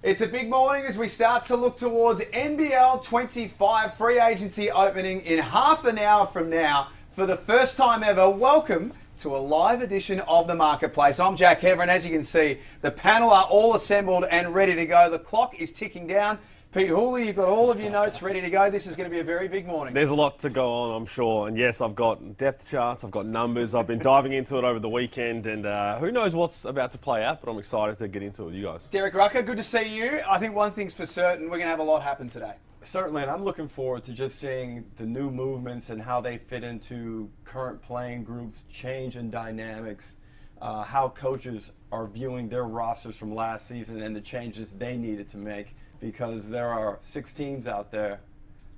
It's a big morning as we start to look towards NBL 25 free agency opening in half an hour from now. For the first time ever, welcome to a live edition of The Marketplace. I'm Jack Heverin. As you can see, the panel are all assembled and ready to go. The clock is ticking down. Pete Hooley, you've got all of your notes ready to go. This is going to be a very big morning. There's a lot to go on, I'm sure. And yes, I've got depth charts, I've got numbers. I've been diving into it over the weekend, and who knows what's about to play out, but I'm excited to get into it with you guys. Derek Rucker, good to see you. I think one thing's for certain, we're going to have a lot happen today. Certainly, and I'm looking forward to just seeing the new movements and how they fit into current playing groups, change in dynamics, how coaches are viewing their rosters from last season and the changes they needed to make. Because there are 6 teams out there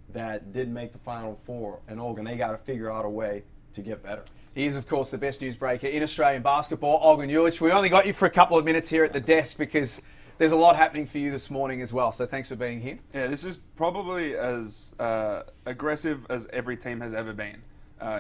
that did make the Final Four, and Olgun, they got to figure out a way to get better. He is, of course, the best newsbreaker in Australian basketball, Olgun Uluc. We only got you for a couple of minutes here at the desk because there's a lot happening for you this morning as well, so thanks for being here. Yeah, this is probably as aggressive as every team has ever been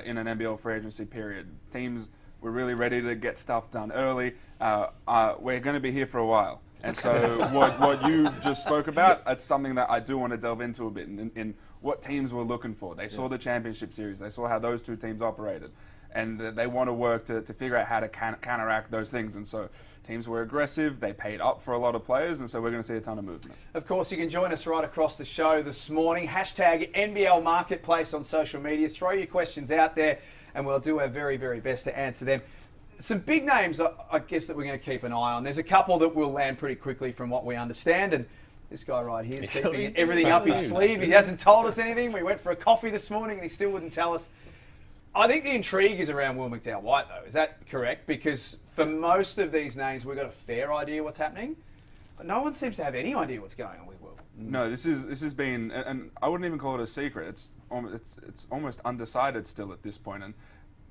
in an NBL free agency period. Teams were really ready to get stuff done early. We're going to be here for a while. And so what you just spoke about, it's something that I do want to delve into a bit in what teams were looking for. They saw the championship series. They saw how those two teams operated. And they want to work to figure out how to counteract those things. And so teams were aggressive. They paid up for a lot of players. And so we're going to see a ton of movement. Of course, you can join us right across the show this morning. Hashtag NBL Marketplace on social media. Throw your questions out there and we'll do our very, very best to answer them. Some big names, I guess, that we're going to keep an eye on. There's a couple that will land pretty quickly from what we understand. And this guy right here is keeping everything up his sleeve. He hasn't told us anything. We went for a coffee this morning and he still wouldn't tell us. I think the intrigue is around Will McDowell-White, though. Is that correct? Because for most of these names, we've got a fair idea what's happening. But no one seems to have any idea what's going on with Will. No, this has been, and I wouldn't even call it a secret. It's almost undecided still at this point. And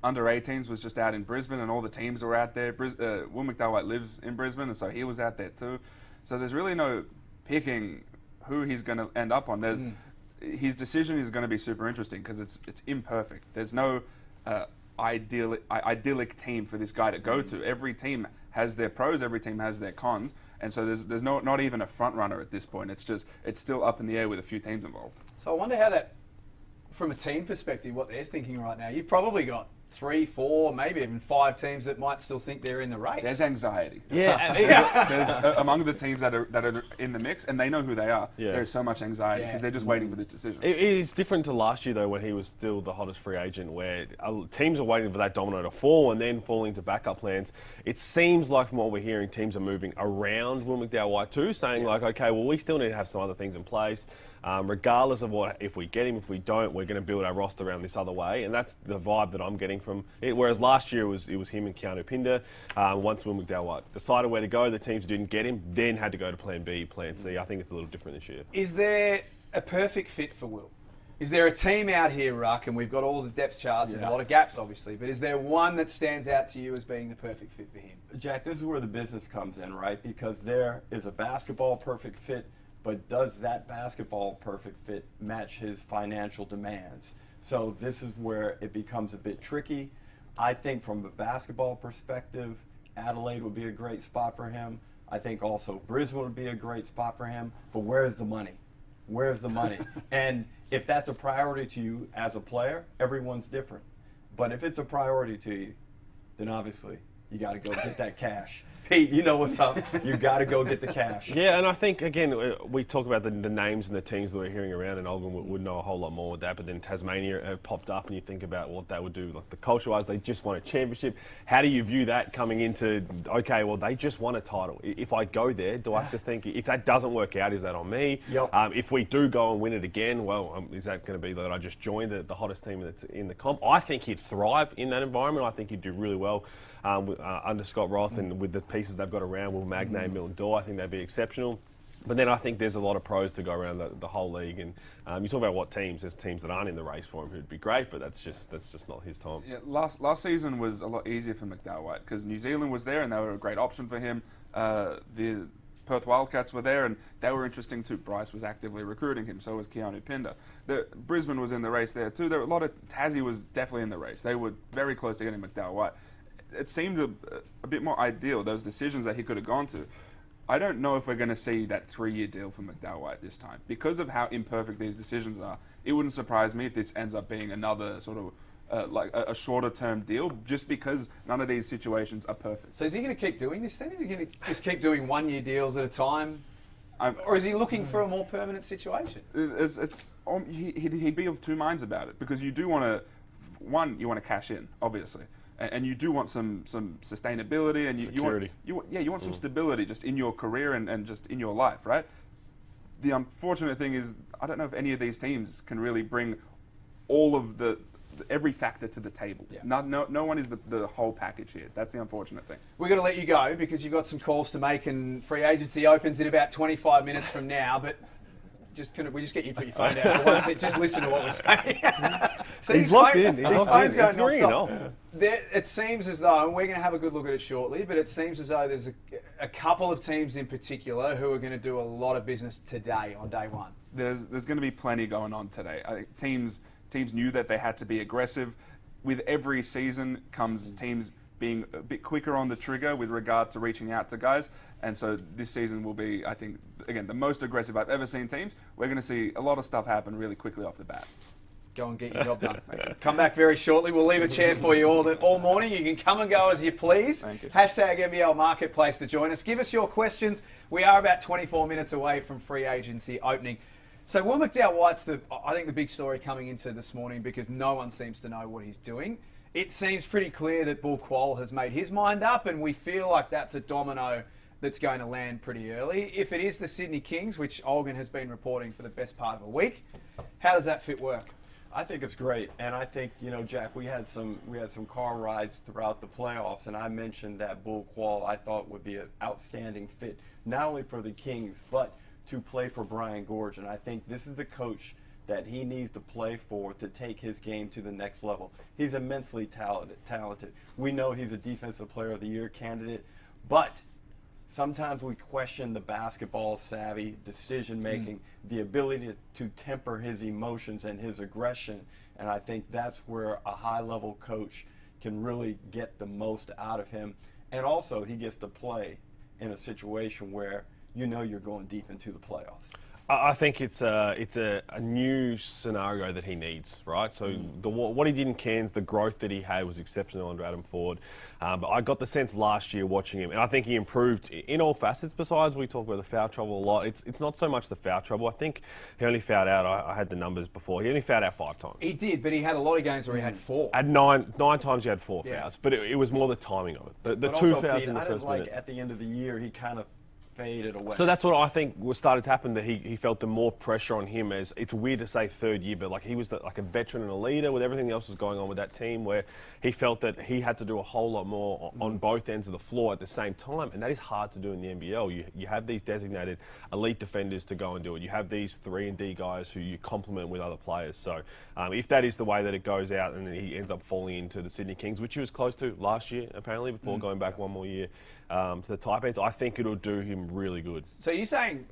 under 18s was just out in Brisbane, and all the teams were out there. Will McDowell-White lives in Brisbane, and so he was out there too. So there's really no picking who he's going to end up on. His decision is going to be super interesting because it's imperfect. There's no idyllic team for this guy to go to. Every team has their pros, every team has their cons, and so there's not even a front runner at this point. It's still up in the air with a few teams involved. So I wonder how that, from a team perspective, what they're thinking right now. You've probably got 3, 4, maybe even 5 teams that might still think they're in the race. There's anxiety. Yeah, there's among the teams that are in the mix, and they know who they are. Yeah. There's so much anxiety because they're just waiting for this decision. It's different to last year, though, when he was still the hottest free agent, where teams are waiting for that domino to fall and then fall into backup plans. It seems like, from what we're hearing, teams are moving around Will McDowell-White too, saying like, okay, well, we still need to have some other things in place. Regardless of what, if we get him, if we don't, we're going to build our roster around this other way, and that's the vibe that I'm getting from it. Whereas last year it was him and Keanu Pinder. Once Will McDowell-White decided where to go, the teams didn't get him, then had to go to Plan B, Plan C. I think it's a little different this year. Is there a perfect fit for Will? Is there a team out here, Ruck, and we've got all the depth charts, there's a lot of gaps obviously, but is there one that stands out to you as being the perfect fit for him? Jack, this is where the business comes in, right? Because there is a basketball perfect fit, but does that basketball perfect fit match his financial demands? So this is where it becomes a bit tricky. I think from a basketball perspective, Adelaide would be a great spot for him. I think also Brisbane would be a great spot for him. But where's the money? Where's the money? And if that's a priority to you as a player, everyone's different. But if it's a priority to you, then obviously you got to go get that cash. Pete, you know what's up. You got to go get the cash. Yeah, and I think, again, we talk about the names and the teams that we're hearing around, and Olgun would know a whole lot more with that, but then Tasmania have popped up, and you think about what that would do. Like, the culture-wise, they just won a championship. How do you view that coming into, okay, well, they just won a title. If I go there, do I have to think, if that doesn't work out, is that on me? Yep. If we do go and win it again, well, is that going to be that I just joined the hottest team that's in the comp? I think he'd thrive in that environment. I think he'd do really well under Scott Roth and with the pieces they've got around Will Magnay, Milton Dore. I think they'd be exceptional. But then I think there's a lot of pros to go around the whole league. And you talk about what teams, there's teams that aren't in the race for him who'd be great, but that's just not his time. Yeah, last season was a lot easier for McDowell-White because New Zealand was there and they were a great option for him. The Perth Wildcats were there and they were interesting too. Bryce was actively recruiting him, so was Keanu Pinder. Brisbane was in the race there too. There were a lot of Tassie was definitely in the race. They were very close to getting McDowell-White. It seemed a bit more ideal, those decisions that he could have gone to. I don't know if we're going to see that 3-year deal for McDowell-White this time. Because of how imperfect these decisions are, it wouldn't surprise me if this ends up being another sort of like a shorter term deal, just because none of these situations are perfect. So is he going to keep doing this then? Is he going to just keep doing 1-year deals at a time? Or is he looking for a more permanent situation? He'd be of two minds about it, because you do want to, one, you want to cash in, obviously. And you do want some sustainability, and you want some stability just in your career and just in your life, right? The unfortunate thing is, I don't know if any of these teams can really bring all of every factor to the table. Yeah. No one is the whole package here. That's the unfortunate thing. We're going to let you go because you've got some calls to make, and free agency opens in about 25 minutes from now. But we just get you to put your phone down for 1 second. Just listen to what we're saying. So he's locked in. His phone's going non-stop. It seems as though, and we're going to have a good look at it shortly, but it seems as though there's a couple of teams in particular who are going to do a lot of business today on day one. There's going to be plenty going on today. I think teams knew that they had to be aggressive. With every season comes teams being a bit quicker on the trigger with regard to reaching out to guys. And so this season will be, I think, again, the most aggressive I've ever seen teams. We're going to see a lot of stuff happen really quickly off the bat. Go and get your job done. Come back very shortly. We'll leave a chair for you all morning. You can come and go as you please. Thank you. Hashtag NBL Marketplace to join us. Give us your questions. We are about 24 minutes away from free agency opening. So Will McDowell-White's I think the big story coming into this morning, because no one seems to know what he's doing. It seems pretty clear that Kuol has made his mind up, and we feel like that's a domino that's going to land pretty early. If it is the Sydney Kings, which Olgun has been reporting for the best part of a week, how does that fit work? I think it's great, and I think, Jack, we had some car rides throughout the playoffs, and I mentioned that Kuol I thought would be an outstanding fit, not only for the Kings, but to play for Brian Gorge. And I think this is the coach that he needs to play for to take his game to the next level. He's immensely talented. We know he's a Defensive Player of the Year candidate, but sometimes we question the basketball savvy, decision making, the ability to temper his emotions and his aggression. And I think that's where a high level coach can really get the most out of him. And also he gets to play in a situation where you're going deep into the playoffs. I think it's a new scenario that he needs, right? So what he did in Cairns, the growth that he had was exceptional under Adam Ford. But I got the sense last year watching him, and I think he improved in all facets. Besides, we talk about the foul trouble a lot. It's not so much the foul trouble. I think he only fouled out, I had the numbers before, he only fouled out 5 times. He did, but he had a lot of games where he had 4. At nine times he had 4 fouls, but it was more the timing of it. The 2 fouls in the first minute. At the end of the year, he kind of faded away. So that's what I think was started to happen, that he felt the more pressure on him. As it's weird to say third year, but like he was like a veteran and a leader with everything else was going on with that team, where he felt that he had to do a whole lot more on both ends of the floor at the same time, and that is hard to do in the NBL. You have these designated elite defenders to go and do it. You have these 3-and-D guys who you complement with other players. So if that is the way that it goes out, and he ends up falling into the Sydney Kings, which he was close to last year apparently before going back one more year to the type ends, I think it'll do him really good. So you're saying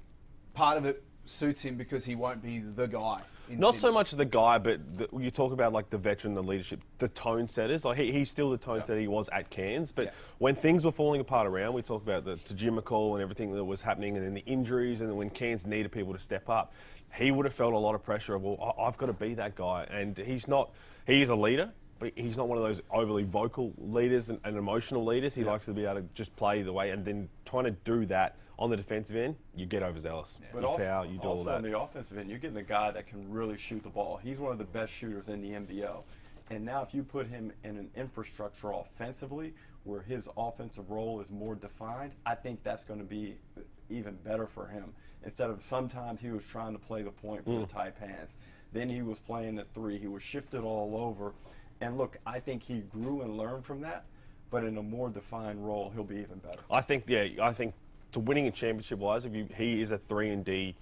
part of it suits him because he won't be the guy? Not so much the guy, but you talk about like the veteran, the leadership, the tone setters. Like he's still the tone setter he was at Cairns, but when things were falling apart around, we talk about the McCall and everything that was happening, and then the injuries, and then when Cairns needed people to step up, he would have felt a lot of pressure of, well, I've got to be that guy. And he's not. He is a leader, but he's not one of those overly vocal leaders and emotional leaders. He likes to be able to just play the way, and then trying to do that on the defensive end, you get overzealous. But you foul, you do all that. Also on the offensive end, you're getting a guy that can really shoot the ball. He's one of the best shooters in the NBL. And now if you put him in an infrastructure offensively where his offensive role is more defined, I think that's going to be even better for him. Instead of sometimes he was trying to play the point for the tight hands. Then he was playing the 3. He was shifted all over. And look, I think he grew and learned from that. But in a more defined role, he'll be even better. I think to winning a championship-wise, he is a 3-and-D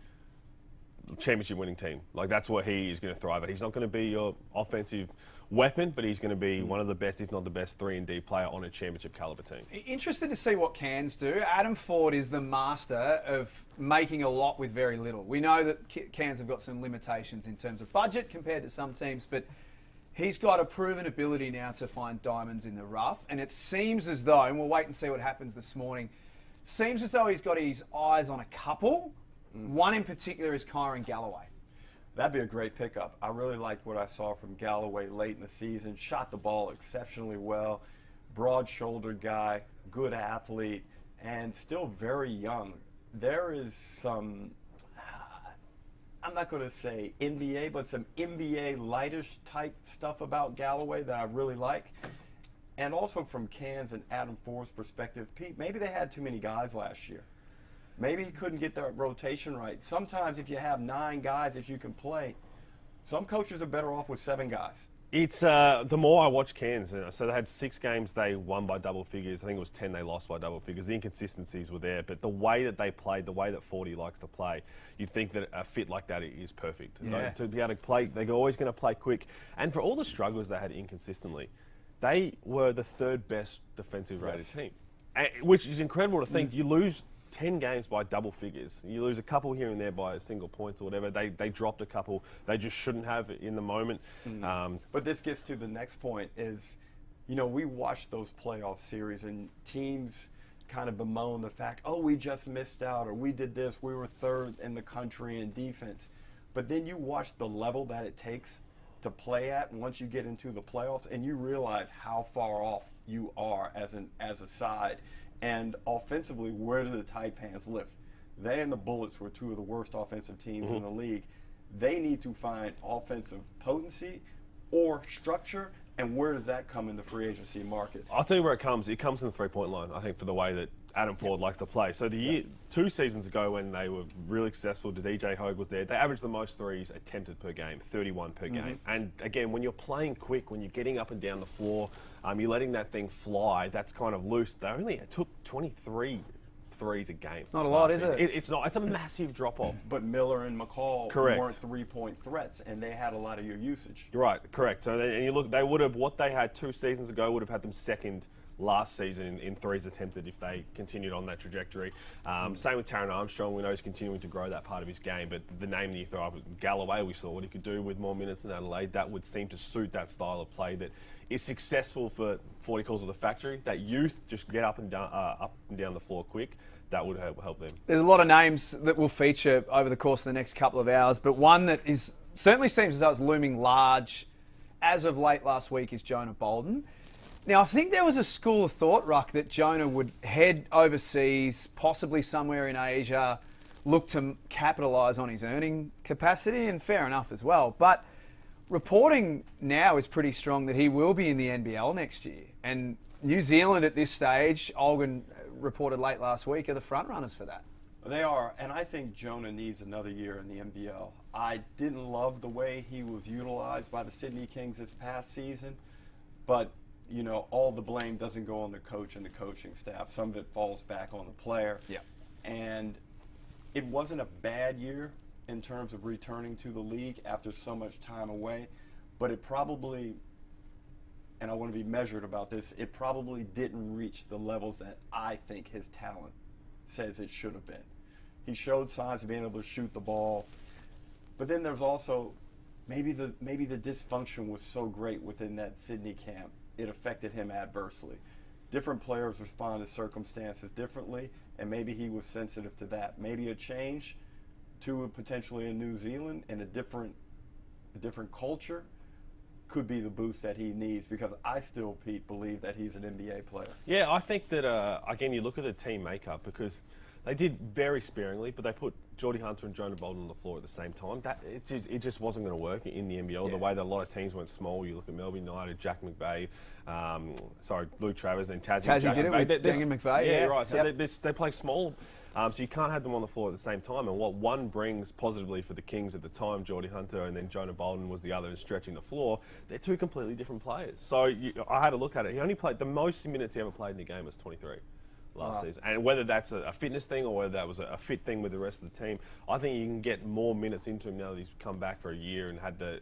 championship-winning team. Like, that's what he is going to thrive at. He's not going to be your offensive weapon, but he's going to be one of the best, if not the best, 3-and-D player on a championship-caliber team. Interested to see what Cairns do. Adam Ford is the master of making a lot with very little. We know that Cairns have got some limitations in terms of budget compared to some teams, but he's got a proven ability now to find diamonds in the rough, and it seems as though, and we'll wait and see what happens this morning, Seems as though he's got his eyes on a couple. One in particular is Kyron Galloway. That'd be a great pickup. I really liked what I saw from Galloway late in the season. Shot the ball exceptionally well. Broad-shouldered guy, good athlete, and still very young. There is some, I'm not going to say NBA, but some NBA lightish type stuff about Galloway that I really like. And also from Cairns and Adam Ford's perspective, Pete, maybe they had too many guys last year. Maybe he couldn't get that rotation right. Sometimes if you have 9 guys that you can play, some coaches are better off with 7 guys. It's the more I watch Cairns, so they had 6 games they won by double figures. I think it was 10 they lost by double figures. The inconsistencies were there, but the way that they played, the way that Fordy likes to play, you'd think that a fit like that is perfect. Yeah. To be able to play, they're always going to play quick. And for all the struggles they had inconsistently, they were the 3rd best defensive rated team, which is incredible to think. You lose 10 games by double figures. You lose a couple here and there by single points or whatever. They dropped a couple they just shouldn't have in the moment. But this gets to the next point is, we watched those playoff series and teams kind of bemoan the fact, oh, we just missed out or we did this, we were 3rd in the country in defense. But then you watch the level that it takes to play at once you get into the playoffs and you realize how far off you are as a side. And offensively, where do the Taipans live? They and the Bullets were 2 of the worst offensive teams in the league. They need to find offensive potency or structure, and where does that come in the free agency market? I'll tell you where it comes. It comes in the three-point line, I think, for the way that Adam Ford likes to play. So 2 seasons ago when they were really successful, the DJ Hogue was there, they averaged the most threes attempted per game, 31 per game. And again, when you're playing quick, when you're getting up and down the floor, you're letting that thing fly, that's kind of loose. They only took 23 threes a game. Not a lot, is it? It's not. It's a massive drop-off. But Miller and McCall weren't 3-point threats, and they had a lot of your usage. Right, correct. So and you look, they would have, what they had 2 seasons ago would have had them second last season in threes attempted if they continued on that trajectory. Same with Taron Armstrong. We know he's continuing to grow that part of his game, but the name that you throw up, Galloway, we saw what he could do with more minutes in Adelaide. That would seem to suit that style of play that is successful for 40 calls of the factory. That youth, just get up and down the floor quick. That would help them. There's a lot of names that will feature over the course of the next couple of hours, but one that is certainly seems as though it's looming large as of late last week is Jonah Bolden. Now, I think there was a school of thought, Ruck, that Jonah would head overseas, possibly somewhere in Asia, look to capitalise on his earning capacity, and fair enough as well. But reporting now is pretty strong that he will be in the NBL next year. And New Zealand at this stage, Olgun reported late last week, are the front runners for that. They are, and I think Jonah needs another year in the NBL. I didn't love the way he was utilized by the Sydney Kings this past season, but all the blame doesn't go on the coach and the coaching staff. Some of it falls back on the player. Yeah. And it wasn't a bad year in terms of returning to the league after so much time away, but it probably, and I want to be measured about this, it probably didn't reach the levels that I think his talent says it should have been. He showed signs of being able to shoot the ball, but then there's also maybe the dysfunction was so great within that Sydney camp, it affected him adversely. Different players respond to circumstances differently, and maybe he was sensitive to that. Maybe a change to potentially a New Zealand and a different culture could be the boost that he needs, because I still, Pete, believe that he's an NBA player. Yeah, I think that, again, you look at the team makeup, because they did very sparingly, but they put Geordie Hunter and Jonah Bolden on the floor at the same time. It just wasn't going to work in the NBL. The way that a lot of teams went small. You look at Melbourne United, Jack McVeigh, Luke Travers, and Tassie did it with Deng and McVeigh. Yeah, right. So they play small, so you can't have them on the floor at the same time. And what one brings positively for the Kings at the time, Geordie Hunter, and then Jonah Bolden was the other in stretching the floor. They're 2 completely different players. So I had to look at it. He only played, the most minutes he ever played in a game was 23. Last season. And whether that's a fitness thing or whether that was a fit thing with the rest of the team, I think you can get more minutes into him now that he's come back for a year and had the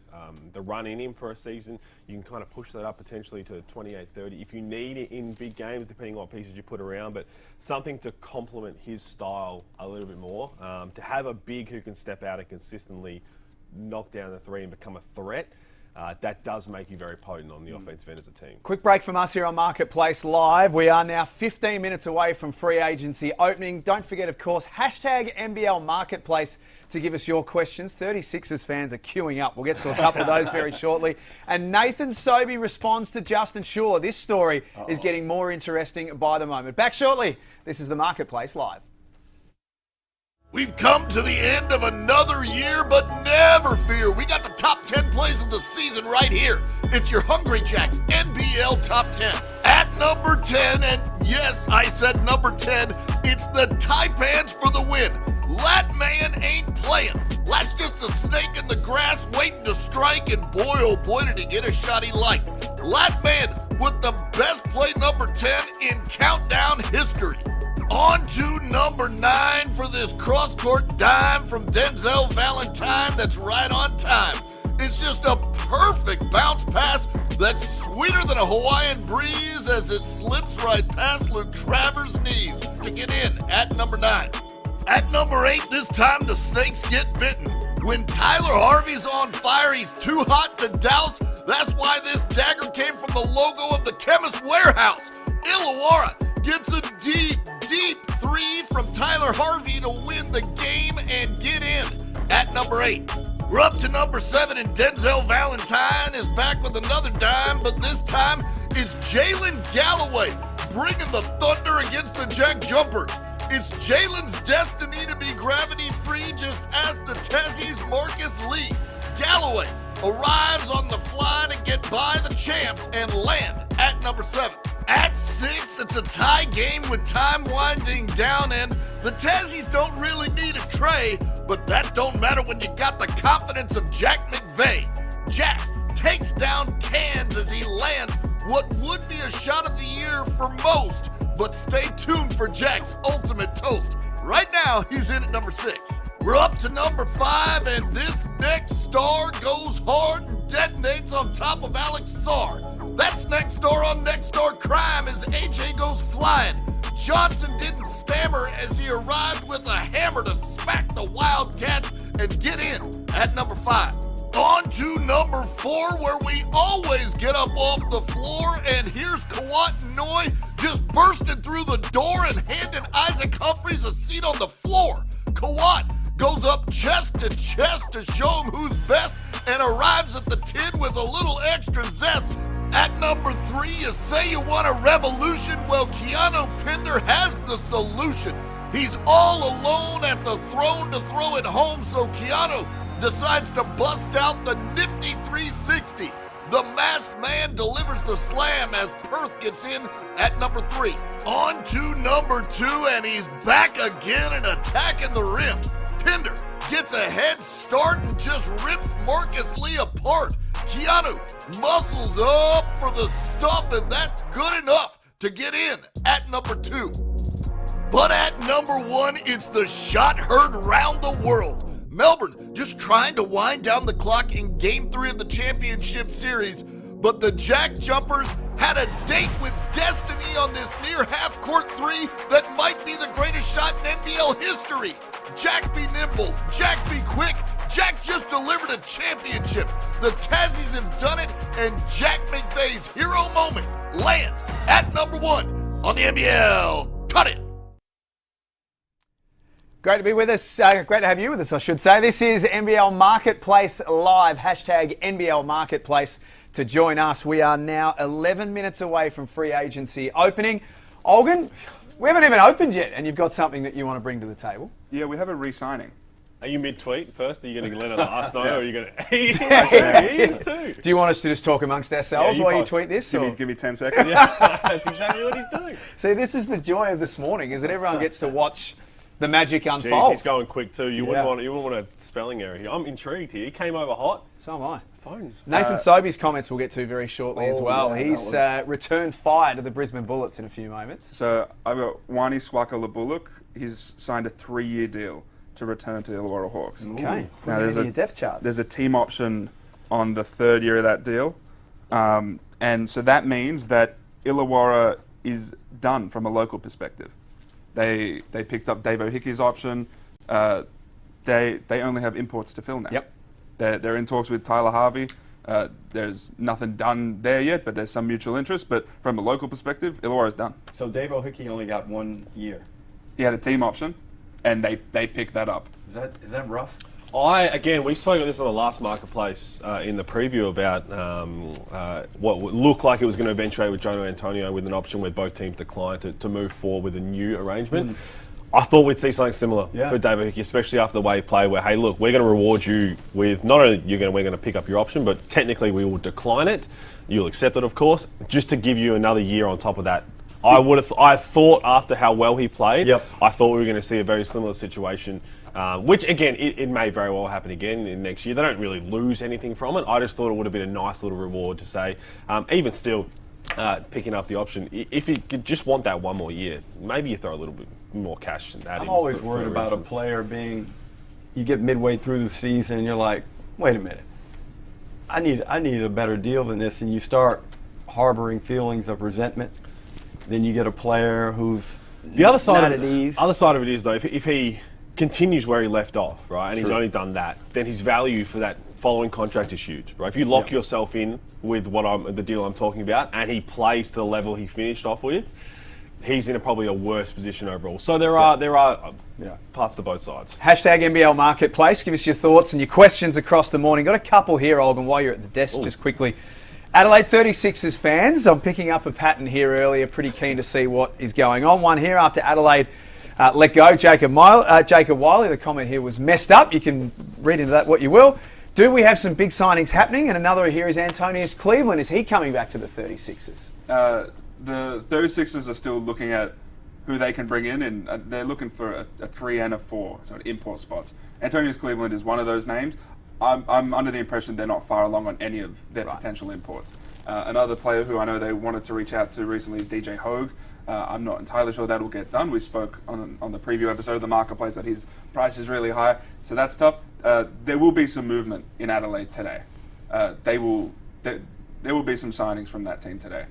run in him for a season. You can kind of push that up potentially to 28, 30 if you need it in big games, depending on what pieces you put around, but something to complement his style a little bit more. To have a big who can step out and consistently knock down the three and become a threat, that does make you very potent on the offensive end as a team. Quick break from us here on Marketplace Live. We are now 15 minutes away from free agency opening. Don't forget, of course, hashtag NBL Marketplace to give us your questions. 36ers fans are queuing up. We'll get to a couple of those very shortly. And Nathan Sobey responds to Justin Schuller. This story is getting more interesting by the moment. Back shortly. This is the Marketplace Live. We've come to the end of another year, but never fear. We got the top 10 plays of the season right here. It's your Hungry Jack's NBL Top 10. At number 10, and yes, I said number 10, it's the Taipans for the win. Lat Man ain't playing. Lat's just a snake in the grass waiting to strike, and boy, oh boy, did he get a shot he liked. Lat Man with the best play number 10 in countdown history. On to number 9 for this cross-court dime from Denzel Valentine that's right on time. It's just a perfect bounce pass that's sweeter than a Hawaiian breeze as it slips right past Luke Travers' knees to get in at number 9. At number 8, this time the snakes get bitten. When Tyler Harvey's on fire, he's too hot to douse. That's why this dagger came from the logo of the Chemist Warehouse. Illawarra gets a deep 3 from Tyler Harvey to win the game and get in at number 8. We're up to number 7, and Denzel Valentine is back with another dime, but this time it's Jalen Galloway bringing the thunder against the Jack Jumpers. It's Jalen's destiny to be gravity-free, just ask the Tezzy's Marcus Lee. Galloway arrives on the fly to get by the champs and land at number 7. At 6, it's a tie game with time winding down, and the Tezzies don't really need a tray, but that don't matter when you got the confidence of Jack McVay. Jack takes down cans as he lands what would be a shot of the year for most, but stay tuned for Jack's ultimate toast. Right now, he's in at number 6. We're up to number 5, and this next star goes hard and detonates on top of Alex Sarr. That's next star on next star crime as AJ goes flying. Johnson didn't stammer as he arrived with a hammer to smack the Wildcats and get in at number 5. On to number 4, where we always get up off the floor, and here's Kawat Noy just bursting through the door and handing Isaac Humphries a seat on the floor. Kawat goes up chest to show him who's best and arrives at the 10 with a little extra zest. At number 3, you say you want a revolution? Well, Keanu Pinder has the solution. He's all alone at the throne to throw it home, so Keanu decides to bust out the nifty 360. The masked man delivers the slam as Perth gets in at number 3. On to number 2, and he's back again and attacking the rim. Pinder gets a head start and just rips Marcus Lee apart. Keanu muscles up for the stuff, and that's good enough to get in at number 2. But at number 1, it's the shot heard round the world. Melbourne just trying to wind down the clock in Game 3 of the championship series, but the Jack Jumpers had a date with destiny on this near half-court 3 that might be the greatest shot in NBL history. Jack be nimble, Jack be quick, Jack just delivered a championship. The Tazzies have done it, and Jack McVay's hero moment lands at number 1 on the NBL. Cut it! Great to be with us. Great to have you with us, I should say. This is NBL Marketplace Live. Hashtag NBL Marketplace to join us. We are now 11 minutes away from free agency opening. Olgun, we haven't even opened yet, and you've got something that you want to bring to the table. Yeah, we have a re-signing. Are you mid-tweet first? Are you going to let us know, or are you going to... He is too. Do you want us to just talk amongst ourselves while you tweet this? Give me 10 seconds. Yeah, that's exactly what he's doing. See, this is the joy of this morning, is that everyone gets to watch the magic unfold. Jeez, he's going quick too. You wouldn't want a spelling error here. I'm intrigued here. He came over hot. So am I. Phones. Nathan Sobey's comments we'll get to very shortly as well. Yeah, He's returned fire to the Brisbane Bullets in a few moments. So I've got Wani Swaka-Labuluk. He's signed a 3-year deal to return to the Illawarra Hawks. Okay. Now there's your depth charts. There's a team option on the 3rd year of that deal. And so that means that Illawarra is done from a local perspective. They picked up Dave O'Hickey's option. They only have imports to fill now. Yep. They're in talks with Tyler Harvey. There's nothing done there yet, but there's some mutual interest. But from a local perspective, Illawarra's done. So Dave O'Hickey only got 1 year. He had a team option, and they picked that up. Is that rough? We spoke about this on the last marketplace in the preview about what would look like it was going to eventuate with Jono Antonio with an option where both teams declined to move forward with a new arrangement. I thought we'd see something similar for David Hickey, especially after the way he played, where, hey, look, we're going to reward you with not only we're going to pick up your option, but technically we will decline it. You'll accept it, of course, just to give you another year on top of that. I thought after how well he played, I thought we were going to see a very similar situation, which, again, it may very well happen again in next year. They don't really lose anything from it. I just thought it would have been a nice little reward to say, even still, picking up the option, if you just want that 1 more year, maybe you throw a little bit more cash and add. I'm always worried about a player you get midway through the season and you're like, wait a minute, I need a better deal than this, and you start harboring feelings of resentment. Then you get a player who's not at ease. The other side of it is, though, if he continues where he left off, right, and he's only done that, then his value for that following contract is huge, right? If you lock yourself in with the deal I'm talking about, and he plays to the level he finished off with, he's in probably a worse position overall. So there are parts to both sides. Hashtag NBL Marketplace. Give us your thoughts and your questions across the morning. Got a couple here, Olgun, while you're at the desk, just quickly. Adelaide 36ers fans, I'm picking up a pattern here earlier. Pretty keen to see what is going on. One here after Adelaide let go Jacob Wiley. The comment here was messed up. You can read into that what you will. Do we have some big signings happening? And another here is Antonius Cleveland. Is he coming back to the 36ers? The 36ers are still looking at who they can bring in, and they're looking for a 3 and a 4, so import spots. Antonius Cleveland is one of those names. I'm under the impression they're not far along on any of their potential imports. Another player who I know they wanted to reach out to recently is DJ Hogue. I'm not entirely sure that'll get done. We spoke on the preview episode of the marketplace that his price is really high, so that's tough. There will be some movement in Adelaide today. There will be some signings from that team today.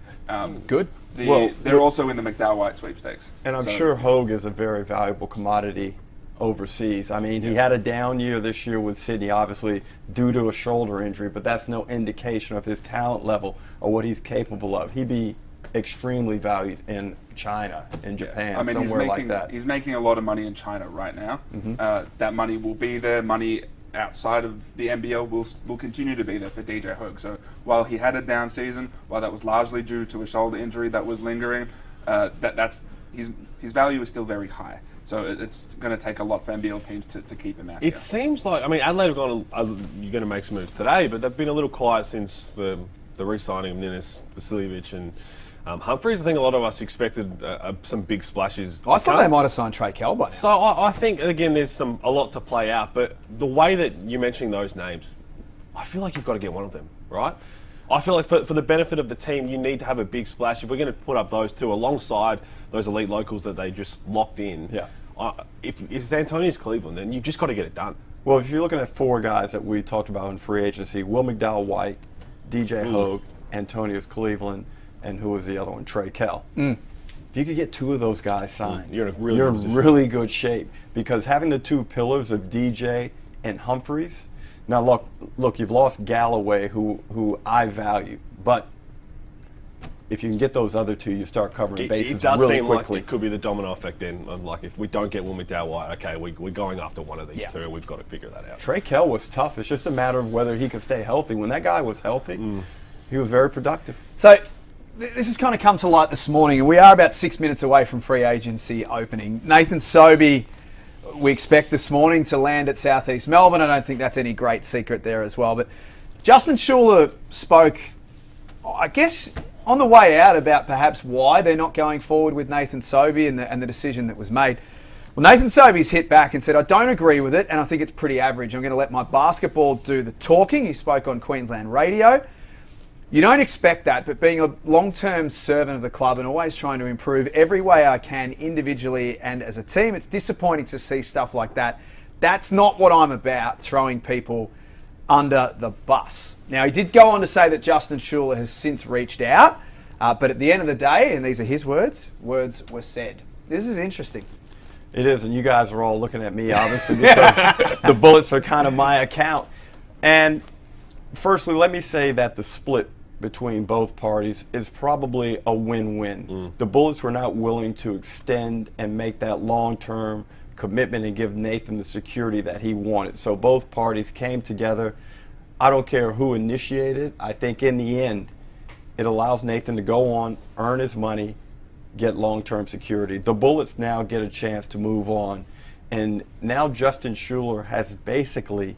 Good. They're also in the McDowell-White sweepstakes. And I'm sure Hogue is a very valuable commodity overseas. I mean, he had a down year this year with Sydney, obviously due to a shoulder injury, but that's no indication of his talent level or what he's capable of. He'd be extremely valued in China, in Japan, somewhere like that. He's making a lot of money in China right now. That money will be there. Money outside of the NBL will continue to be there for DJ Hogue. So while he had a down season, while that was largely due to a shoulder injury that was lingering, his value is still very high. So it's going to take a lot for NBL teams to keep him out. It seems like, Adelaide have gone, you're going to make some moves today, but they've been a little quiet since the re-signing of Ninnis, Vasiljevic and Humphries. I think a lot of us expected some big splashes. I thought they might have signed Trey Kell by now. So I think, again, there's a lot to play out, but the way that you're mentioning those names, I feel like you've got to get one of them, right? I feel like for the benefit of the team, you need to have a big splash. If we're going to put up those two alongside those elite locals that they just locked in, if it's Antonius Cleveland, then you've just got to get it done. Well, if you're looking at 4 guys that we talked about in free agency, Will McDowell-White, DJ Hogue, Antonius Cleveland, and who was the other one? Trey Kell. If you could get 2 of those guys signed, you're in a really good shape, because having the 2 pillars of DJ and Humphries. Now look, you've lost Galloway, who I value, but if you can get those other 2, you start covering bases it does really seem quickly. Like it could be the domino effect then. Like if we don't get Will McDowell-White, okay, we're going after one of these 2, and we've got to figure that out. Trey Kell was tough. It's just a matter of whether he could stay healthy. When that guy was healthy, he was very productive. So this has kind of come to light this morning, and we are about 6 minutes away from free agency opening. Nathan Sobey, we expect this morning to land at Southeast Melbourne. I don't think that's any great secret there as well. But Justin Schuller spoke, I guess, on the way out about perhaps why they're not going forward with Nathan Sobey and the decision that was made. Well, Nathan Sobey's hit back and said, I don't agree with it, and I think it's pretty average. I'm going to let my basketball do the talking. He spoke on Queensland radio. You don't expect that, but being a long-term servant of the club and always trying to improve every way I can individually and as a team, it's disappointing to see stuff like that. That's not what I'm about, throwing people under the bus. Now, he did go on to say that Justin Schuller has since reached out, but at the end of the day, and these are his words were said. This is interesting. It is, and you guys are all looking at me, obviously, because the bullets are kind of my account. And firstly, let me say that the split between both parties is probably a win-win. The Bullets were not willing to extend and make that long-term commitment and give Nathan the security that he wanted. So both parties came together. I don't care who initiated. I think in the end, it allows Nathan to go on, earn his money, get long-term security. The Bullets now get a chance to move on. And now Justin Schuller has basically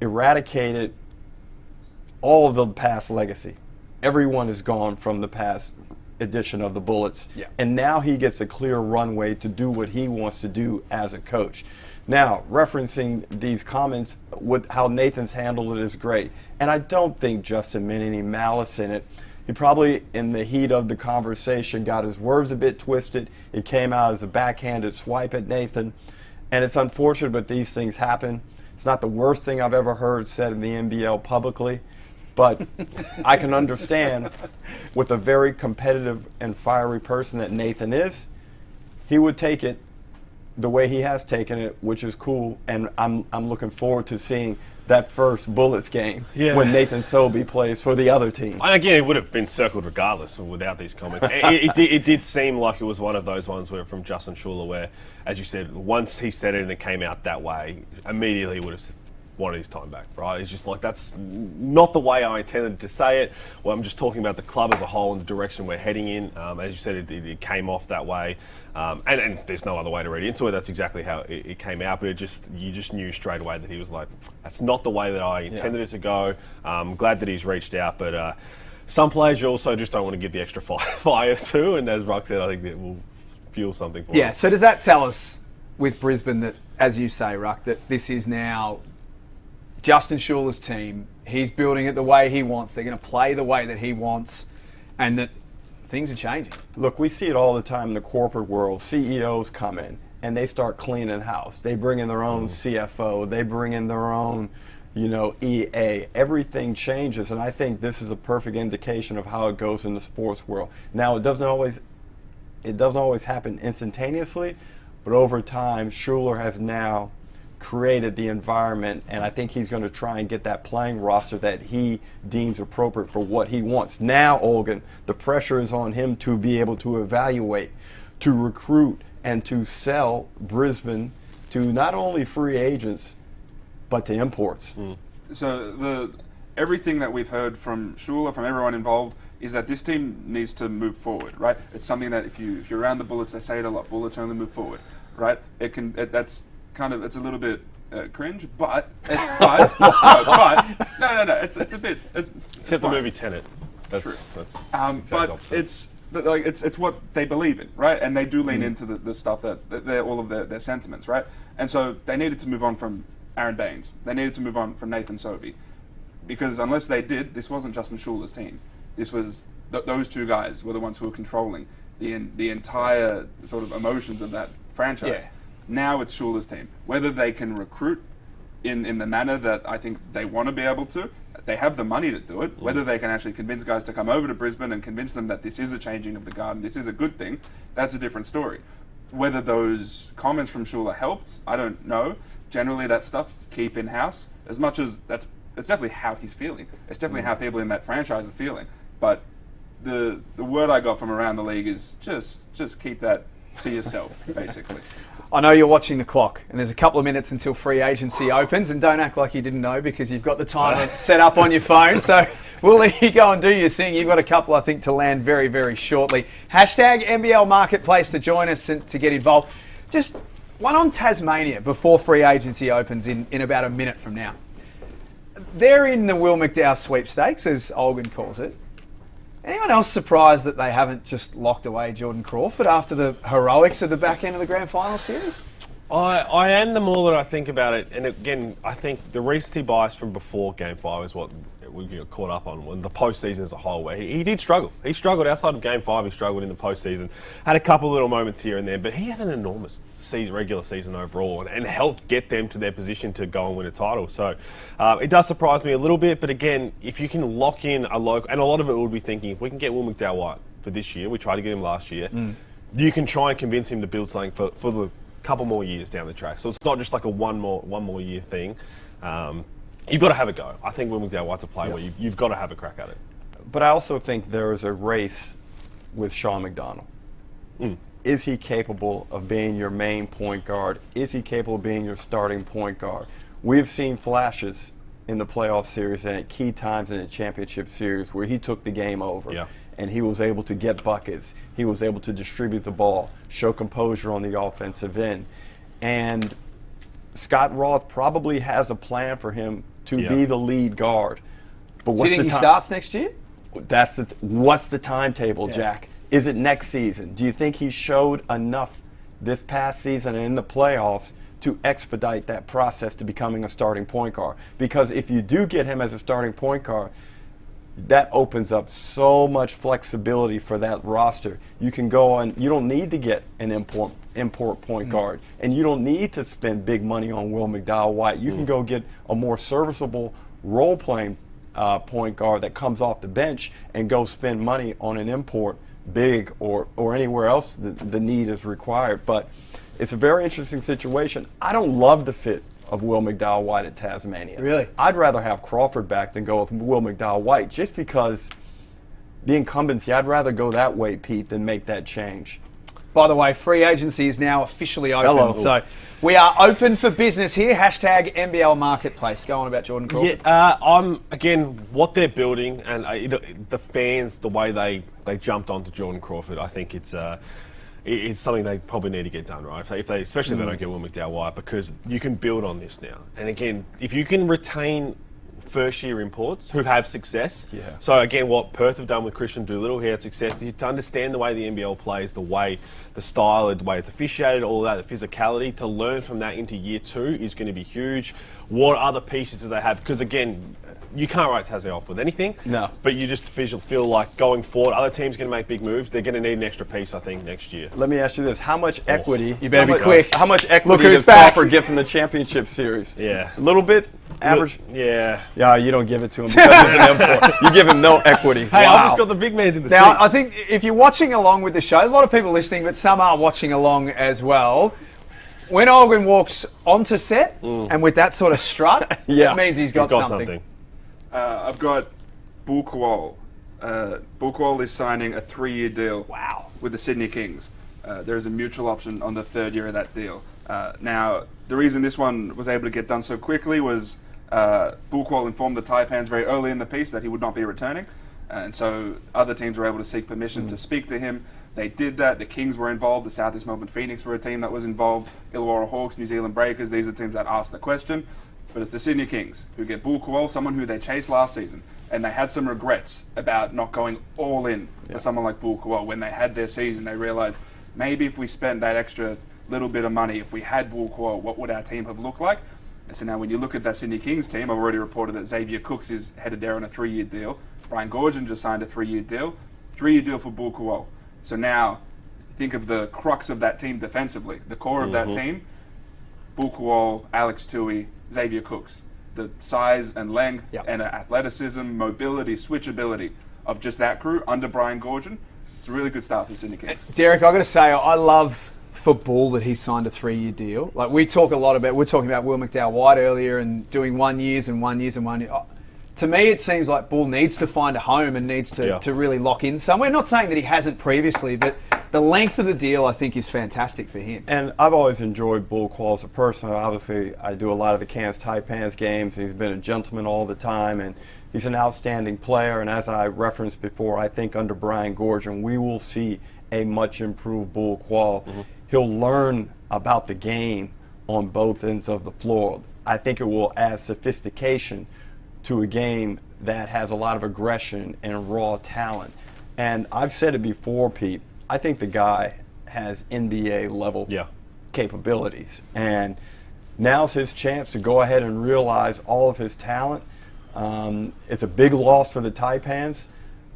eradicated all of the past legacy. Everyone is gone from the past edition of the Bullets. Yeah. And now he gets a clear runway to do what he wants to do as a coach. Now, referencing these comments with how Nathan's handled it is great. And I don't think Justin meant any malice in it. He probably, in the heat of the conversation, got his words a bit twisted. It came out as a backhanded swipe at Nathan. And it's unfortunate, but these things happen. It's not the worst thing I've ever heard said in the NBL publicly. But I can understand, with a very competitive and fiery person that Nathan is, he would take it the way he has taken it, which is cool. And I'm looking forward to seeing that first Bullets game when Nathan Sobey plays for the other team. And again, it would have been circled regardless without these comments. It did seem like it was one of those ones where, from Justin Schuller, where, as you said, once he said it and it came out that way, immediately he would have wanted his time back, right? It's just like, that's not the way I intended to say it. Well, I'm just talking about the club as a whole and the direction we're heading in. As you said, it came off that way. And there's no other way to read into it. That's exactly how it came out. But you just knew straight away that he was like, that's not the way that I intended it to go. I'm glad that he's reached out. But some players you also just don't want to give the extra fire to. And as Ruck said, I think that will fuel something for him. So does that tell us with Brisbane that, as you say, Ruck, that this is now Justin Schuller's team? He's building it the way he wants. They're going to play the way that he wants, and that things are changing. Look, we see it all the time in the corporate world. CEOs come in and they start cleaning house. They bring in their own CFO. They bring in their own, EA. Everything changes, and I think this is a perfect indication of how it goes in the sports world. Now, it doesn't always happen instantaneously, but over time, Schuller has now created the environment, and I think he's going to try and get that playing roster that he deems appropriate for what he wants. Now, Olgun, the pressure is on him to be able to evaluate, to recruit, and to sell Brisbane to not only free agents, but to imports. So everything that we've heard from Schuller, from everyone involved, is that this team needs to move forward, right? It's something that if you're around the Bullets, they say it a lot, Bullets only move forward, right? It's a little bit cringe, but it's Except the movie Tenet. That's true. That's but it's what they believe in, right? And they do lean into the stuff that they're all of their sentiments, right? And so they needed to move on from Aaron Baines. They needed to move on from Nathan Sobey, because unless they did, this wasn't Justin Schuller's team. This was those two guys were the ones who were controlling the entire sort of emotions of that franchise. Yeah. Now it's Schuller's team. Whether they can recruit in the manner that I think they want to be able to, they have the money to do it. Whether they can actually convince guys to come over to Brisbane and convince them that this is a changing of the guard and this is a good thing, that's a different story. Whether those comments from Schuller helped, I don't know. Generally, that stuff keep in-house. As much as it's definitely how he's feeling. It's definitely how people in that franchise are feeling. But the word I got from around the league is just keep that to yourself, basically. I know you're watching the clock, and there's a couple of minutes until free agency opens, and don't act like you didn't know, because you've got the timer set up on your phone. So we'll let you go and do your thing. You've got a couple, I think, to land very, very shortly. Hashtag NBL Marketplace to join us and to get involved. Just one on Tasmania before free agency opens in about a minute from now. They're in the Will McDowell sweepstakes, as Olgun calls it. Anyone else surprised that they haven't just locked away Jordan Crawford after the heroics of the back end of the grand final series? I am, the more that I think about it, and again, I think the recency bias from before Game 5 is what we get caught up on, when the postseason as a whole, where he did struggle. He struggled outside of Game 5, he struggled in the postseason. Had a couple little moments here and there, but he had an enormous regular season overall and helped get them to their position to go and win a title. So it does surprise me a little bit, but again, if you can lock in a local, and a lot of it would be thinking, if we can get Will McDowell-White for this year, we tried to get him last year, you can try and convince him to build something for the couple more years down the track. So it's not just like a one more year thing. you've got to have a go. I think Will McDowell-White's a player where you've got to have a crack at it. But I also think there is a race with Sean McDonough. Is he capable of being your main point guard? Is he capable of being your starting point guard? We've seen flashes in the playoff series and at key times in the championship series where he took the game over. Yeah. And he was able to get buckets. He was able to distribute the ball, show composure on the offensive end. And Scott Roth probably has a plan for him to be the lead guard. But Do you think he starts next year? What's the timetable, Jack? Is it next season? Do you think he showed enough this past season and in the playoffs to expedite that process to becoming a starting point guard? Because if you do get him as a starting point guard, that opens up so much flexibility for that roster. You can go on, you don't need to get an import point guard, and you don't need to spend big money on Will McDowell-White. You can go get a more serviceable role-playing point guard that comes off the bench and go spend money on an import, big or anywhere else the need is required. But it's a very interesting situation. I don't love the fit of Will McDowell-White at Tasmania. Really? I'd rather have Crawford back than go with Will McDowell-White just because the incumbency. I'd rather go that way, Pete, than make that change. By the way, free agency is now officially open. Hello. So we are open for business here. Hashtag NBL Marketplace. Go on about Jordan Crawford. Yeah, again, what they're building and the fans, the way they jumped onto Jordan Crawford, I think it's something they probably need to get done, right? Especially if they don't get Will McDowell-White, because you can build on this now. And again, if you can retain first-year imports who have success. Yeah. So again, what Perth have done with Christian Doolittle, he had success. To understand the way the NBL plays, the style, the way it's officiated, all of that, the physicality, to learn from that into year 2 is going to be huge. What other pieces do they have? Because again, you can't write Tassie off with anything. No. But you just feel like going forward, other teams are going to make big moves. They're going to need an extra piece, I think, next year. Let me ask you this: how much equity? You better be quick. How much equity Look who's does back. Crawford get from the championship series? Yeah. A little bit. Average. Yeah. Yeah, you don't give it to him because he's an import. You give him no equity. Hey, I've just got the big man in the Now, seat. I think if you're watching along with the show, a lot of people listening, but some are watching along as well. When Olgun walks onto set and with that sort of strut, Yeah. it means he's got something. I've got Kuol. Kuol is signing a 3-year deal with the Sydney Kings. There's a mutual option on the 3rd year of that deal. Now, the reason this one was able to get done so quickly was Kuol informed the Taipans very early in the piece that he would not be returning. And so other teams were able to seek permission to speak to him. They did that. The Kings were involved. The Southeast Melbourne Phoenix were a team that was involved. Illawarra Hawks, New Zealand Breakers, these are teams that asked the question. But it's the Sydney Kings who get Kuol, someone who they chased last season. And they had some regrets about not going all in for someone like Kuol. When they had their season, they realized maybe if we spent that extra little bit of money, if we had Kuol, what would our team have looked like? And so now when you look at that Sydney Kings team, I've already reported that Xavier Cooks is headed there on a 3-year deal. Brian Gorgon just signed a 3-year deal. 3-year deal for Kuol. So now, think of the crux of that team defensively. The core of that team, Kuol, Alex Tui, Xavier Cooks. The size and length and athleticism, mobility, switchability of just that crew under Brian Gorgon. It's a really good start for the Sydney Kings. Derek, I've got to say, I love for Bull that he signed a 3-year deal. Like we're talking about Will McDowell-White earlier and doing 1 year and 1 year and 1 year. To me, it seems like Bull needs to find a home and needs to really lock in somewhere. Not saying that he hasn't previously, but the length of the deal, I think, is fantastic for him. And I've always enjoyed Kuol as a person. Obviously, I do a lot of the Cairns Taipans games. He's been a gentleman all the time, and he's an outstanding player. And as I referenced before, I think under Brian Gorgon, we will see a much improved Kuol. He'll learn about the game on both ends of the floor. I think it will add sophistication to a game that has a lot of aggression and raw talent. And I've said it before, Pete, I think the guy has NBA level capabilities. And now's his chance to go ahead and realize all of his talent. It's a big loss for the Taipans,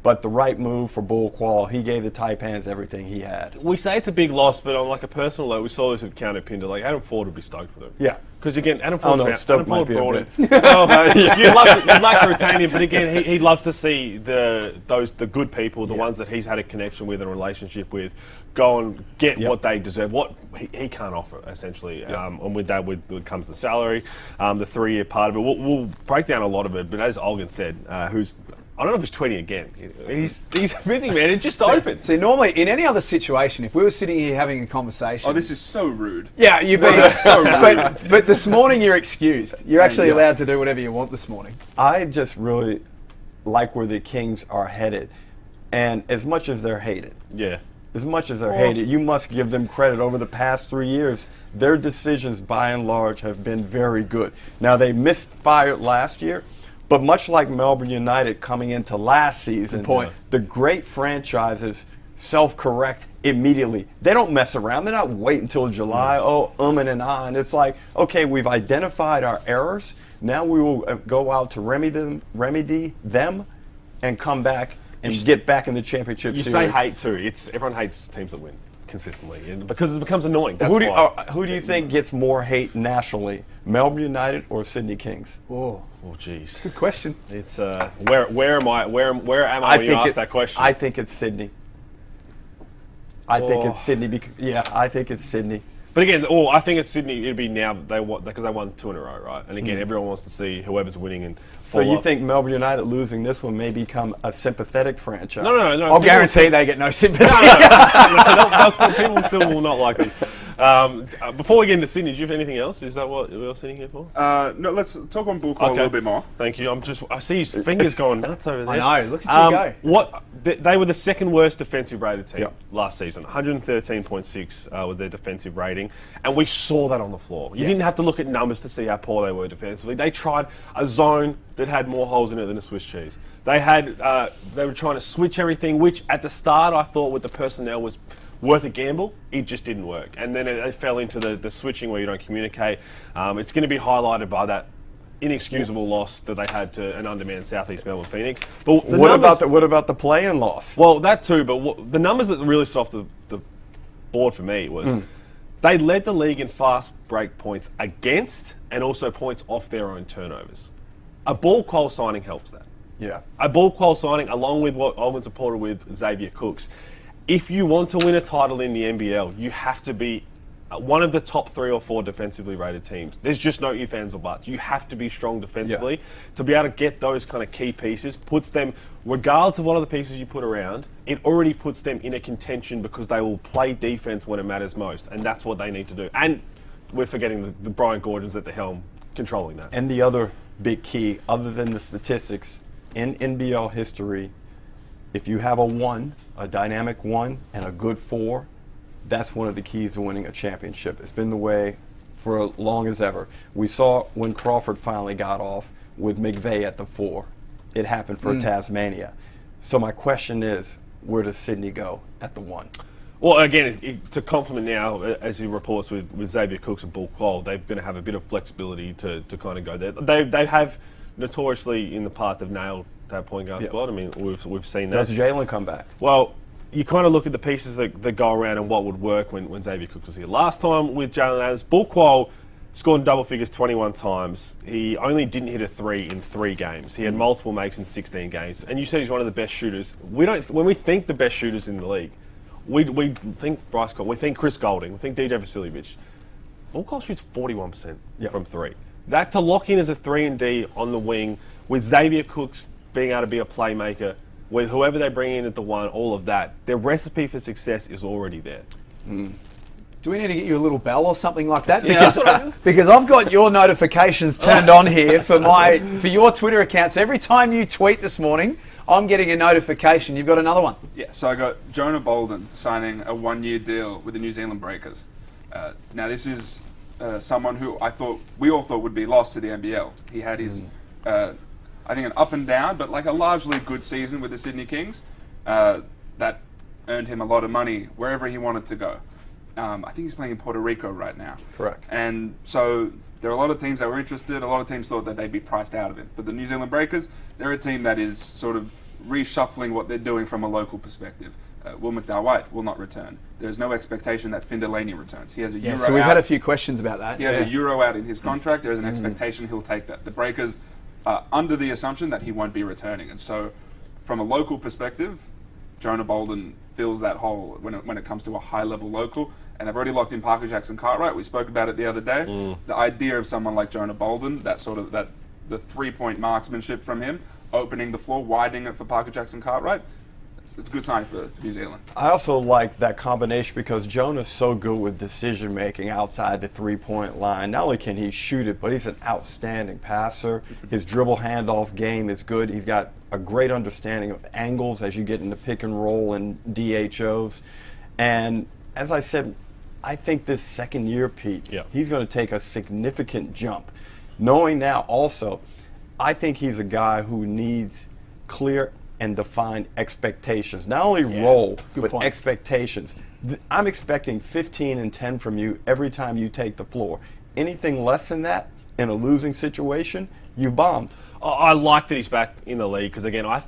but the right move for Bull Kuol. He gave the Taipans everything he had. We say it's a big loss, but on like a personal level, we saw this with Counter Pinder. Like Adam Ford would be stoked with him. Yeah. Because again, Adam Oh, Ford, no, Stoke might be a brought bit. in. Well, you'd like to retain him, but again, he loves to see the good people, the ones that he's had a connection with and a relationship with, go and get what they deserve, what he can't offer, essentially. And with that comes the salary, the 3-year part of it. We'll break down a lot of it, but as Olgun said, who's, I don't know if he's tweeting again. He's busy, man. It just opened. See, normally, in any other situation, if we were sitting here having a conversation... Oh, this is so rude. Yeah, you've been so rude. But this morning, you're excused. You're actually Yeah. allowed to do whatever you want this morning. I just really like where the Kings are headed. And as much as they're hated, as much as they're hated, you must give them credit. Over the past 3 years, their decisions, by and large, have been very good. Now, they misfired last year, but much like Melbourne United coming into last season, the great franchises self-correct immediately. They don't mess around. They're not wait until July, and on. It's like, okay, we've identified our errors. Now we will go out to remedy them and come back and get back in the championship series. You say hate too. Everyone hates teams that win consistently because it becomes annoying. That's who why. Do you think gets more hate nationally, Melbourne United or Sydney Kings? Oh, jeez. good question. It's where am I when you ask that question? I think it's Sydney. I think it's Sydney I think it's Sydney. But again, I think it's Sydney. It'd be now because they won 2 in a row, right? And again, everyone wants to see whoever's winning and. So you think Melbourne United losing this one may become a sympathetic franchise? No. I'll guarantee they get no sympathy. People still will not like them. Before we get into Sydney, do you have anything else? Is that what we're sitting here for? No, let's talk on Bull Kuol a little bit more. Thank you. I see his fingers going nuts over there. I know. Look at you go. They were the second worst defensive rated team last season. 113.6 was their defensive rating, and we saw that on the floor. You didn't have to look at numbers to see how poor they were defensively. They tried a zone that had more holes in it than a Swiss cheese. They were trying to switch everything, which at the start I thought with the personnel was worth a gamble. It just didn't work, and then it fell into the switching where you don't communicate. It's going to be highlighted by that inexcusable loss that they had to an undermanned Southeast Melbourne Phoenix. But what about the play-in loss? Well, that too. But the numbers that really off the board for me was they led the league in fast break points against and also points off their own turnovers. A Bull Kuol signing helps that. Yeah. A Bull Kuol signing, along with what Olgun supported with Xavier Cooks. If you want to win a title in the NBL, you have to be one of the top 3 or 4 defensively rated teams. There's just no ifs, ands, or buts. You have to be strong defensively to be able to get those kind of key pieces. Puts them, regardless of what other pieces you put around, it already puts them in a contention because they will play defense when it matters most, and that's what they need to do. And we're forgetting the Brian Gordons at the helm controlling that. And the other big key, other than the statistics, in NBL history, if you have a dynamic 1 and a good 4, that's one of the keys to winning a championship. It's been the way for as long as ever. We saw when Crawford finally got off with McVeigh at the 4. It happened for Tasmania. So my question is, where does Sydney go at the 1? Well, again, to complement now, as he reports with Xavier Cooks and Bull Kuol, they're going to have a bit of flexibility to kind of go there. They have notoriously in the past have nailed that point guard spot. I mean, we've seen that. Does Jalen come back? Well, you kind of look at the pieces that go around and what would work when Xavier Cooks was here. Last time with Jalen Adams, Bull Kuol scored in double figures 21 times. He only didn't hit a 3 in 3 games. He had multiple makes in 16 games. And you said he's one of the best shooters. When we think the best shooters in the league, we think Bryce Cole, we think Chris Golding, we think DJ Vasiljevic. Bull Kuol shoots 41% from 3. That to lock in as a 3-and-D on the wing with Xavier Cooks being able to be a playmaker, with whoever they bring in at the 1, all of that, their recipe for success is already there. Do we need to get you a little bell or something like that? Because I've got your notifications turned on here for your Twitter accounts. Every time you tweet this morning, I'm getting a notification. You've got another one. Yeah, so I got Jonah Bolden signing a 1-year deal with the New Zealand Breakers. Now this is someone who we all thought would be lost to the NBL. He had his, I think, an up and down, but like a largely good season with the Sydney Kings that earned him a lot of money wherever he wanted to go. I think he's playing in Puerto Rico right now. Correct. And so there are a lot of teams that were interested. A lot of teams thought that they'd be priced out of it. But the New Zealand Breakers, they're a team that is sort of reshuffling what they're doing from a local perspective. Will McDowell-White will not return. There's no expectation that Finn Delaney returns. He has a Euro so we've out. had a few questions about that. He has a Euro out in his contract. There's an expectation he'll take that. The Breakers are under the assumption that he won't be returning. And so from a local perspective, Jonah Bolden fills that hole when it comes to a high-level local. And they've already locked in Parker Jackson-Cartwright. We spoke about it the other day. The idea of someone like Jonah Bolden, the three-point marksmanship from him, opening the floor, widening it for Parker Jackson-Cartwright, it's a good sign for New Zealand. I also like that combination because Jonah's so good with decision making outside the three-point line. Not only can he shoot it, but he's an outstanding passer. His dribble handoff game is good. He's got a great understanding of angles as you get into pick and roll and DHOs. And as I said, I think this second year, Pete, he's going to take a significant jump. Knowing now also, I think he's a guy who needs clear and defined expectations. Not only role, but expectations. I'm expecting 15 and 10 from you every time you take the floor. Anything less than that in a losing situation, you've bombed. I like that he's back in the league because, again, I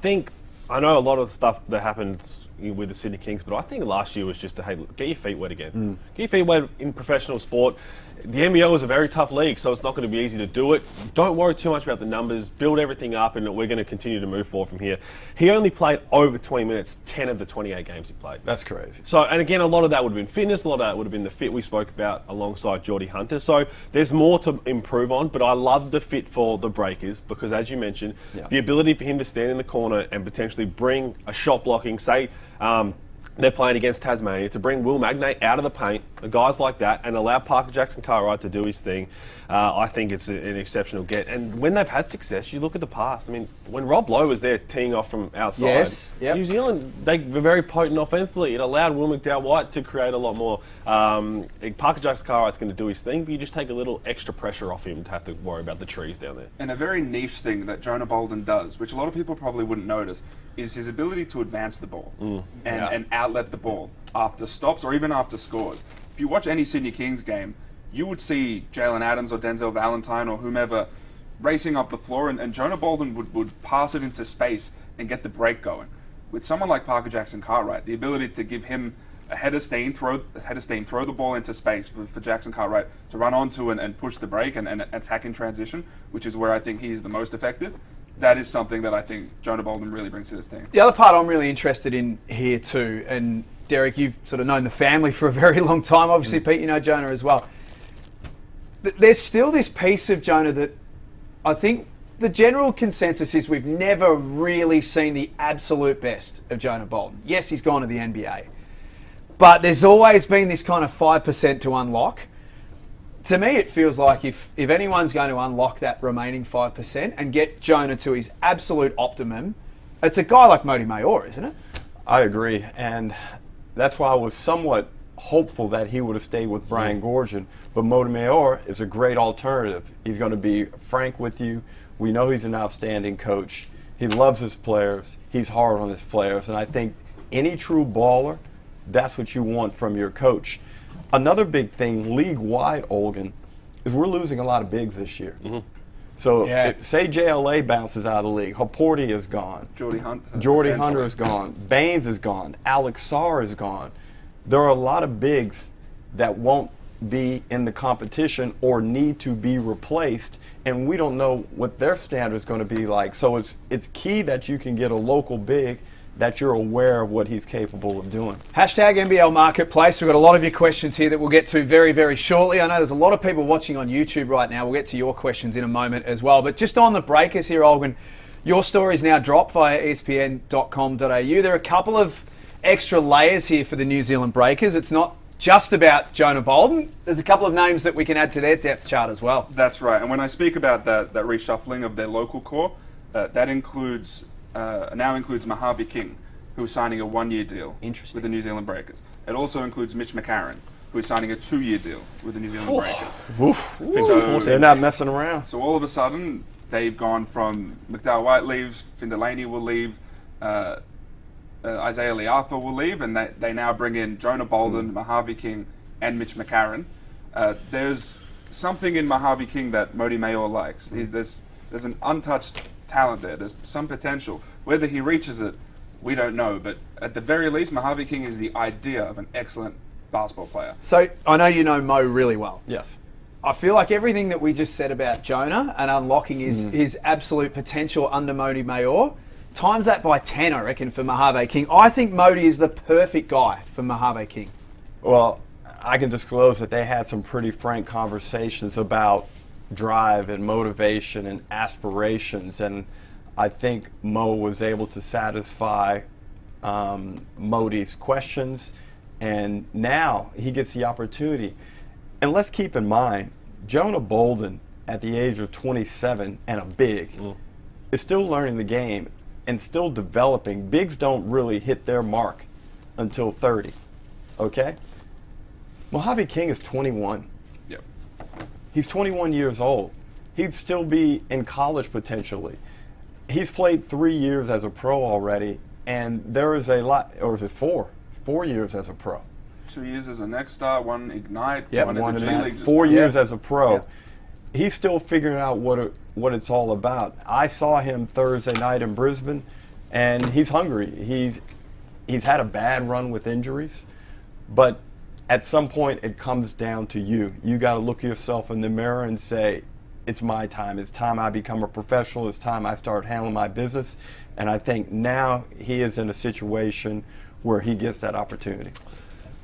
know a lot of the stuff that happened with the Sydney Kings, but I think last year was just hey, get your feet wet again. Get your feet wet in professional sport. The NBL is a very tough league, so it's not going to be easy to do it. Don't worry too much about the numbers. Build everything up, and we're going to continue to move forward from here. He only played over 20 minutes, 10 of the 28 games he played. That's crazy. So, and again, a lot of that would have been fitness, a lot of that would have been the fit we spoke about alongside Geordie Hunter. So there's more to improve on, but I love the fit for the Breakers because, as you mentioned, the ability for him to stand in the corner and potentially bring a shot blocking, say, they're playing against Tasmania, to bring Will Magnate out of the paint, guys like that, and allow Parker Jackson-Cartwright to do his thing. I think it's an exceptional get. And when they've had success, you look at the past. I mean, when Rob Lowe was there teeing off from outside, New Zealand, they were very potent offensively. It allowed Will McDowell-White to create a lot more. Parker Jackson-Cartwright's going to do his thing, but you just take a little extra pressure off him to have to worry about the trees down there. And a very niche thing that Jonah Bolden does, which a lot of people probably wouldn't notice, is his ability to advance the ball and outlet the ball after stops or even after scores. If you watch any Sydney Kings game, you would see Jalen Adams or Denzel Valentine or whomever racing up the floor, and Jonah Bolden would pass it into space and get the break going. With someone like Parker Jackson-Cartwright, the ability to give him a header steam, throw the ball into space for Jackson-Cartwright to run onto and push the break and attack in transition, which is where I think he is the most effective. That is something that I think Jonah Bolden really brings to this team. The other part I'm really interested in here too, and Derek, you've sort of known the family for a very long time. Obviously, Pete, you know Jonah as well. There's still this piece of Jonah that I think the general consensus is we've never really seen the absolute best of Jonah Bolden. Yes, he's gone to the NBA. But there's always been this kind of 5% to unlock. To me, it feels like if anyone's going to unlock that remaining 5% and get Jonah to his absolute optimum, it's a guy like Mody Maor, isn't it? I agree. And that's why I was somewhat hopeful that he would have stayed with Brian Goorjian. But Mody Maor is a great alternative. He's going to be frank with you. We know he's an outstanding coach. He loves his players. He's hard on his players. And I think any true baller, that's what you want from your coach. Another big thing, league-wide, Olgun, is we're losing a lot of bigs this year. So say JLA bounces out of the league, Haporti is gone. Geordie Hunter is gone. Baines is gone. Alex Sarr is gone. There are a lot of bigs that won't be in the competition or need to be replaced, and we don't know what their standard is going to be like. So it's key that you can get a local big that you're aware of what he's capable of doing. Hashtag NBL Marketplace. We've got a lot of your questions here that we'll get to very, very shortly. I know there's a lot of people watching on YouTube right now. We'll get to your questions in a moment as well. But just on the Breakers here, Olgun, your story's now dropped via ESPN.com.au. There are a couple of extra layers here for the New Zealand Breakers. It's not just about Jonah Bolden. There's a couple of names that we can add to their depth chart as well. That's right. And when I speak about that reshuffling of their local core, that includes... now includes Mojave King, who is signing a 1-year deal with the New Zealand Breakers. It also includes Mitch McCarron, who is signing a 2-year deal with the New Zealand Breakers. So they're not messing around. So all of a sudden, they've gone from McDowell-White leaves, Finn Delaney will leave, Isaiah Liafa will leave, and they now bring in Jonah Bolden, Mojave King, and Mitch McCarron. There's something in Mojave King that Mody Maor likes. There's an untouched talent there. There's some potential. Whether he reaches it, we don't know. But at the very least, Mojave King is the idea of an excellent basketball player. So I know you know Mo really well. Yes. I feel like everything that we just said about Jonah and unlocking his absolute potential under Modi Mayor, times that by 10, I reckon, for Mojave King. I think Modi is the perfect guy for Mojave King. Well, I can disclose that they had some pretty frank conversations about drive and motivation and aspirations, and I think Mo was able to satisfy Modi's questions, and now he gets the opportunity. And let's keep in mind, Jonah Bolden, at the age of 27 and a big, is still learning the game and still developing. Bigs don't really hit their mark until 30, okay? Mojave King is 21. Yep. He's 21 years old. He'd still be in college potentially. He's played 3 years as a pro already, and there is a lot, or is it 4? 4 years as a pro. 2 years as a next star, one Ignite, Yep, one in the G League. 4 years as a pro. Yeah. He's still figuring out what it's all about. I saw him Thursday night in Brisbane, and he's hungry. He's had a bad run with injuries, but at some point it comes down to you. You got to look yourself in the mirror and say, it's my time. It's time I become a professional. It's time I start handling my business. And I think now he is in a situation where he gets that opportunity.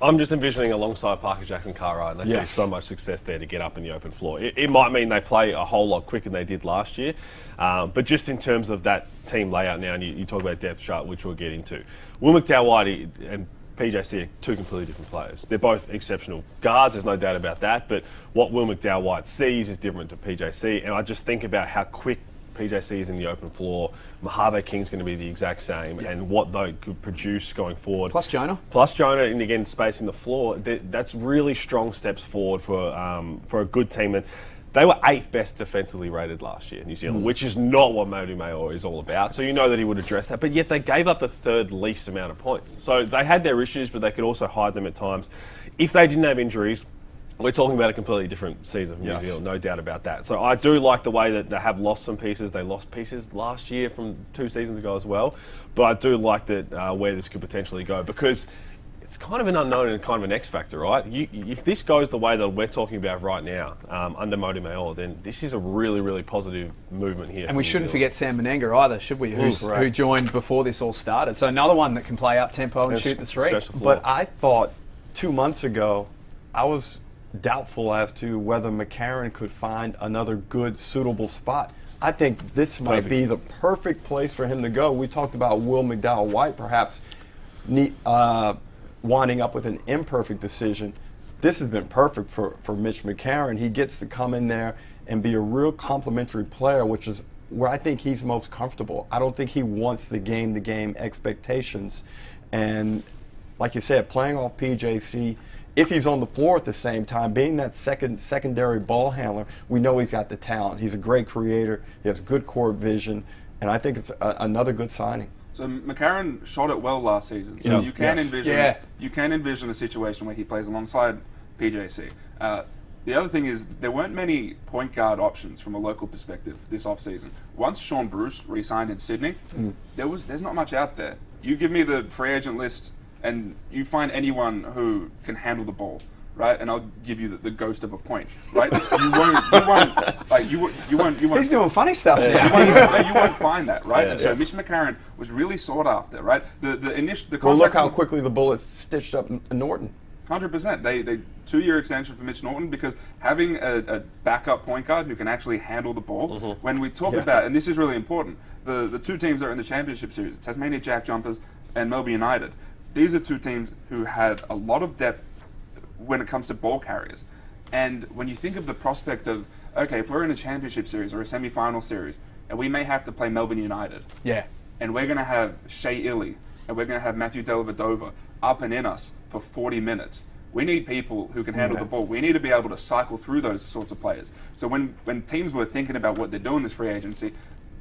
I'm just envisioning alongside Parker Jackson Cartwright, and I see so much success there to get up in the open floor. It might mean they play a whole lot quicker than they did last year, but just in terms of that team layout now, and you talk about depth chart, which we'll get into. Will McDowell-White and PJC are two completely different players. They're both exceptional guards, there's no doubt about that, but what Will McDowell-White sees is different to PJC, and I just think about how quick PJC is in the open floor. Mojave King's going to be the exact same, and what they could produce going forward. Plus Jonah, and again spacing the floor. That's really strong steps forward for a good team. And they were 8th best defensively rated last year in New Zealand, which is not what Modi Mayor is all about. So you know that he would address that. But yet they gave up the 3rd least amount of points. So they had their issues, but they could also hide them at times. If they didn't have injuries, we're talking about a completely different season for New Zealand, no doubt about that. So I do like the way that they have lost some pieces. They lost pieces last year from 2 seasons ago as well. But I do like that where this could potentially go, because it's kind of an unknown and kind of an X factor, right? If this goes the way that we're talking about right now, under Modi Mayor, then this is a really, really positive movement here. And we shouldn't forget Sam Menenga either, should we? Who joined before this all started. So another one that can play up tempo and shoot the three. But I thought 2 months ago, I was doubtful as to whether McCarron could find another good, suitable spot. I think this might be the perfect place for him to go. We talked about Will McDowell-White perhaps winding up with an imperfect decision. This has been perfect for Mitch McCarron. He gets to come in there and be a real complimentary player, which is where I think he's most comfortable. I don't think he wants the game-to-game expectations. And like you said, playing off PJC, if he's on the floor at the same time, being that secondary ball handler, we know he's got the talent. He's a great creator. He has good court vision, and I think it's another good signing. So McCarron shot it well last season. So you can envision a situation where he plays alongside PJC. The other thing is there weren't many point guard options from a local perspective this offseason. Once Sean Bruce re-signed in Sydney, there's not much out there. You give me the free agent list, and you find anyone who can handle the ball, right? And I'll give you the ghost of a point, right? You won't. He's doing funny stuff now. You won't find that, right? And so Mitch McCarron was really sought after, right? The contract. Well, look how quickly the Bullets stitched up Norton. 100%. They 2-year extension for Mitch Norton, because having a backup point guard who can actually handle the ball. When we talk about, and this is really important, the 2 teams that are in the championship series, Tasmania Jack Jumpers and Melbourne United. These are 2 teams who had a lot of depth when it comes to ball carriers. And when you think of the prospect of, okay, if we're in a championship series or a semi-final series, and we may have to play Melbourne United, and we're going to have Shea Illy, and we're going to have Matthew Dellavedova up and in us for 40 minutes. We need people who can handle the ball. We need to be able to cycle through those sorts of players. So when teams were thinking about what they're doing this free agency,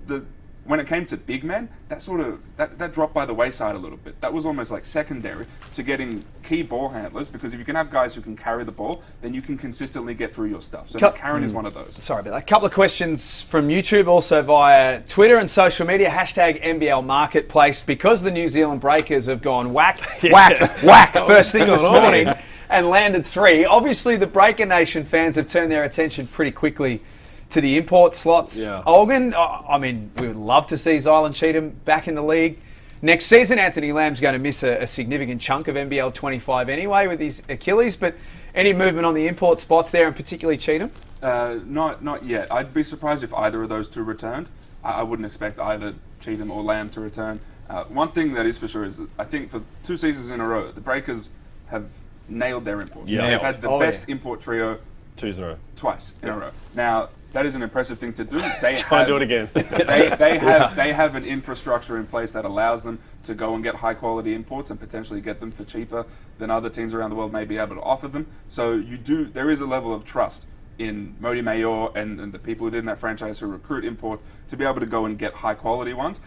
the when it came to big men, that dropped by the wayside a little bit. That was almost like secondary to getting key ball handlers, because if you can have guys who can carry the ball, then you can consistently get through your stuff. So McCarron is one of those. Sorry about that. A couple of questions from YouTube, also via Twitter and social media, hashtag NBL Marketplace, because the New Zealand Breakers have gone whack, whack, first thing this morning and landed 3. Obviously, the Breaker Nation fans have turned their attention pretty quickly to the import slots. Yeah. Olgun, I mean, we would love to see Zylan Cheatham back in the league next season. Anthony Lamb's going to miss a significant chunk of NBL 25 anyway with his Achilles, but any movement on the import spots there, and particularly Cheatham? Not yet. I'd be surprised if either of those two returned. I wouldn't expect either Cheatham or Lamb to return. One thing that is for sure is that I think for 2 seasons in a row, the Breakers have nailed their imports. Yeah. They've had the best import trio 2 in a row. twice in a row. Now, that is an impressive thing to do. Try and do it again. They have an infrastructure in place that allows them to go and get high quality imports and potentially get them for cheaper than other teams around the world may be able to offer them. So there is a level of trust in Modi Mayor and the people who did in that franchise who recruit imports to be able to go and get high quality ones.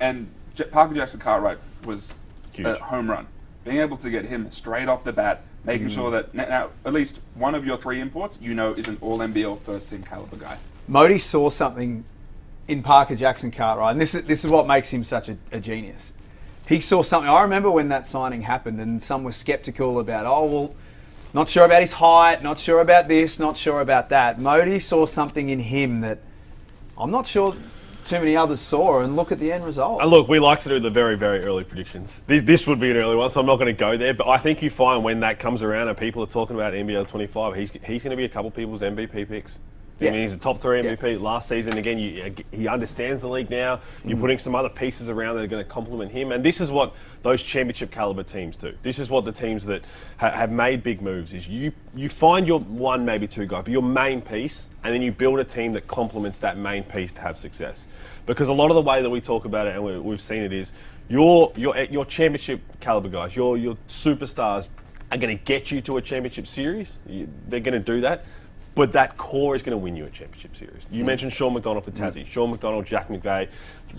And Parker Jackson Cartwright was huge. A home run. Being able to get him straight off the bat, making sure that now at least one of your 3 imports, is an all-NBL first-team caliber guy. Modi saw something in Parker Jackson Cartwright, and this is what makes him such a genius. He saw something. I remember when that signing happened, and some were sceptical about, not sure about his height, not sure about this, not sure about that. Modi saw something in him that I'm not sure too many others saw, and look at the end result. And look, we like to do the very, very early predictions. This would be an early one, so I'm not going to go there. But I think you find when that comes around and people are talking about NBL 25, he's going to be a couple people's MVP picks. I mean, he's a top 3 MVP last season. Again, he understands the league now. You're putting some other pieces around that are going to complement him. And this is what those championship caliber teams do. This is what the teams that have made big moves is you find your 1, maybe 2 guy, but your main piece, and then you build a team that complements that main piece to have success. Because a lot of the way that we talk about it, and we've seen it, is your championship caliber guys, your superstars are going to get you to a championship series. They're going to do that. But that core is going to win you a championship series. You mentioned Sean McDonald for Tassie. Sean McDonald, Jack McVeigh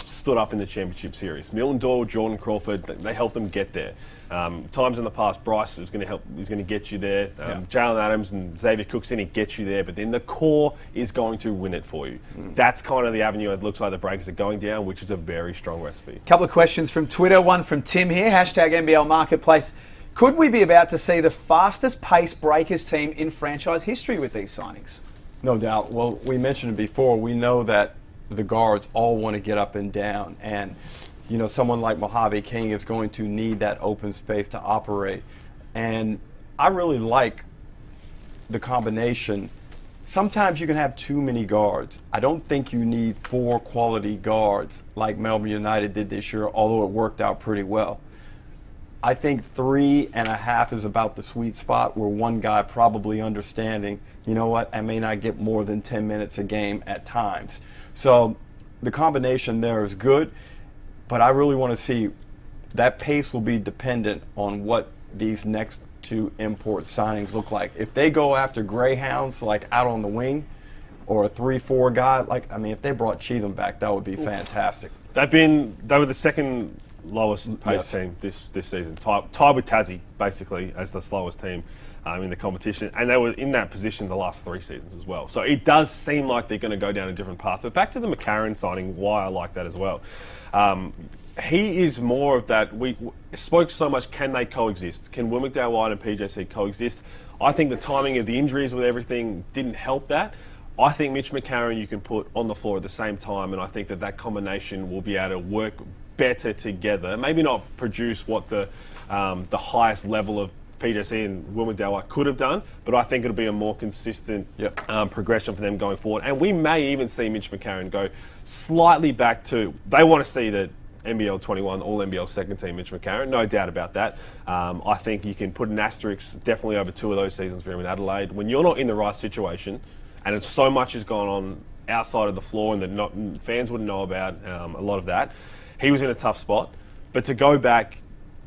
stood up in the championship series. Milton Doyle, Jordan Crawford, they helped them get there. Times in the past, Bryce is going to help. He's going to get you there. Jalen Adams and Xavier Cooks going to get you there. But then the core is going to win it for you. That's kind of the avenue it looks like the Breakers are going down, which is a very strong recipe. Couple of questions from Twitter. One from Tim here. Hashtag NBL Marketplace. Could we be about to see the fastest paced Breakers team in franchise history with these signings? No doubt. Well, we mentioned it before. We know that the guards all want to get up and down. And, someone like Mojave King is going to need that open space to operate. And I really like the combination. Sometimes you can have too many guards. I don't think you need 4 quality guards like Melbourne United did this year, although it worked out pretty well. I think 3.5 is about the sweet spot where one guy probably understanding, I may not get more than 10 minutes a game at times. So the combination there is good, but I really want to see that pace will be dependent on what these next 2 import signings look like. If they go after Greyhounds like out on the wing or a 3-4 guy, if they brought Cheatham back, that would be fantastic. They were the second lowest pace team this season, tied with Tassie basically as the slowest team in the competition, and they were in that position the last 3 seasons as well. So it does seem like they're going to go down a different path. But back to the McCarron signing, why I like that as well. He is more of that. We spoke so much. Can they coexist? Can Will McDowell-White and PJC coexist? I think the timing of the injuries with everything didn't help that. I think Mitch McCarron you can put on the floor at the same time, and I think that combination will be able to work better together. Maybe not produce what the highest level of PJC and Will McDowell could have done, but I think it'll be a more consistent progression for them going forward. And we may even see Mitch McCarron go slightly back to, they want to see the NBL 21, all NBL second team Mitch McCarron, no doubt about that. I think you can put an asterisk definitely over 2 of those seasons for him in Adelaide. When you're not in the right situation, and it's so much has gone on outside of the floor and that fans wouldn't know about a lot of that, he was in a tough spot. But to go back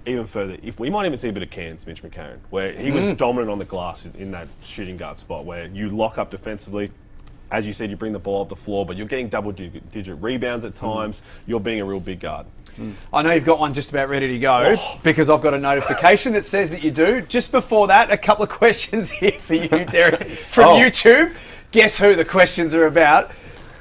even further, if we might even see a bit of Cairns, Mitch McCarron, where he was dominant on the glass in that shooting guard spot, where you lock up defensively, as you said, you bring the ball up the floor, but you're getting double-digit rebounds at times. You're being a real big guard. I know you've got one just about ready to go because I've got a notification that says that you do. Just before that, a couple of questions here for you, Derek, from YouTube. Guess who the questions are about?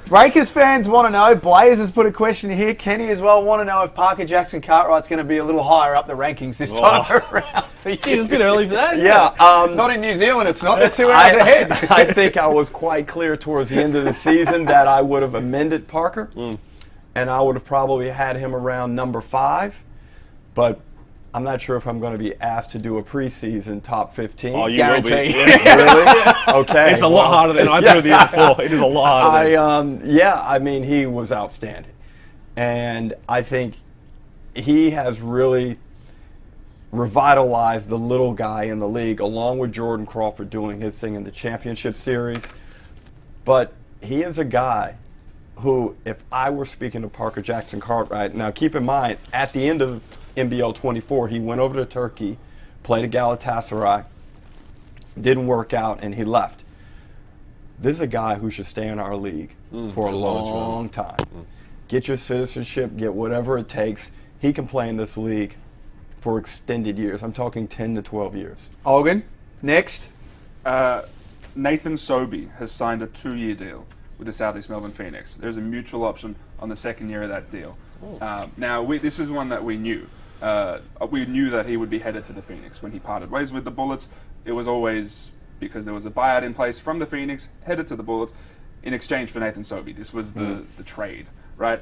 Breakers fans want to know. Blaze has put a question here. Kenny as well want to know if Parker Jackson Cartwright's going to be a little higher up the rankings this time around. It's a bit early for that. Yeah. Not in New Zealand, it's not. They're 2 hours ahead. I think I was quite clear towards the end of the season that I would have amended Parker, and I would have probably had him around number 5. But I'm not sure if I'm going to be asked to do a preseason top 15. Oh, you Guarantee. will be. Really? Okay. It's a lot harder than I did the year before. It is a lot harder. I mean, he was outstanding. And I think he has really revitalized the little guy in the league, along with Jordan Crawford doing his thing in the championship series. But he is a guy who, if I were speaking to Parker Jackson Cartwright, now keep in mind, at the end of NBL 24, he went over to Turkey, played at Galatasaray, didn't work out, and he left. This is a guy who should stay in our league for a long time. Get your citizenship, get whatever it takes. He can play in this league for extended years. I'm talking 10 to 12 years. Olgun, next. Nathan Sobey has signed a 2-year deal with the Southeast Melbourne Phoenix. There's a mutual option on the second year of that deal. Now, this is one that we knew. We knew that he would be headed to the Phoenix. When he parted ways with the Bullets, it was always because there was a buyout in place from the Phoenix, headed to the Bullets, in exchange for Nathan Sobey. This was the trade, right?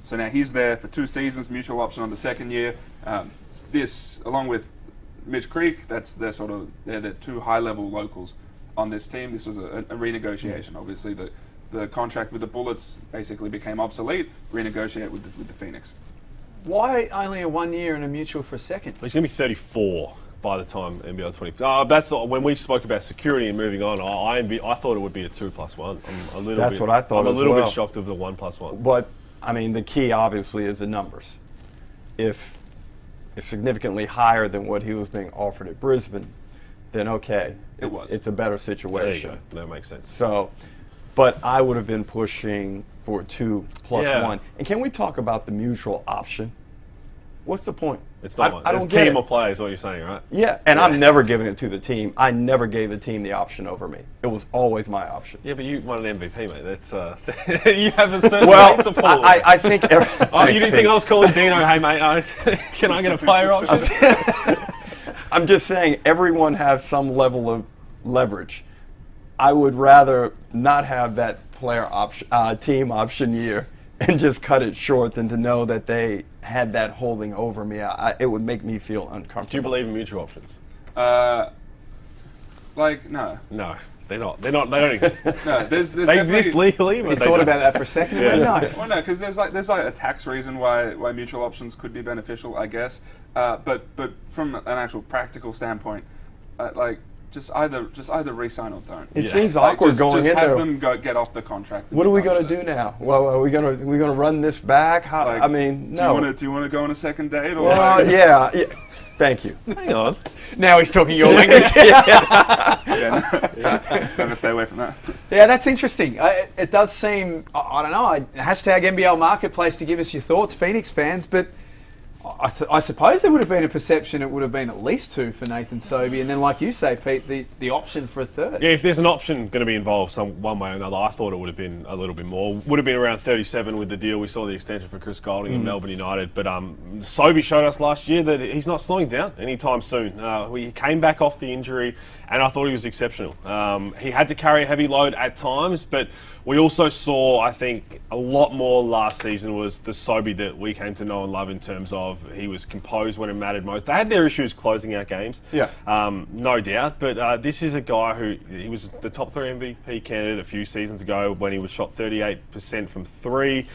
So now he's there for 2 seasons, mutual option on the second year. This, along with Mitch Creek, they're the 2 high-level locals on this team. This was a renegotiation. Obviously, the contract with the Bullets basically became obsolete. Renegotiate with the Phoenix. Why only a 1 year and a mutual for a second? He's going to be 34 by the time NBL 20. That's when we spoke about security and moving on. I thought it would be a 2+1. That's what I thought. I'm a little bit shocked of the 1+1. But I mean, the key obviously is the numbers. If it's significantly higher than what he was being offered at Brisbane, then okay, it's a better situation. There you go. That makes sense. So, but I would have been pushing for 2+1. And can we talk about the mutual option? What's the point? It's not. I It's don't get team it. or player is what you're saying, right? Yeah, and I'm never giving it to the team. I never gave the team the option over me. It was always my option. Yeah, but you won an MVP, mate. That's you have a certain Well, rate to pull. I think. Oh, you didn't think I was calling Dino? Hey, mate, can I get a player option? I'm just saying everyone has some level of leverage. I would rather not have that player option, team option year, and just cut it short than to know that they had that holding over me. It would make me feel uncomfortable. Do you believe in mutual options? No. No, they're not. They don't exist. No, there's They exist legally, but You they thought don't. about that for a second? Yeah. No. Well, no, because there's like a tax reason why mutual options could be beneficial, I guess. But from an actual practical standpoint, just either re-sign or don't. It seems awkward going just in have there. them get off the contract. What are we going to do now? Well, are we going to run this back? How, Like, I mean, no. Do you want to go on a second date? Or Well, yeah. Thank you. Hang on. Now he's talking your language. Never stay away from that. Yeah, that's interesting. It does seem, I don't know, hashtag NBL Marketplace to give us your thoughts, Phoenix fans, but I suppose there would have been a perception it would have been at least 2 for Nathan Sobey, and then like you say, Pete, the option for a 3rd. Yeah, if there's an option going to be involved one way or another, I thought it would have been a little bit more. Would have been around 37 with the deal. We saw the extension for Chris Golding in Melbourne United. But Sobey showed us last year that he's not slowing down anytime soon. He came back off the injury, and I thought he was exceptional. He had to carry a heavy load at times, but we also saw, I think, a lot more last season was the Sobey that we came to know and love in terms of he was composed when it mattered most. They had their issues closing out games, no doubt, but this is a guy who, he was the top 3 MVP candidate a few seasons ago when he was shot 38% from 3.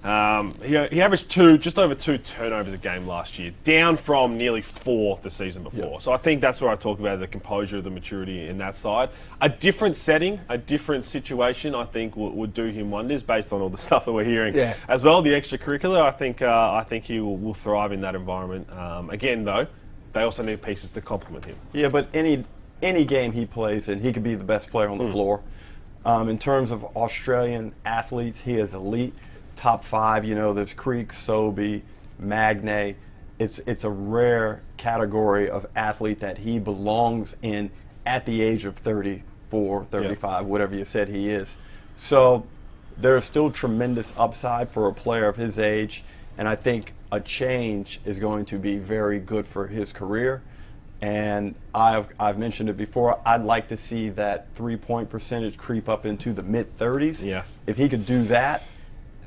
He averaged just over 2 turnovers a game last year, down from nearly 4 the season before. Yep. So I think that's where I talk about the composure, the maturity in that side. A different setting, a different situation, I think would do him wonders based on all the stuff that we're hearing as well. The extracurricular, I think he will thrive in that environment. Again, though, they also need pieces to complement him. Yeah, but any game he plays in, he could be the best player on the floor. In terms of Australian athletes, he is elite. Top 5, there's Creek, Sobey, Magne. It's a rare category of athlete that he belongs in at the age of 34, 35, whatever you said he is. So there's still tremendous upside for a player of his age, and I think a change is going to be very good for his career. And I've mentioned it before, I'd like to see that 3-point percentage creep up into the mid-30s. Yeah. If he could do that,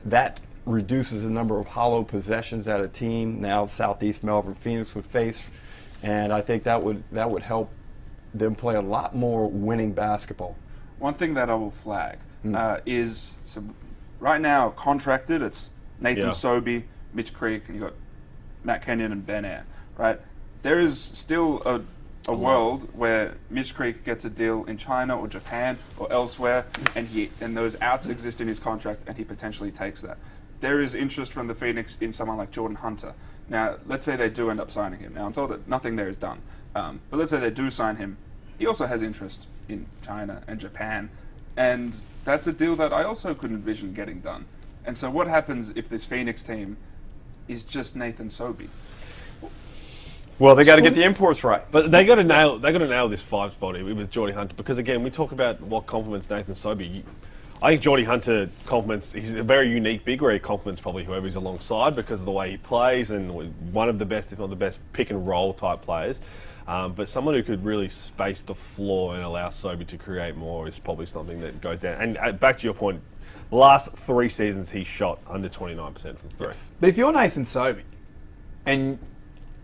that reduces the number of hollow possessions that a team, now Southeast Melbourne Phoenix, would face, and I think that would help them play a lot more winning basketball. One thing that I will flag is, right now contracted, it's Nathan Sobey, Mitch Creek, and you've got Matt Kenyon and Ben Air, right? There is still a world where Mitch Creek gets a deal in China or Japan or elsewhere, and those outs exist in his contract, and he potentially takes that. There is interest from the Phoenix in someone like Jordan Hunter. Now, let's say they do end up signing him. Now, I'm told that nothing there is done. But let's say they do sign him. He also has interest in China and Japan. And that's a deal that I also could envision getting done. And so what happens if this Phoenix team is just Nathan Sobey? Well, they got to get the imports right. But they got to nail this 5 spot with Geordie Hunter, because again, we talk about what complements Nathan Sobey. I think Geordie Hunter complements. He's a very unique big where he complements probably whoever he's alongside because of the way he plays, and one of the best, if not the best, pick and roll type players. But someone who could really space the floor and allow Sobey to create more is probably something that goes down. And back to your point, last 3 seasons he's shot under 29% from 3. Yes. But if you're Nathan Sobey and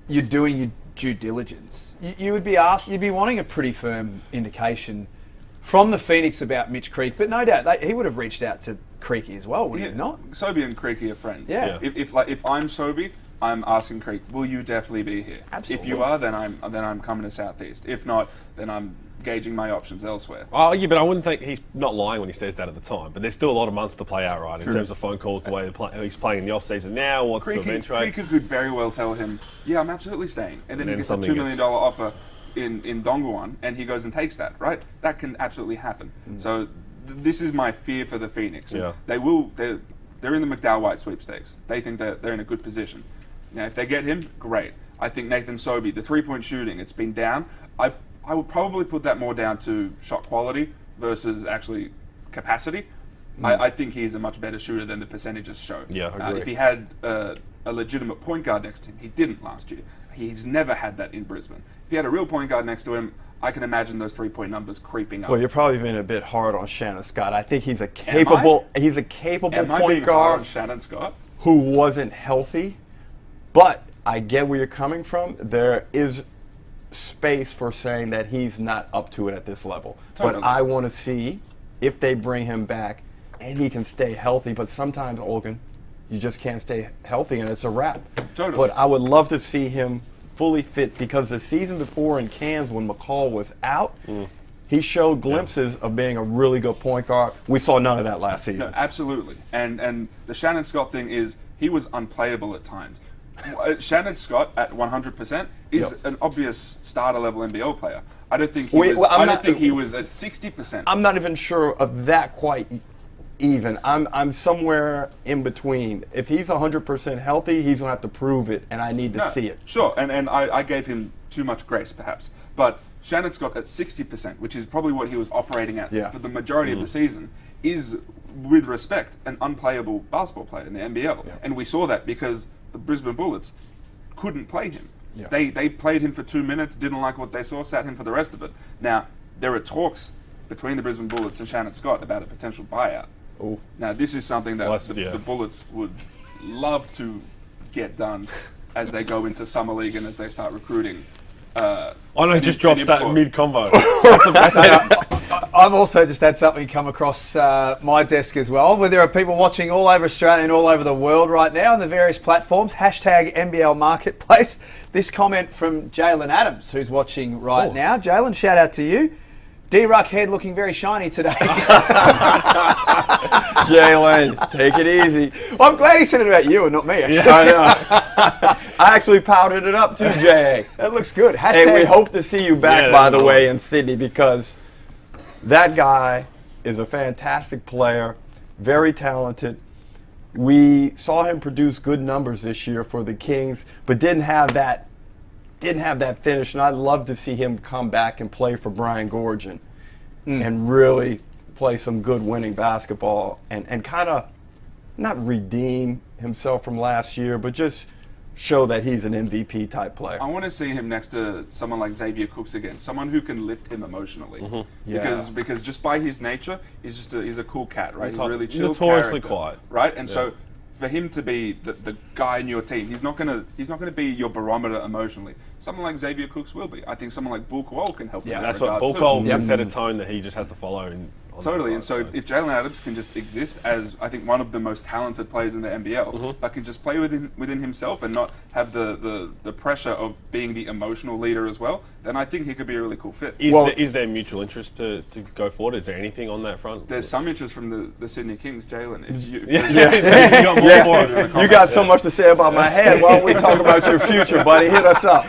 you're doing your due diligence, you'd be wanting a pretty firm indication from the Phoenix about Mitch Creek, but no doubt he would have reached out to Creaky as well, would he not? Sobey and Creaky are friends. Yeah. If I'm Sobey, I'm asking Creek, will you definitely be here? Absolutely. If you are, then I'm coming to Southeast. If not, then I'm gauging my options elsewhere. Oh yeah, but I wouldn't think he's not lying when he says that at the time. But there's still a lot of months to play out, right? In terms of phone calls, the way he's playing in the off season now, what's to eventuate. Creaky could very well tell him, yeah, I'm absolutely staying, and then he gets a $2 million offer in Dongguan, and he goes and takes that, right? That can absolutely happen. So this is my fear for the Phoenix. Yeah. They're in the McDowell-White sweepstakes. They think that they're in a good position. Now, if they get him, great. I think Nathan Sobey, the 3-point shooting, it's been down. I would probably put that more down to shot quality versus actually capacity. I think he's a much better shooter than the percentages show. Yeah, I agree. If he had a legitimate point guard next to him, he didn't last year. He's never had that in Brisbane. If he had a real point guard next to him, I can imagine those 3-point numbers creeping up. Well, you're probably being a bit hard on Shannon Scott. I think he's a capable point guard on Shannon Scott who wasn't healthy. But I get where you're coming from. There is space for saying that he's not up to it at this level. Totally. But I want to see if they bring him back and he can stay healthy. But sometimes, Olgun, you just can't stay healthy and it's a wrap. Totally. But I would love to see him fully fit, because the season before in Cairns when McCall was out, he showed glimpses of being a really good point guard. We saw none of that last season. No, absolutely. And the Shannon Scott thing is he was unplayable at times. Shannon Scott at 100% is an obvious starter level NBL player. I don't think he was at 60%. I'm not even sure of that quite even. I'm somewhere in between. If he's 100% healthy, he's going to have to prove it, and I need to see it. Sure, and I gave him too much grace, perhaps. But Shannon Scott at 60%, which is probably what he was operating at for the majority of the season, is, with respect, an unplayable basketball player in the NBL. Yeah. And we saw that because the Brisbane Bullets couldn't play him. Yeah. They played him for 2 minutes, didn't like what they saw, sat him for the rest of it. Now, there are talks between the Brisbane Bullets and Shannon Scott about a potential buyout. Ooh. Now, this is something that the Bullets would love to get done as they go into Summer League and as they start recruiting. Just drops that mid-combo. I've also just had something come across my desk as well, where there are people watching all over Australia and all over the world right now on the various platforms. Hashtag NBL Marketplace. This comment from Jalen Adams, who's watching right now. Jalen, shout out to you. D-Ruck head looking very shiny today. Jalen, take it easy. Well, I'm glad he said it about you and not me, actually. Yeah, I know. I actually powdered it up too, Jay. That looks good. Hey, we hope to see you back, by the way, in Sydney, because that guy is a fantastic player, very talented. We saw him produce good numbers this year for the Kings, but didn't have that finish. And I'd love to see him come back and play for Brian Gorgon and really play some good winning basketball and kind of not redeem himself from last year, but just show that he's an MVP type player. I want to see him next to someone like Xavier Cooks again, someone who can lift him emotionally. Because just by his nature, he's a cool cat, right? He's a really chill notoriously character, quiet, right? And so for him to be the guy in your team, he's not gonna be your barometer emotionally. Someone like Xavier Cooks will be. I think someone like Kuol can help. Yeah, in that's that what regard Kuol can set a tone that he just has to follow. Totally, and so if Jalen Adams can just exist as, I think, one of the most talented players in the NBL, but can just play within himself and not have the pressure of being the emotional leader as well, then I think he could be a really cool fit. Is there mutual interest to go forward? Is there anything on that front? There's some interest from the Sydney Kings, Jalen. You got so much to say about my head. Why don't we talk about your future, buddy? Hit us up.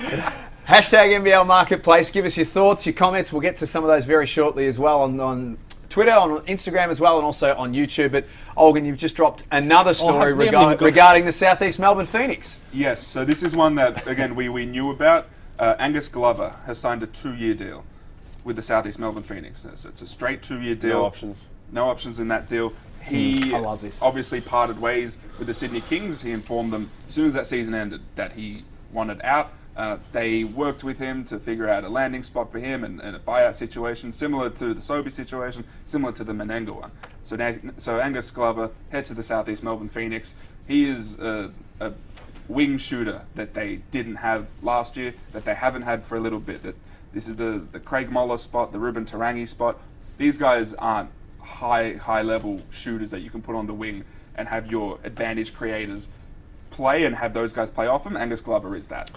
Hashtag NBL Marketplace. Give us your thoughts, your comments. We'll get to some of those very shortly as well on Twitter, on Instagram as well, and also on YouTube. But Olgun, you've just dropped another story regarding the Southeast Melbourne Phoenix. Yes, so this is one that, again, we knew about. Angus Glover has signed a 2-year deal with the Southeast Melbourne Phoenix. So it's a straight 2-year deal. No options in that deal. He I love this. Obviously parted ways with the Sydney Kings. He informed them as soon as that season ended that he wanted out. They worked with him to figure out a landing spot for him and a buyout situation, similar to the Sobey situation, similar to the Menenga one. So Angus Glover heads to the Southeast Melbourne Phoenix. He is a wing shooter that they didn't have last year, that they haven't had for a little bit. That this is the Craig Moller spot, the Ruben Tarangi spot. These guys aren't high level shooters that you can put on the wing and have your advantage creators play and have those guys play off them. Angus Glover is that.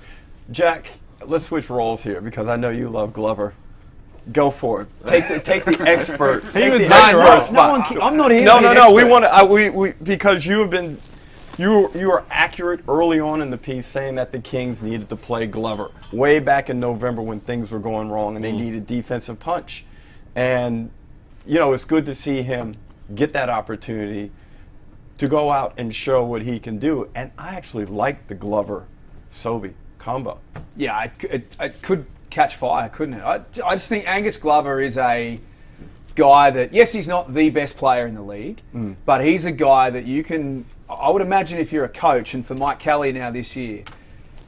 Jack, let's switch roles here because I know you love Glover. Go for it. Take the expert. He was I'm not here. No. We want to. Because you have been. You were accurate early on in the piece saying that the Kings needed to play Glover way back in November when things were going wrong and they needed defensive punch. And, it's good to see him get that opportunity to go out and show what he can do. And I actually like the Glover-Sobey combo. Yeah, it could catch fire, couldn't it? I just think Angus Glover is a guy that, yes, he's not the best player in the league, but he's a guy that you can... I would imagine if you're a coach, and for Mike Kelly now this year,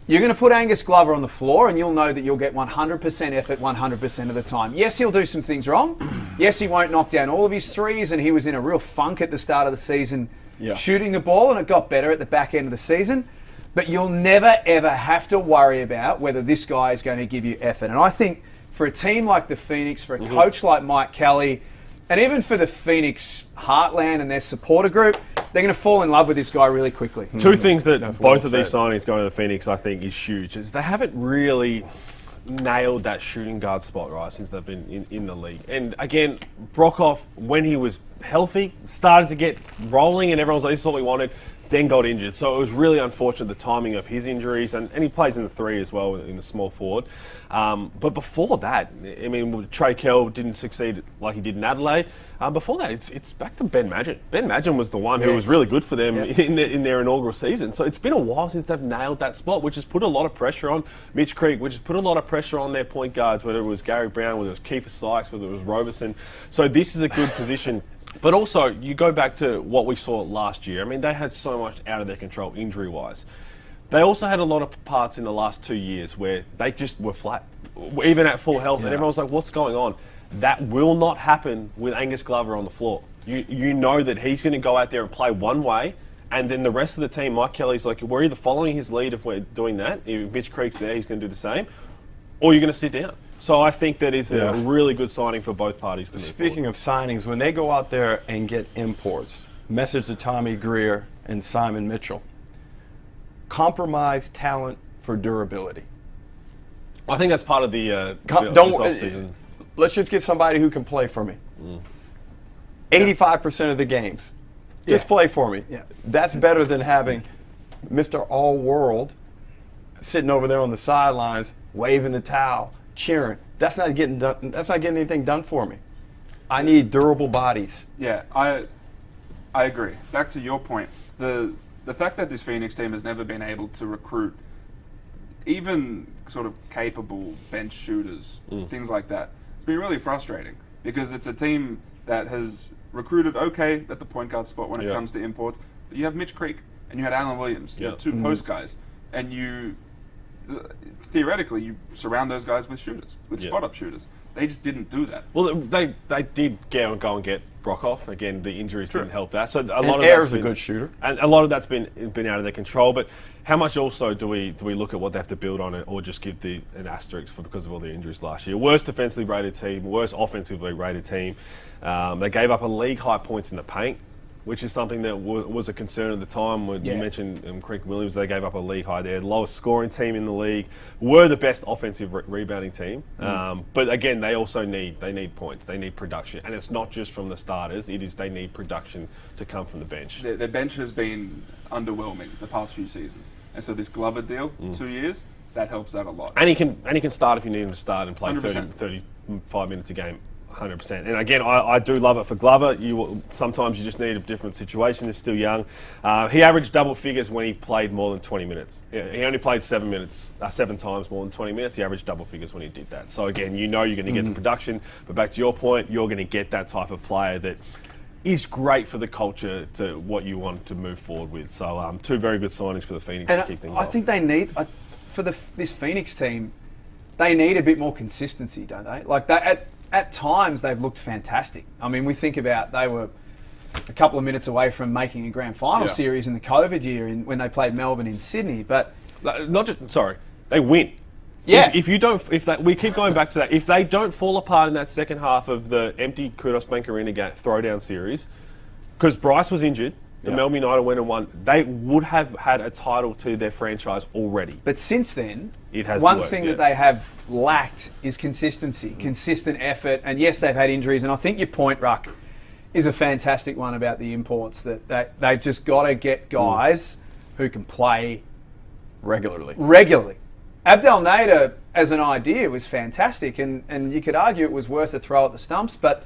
you're going to put Angus Glover on the floor and you'll know that you'll get 100% effort 100% of the time. Yes, he'll do some things wrong. Yes, he won't knock down all of his threes, and he was in a real funk at the start of the season shooting the ball, and it got better at the back end of the season. But you'll never, ever have to worry about whether this guy is going to give you effort. And I think for a team like the Phoenix, for a coach like Mike Kelly, and even for the Phoenix Heartland and their supporter group, they're going to fall in love with this guy really quickly. Two things that both of these signings going to the Phoenix, I think, is huge. Is they haven't really nailed that shooting guard spot, right, since they've been in the league. And again, Brockhoff, when he was healthy, started to get rolling and everyone's like, this is what we wanted, then got injured. So it was really unfortunate, the timing of his injuries, and he plays in the 3 as well, in the small forward. But before that, I mean, Trey Kell didn't succeed like he did in Adelaide. Before that, it's back to Ben Madgen. Ben Madgen was the one who was really good for them in their inaugural season. So it's been a while since they've nailed that spot, which has put a lot of pressure on Mitch Creek, which has put a lot of pressure on their point guards, whether it was Gary Brown, whether it was Kiefer Sykes, whether it was Roberson. So this is a good position. But also, you go back to what we saw last year. I mean, they had so much out of their control injury-wise. They also had a lot of parts in the last 2 years where they just were flat, even at full health. And everyone was like, what's going on? That will not happen with Angus Glover on the floor. You know that he's going to go out there and play one way, and then the rest of the team, Mike Kelly's like, we're either following his lead if we're doing that. If Mitch Creek's there, he's going to do the same, or you're going to sit down. So I think that it's a really good signing for both parties to move Speaking of signings, when they go out there and get imports, message to Tommy Greer and Simon Mitchell, compromise talent for durability. I think that's part of the offseason. Let's just get somebody who can play for me. 85% of the games. Just play for me. Yeah. That's better than having Mr. All-World sitting over there on the sidelines, waving the towel, cheering. That's not getting done. That's not getting anything done for me. I need durable bodies. Yeah, I agree. Back to your point, the fact that this Phoenix team has never been able to recruit even sort of capable bench shooters, things like that, it's been really frustrating because it's a team that has recruited okay at the point guard spot when it comes to imports. But you have Mitch Creek and you had Alan Williams, you had two post guys, and you theoretically you surround those guys with shooters, with spot-up shooters. They just didn't do that. Well, they did go and get Brockhoff. Again, the injuries didn't help that. So a lot of Ayer's a good shooter, and a lot of that's been out of their control. But how much also do we look at what they have to build on it, or just give an asterisk because of all the injuries last year? Worst defensively rated team, worst offensively rated team. They gave up a league high points in the paint, which is something that was a concern at the time. When you mentioned Creek Williams, they gave up a league high there. Lowest scoring team in the league, were the best offensive rebounding team. But again, they also need points. They need production, and it's not just from the starters. They need production to come from the bench. Their bench has been underwhelming the past few seasons, and so this Glover deal, 2 years, that helps that a lot. And he can start if you need him to start and play 100%. 35 minutes a game. 100%. And again, I do love it for Glover. Sometimes you just need a different situation. He's still young. He averaged double figures when he played more than 20 minutes. He only played 7 times more than 20 minutes. He averaged double figures when he did that. So again, you're going to get the production. But back to your point, you're going to get that type of player that is great for the culture to what you want to move forward with. So two very good signings for the Phoenix to keep things I think they need, for this Phoenix team, they need a bit more consistency, don't they? Like that. At times, they've looked fantastic. I mean, we think about they were a couple of minutes away from making a grand final series in the COVID year when they played Melbourne in Sydney. But they win. Yeah. We keep going back to that. If they don't fall apart in that second half of the empty Kudos Bank Arena throwdown series, because Bryce was injured, the Melbourne United went and won, they would have had a title to their franchise already. But since then, one thing that they have lacked is consistency, consistent effort. And yes, they've had injuries. And I think your point, Ruck, is a fantastic one about the imports, that they've just got to get guys who can play regularly. Abdel Nader, as an idea, was fantastic. And you could argue it was worth a throw at the stumps, but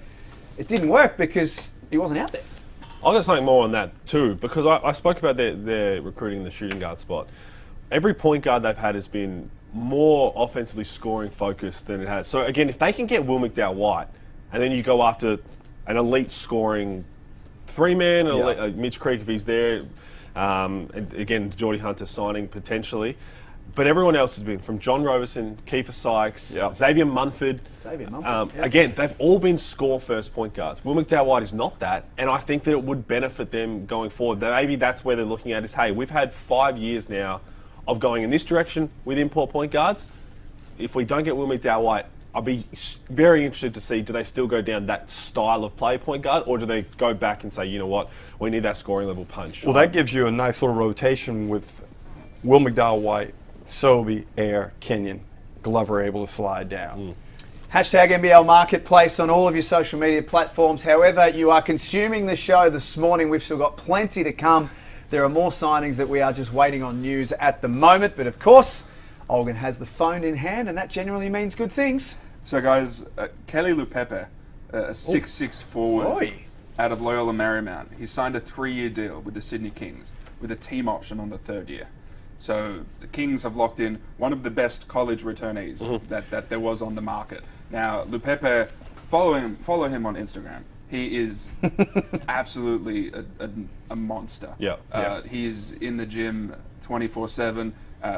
it didn't work because he wasn't out there. I've got something more on that too, because I spoke about their recruiting in the shooting guard spot. Every point guard they've had has been more offensively scoring focused than it has. So again, if they can get Will McDowell-White, and then you go after an elite scoring three-man, Mitch Creek if he's there, and again, Geordie Hunter signing potentially. But everyone else has been, from John Roberson, Kiefer Sykes, Xavier Munford. Again, they've all been score-first point guards. Will McDowell-White is not that, and I think that it would benefit them going forward. Maybe that's where they're looking at is, hey, we've had 5 years now of going in this direction with import point guards. If we don't get Will McDowell-White, I'll be very interested to see, do they still go down that style of play point guard, or do they go back and say, you know what, we need that scoring level punch? Well, that gives you a nice little rotation with Will McDowell-White, Sobey, Ayer, Kenyon, Glover able to slide down. Hashtag NBL Marketplace on all of your social media platforms. However you are consuming the show this morning, we've still got plenty to come. There are more signings that we are just waiting on news at the moment. But of course, Olgun has the phone in hand, and that generally means good things. So guys, Kelly Lupepe, a 6'6" forward out of Loyola Marymount. He signed a 3-year deal with the Sydney Kings with a team option on the 3rd year. So the Kings have locked in one of the best college returnees that there was on the market. Now, Lupepe, follow him on Instagram. He is absolutely a monster. He is in the gym 24/7.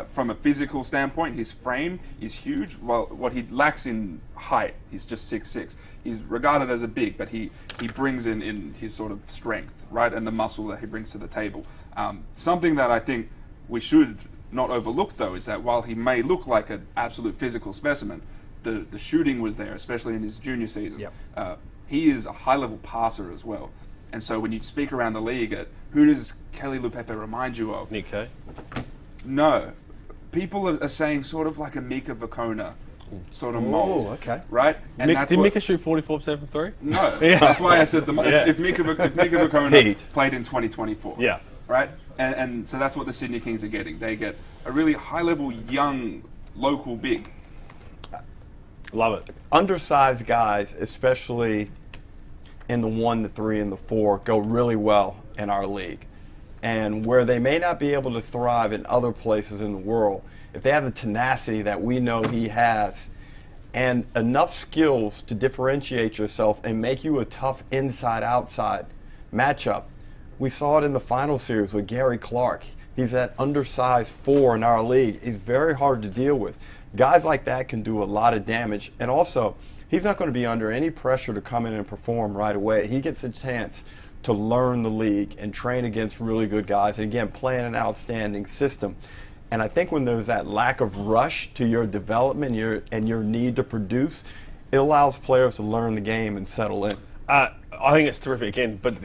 From a physical standpoint, his frame is huge. Well, what he lacks in height, he's just 6'6". He's regarded as a big, but he brings in his sort of strength, right, and the muscle that he brings to the table. Something that I think we should not overlook, though, is that while he may look like an absolute physical specimen, the shooting was there, especially in his junior season. He is a high-level passer as well. And so when you speak around the league, who does Kelly Lupepe remind you of? Nick Kay? No. People are saying sort of like a Mika Vukona sort of mold. Oh, okay. Right? And Did Mika shoot 44% from three? No. That's why I said if Mika Vukona played in 2024. Yeah. Right? And so that's what the Sydney Kings are getting. They get a really high-level, young, local big. Love it. Undersized guys, especially in the 1, the 3, and the 4 go really well in our league. And where they may not be able to thrive in other places in the world, if they have the tenacity that we know he has and enough skills to differentiate yourself and make you a tough inside-outside matchup. We saw it in the final series with Gary Clark. He's that undersized 4 in our league. He's very hard to deal with. Guys like that can do a lot of damage. And also, he's not going to be under any pressure to come in and perform right away. He gets a chance to learn the league and train against really good guys. And again, playing an outstanding system. And I think when there's that lack of rush to your development and your need to produce, it allows players to learn the game and settle in. I think it's terrific again, but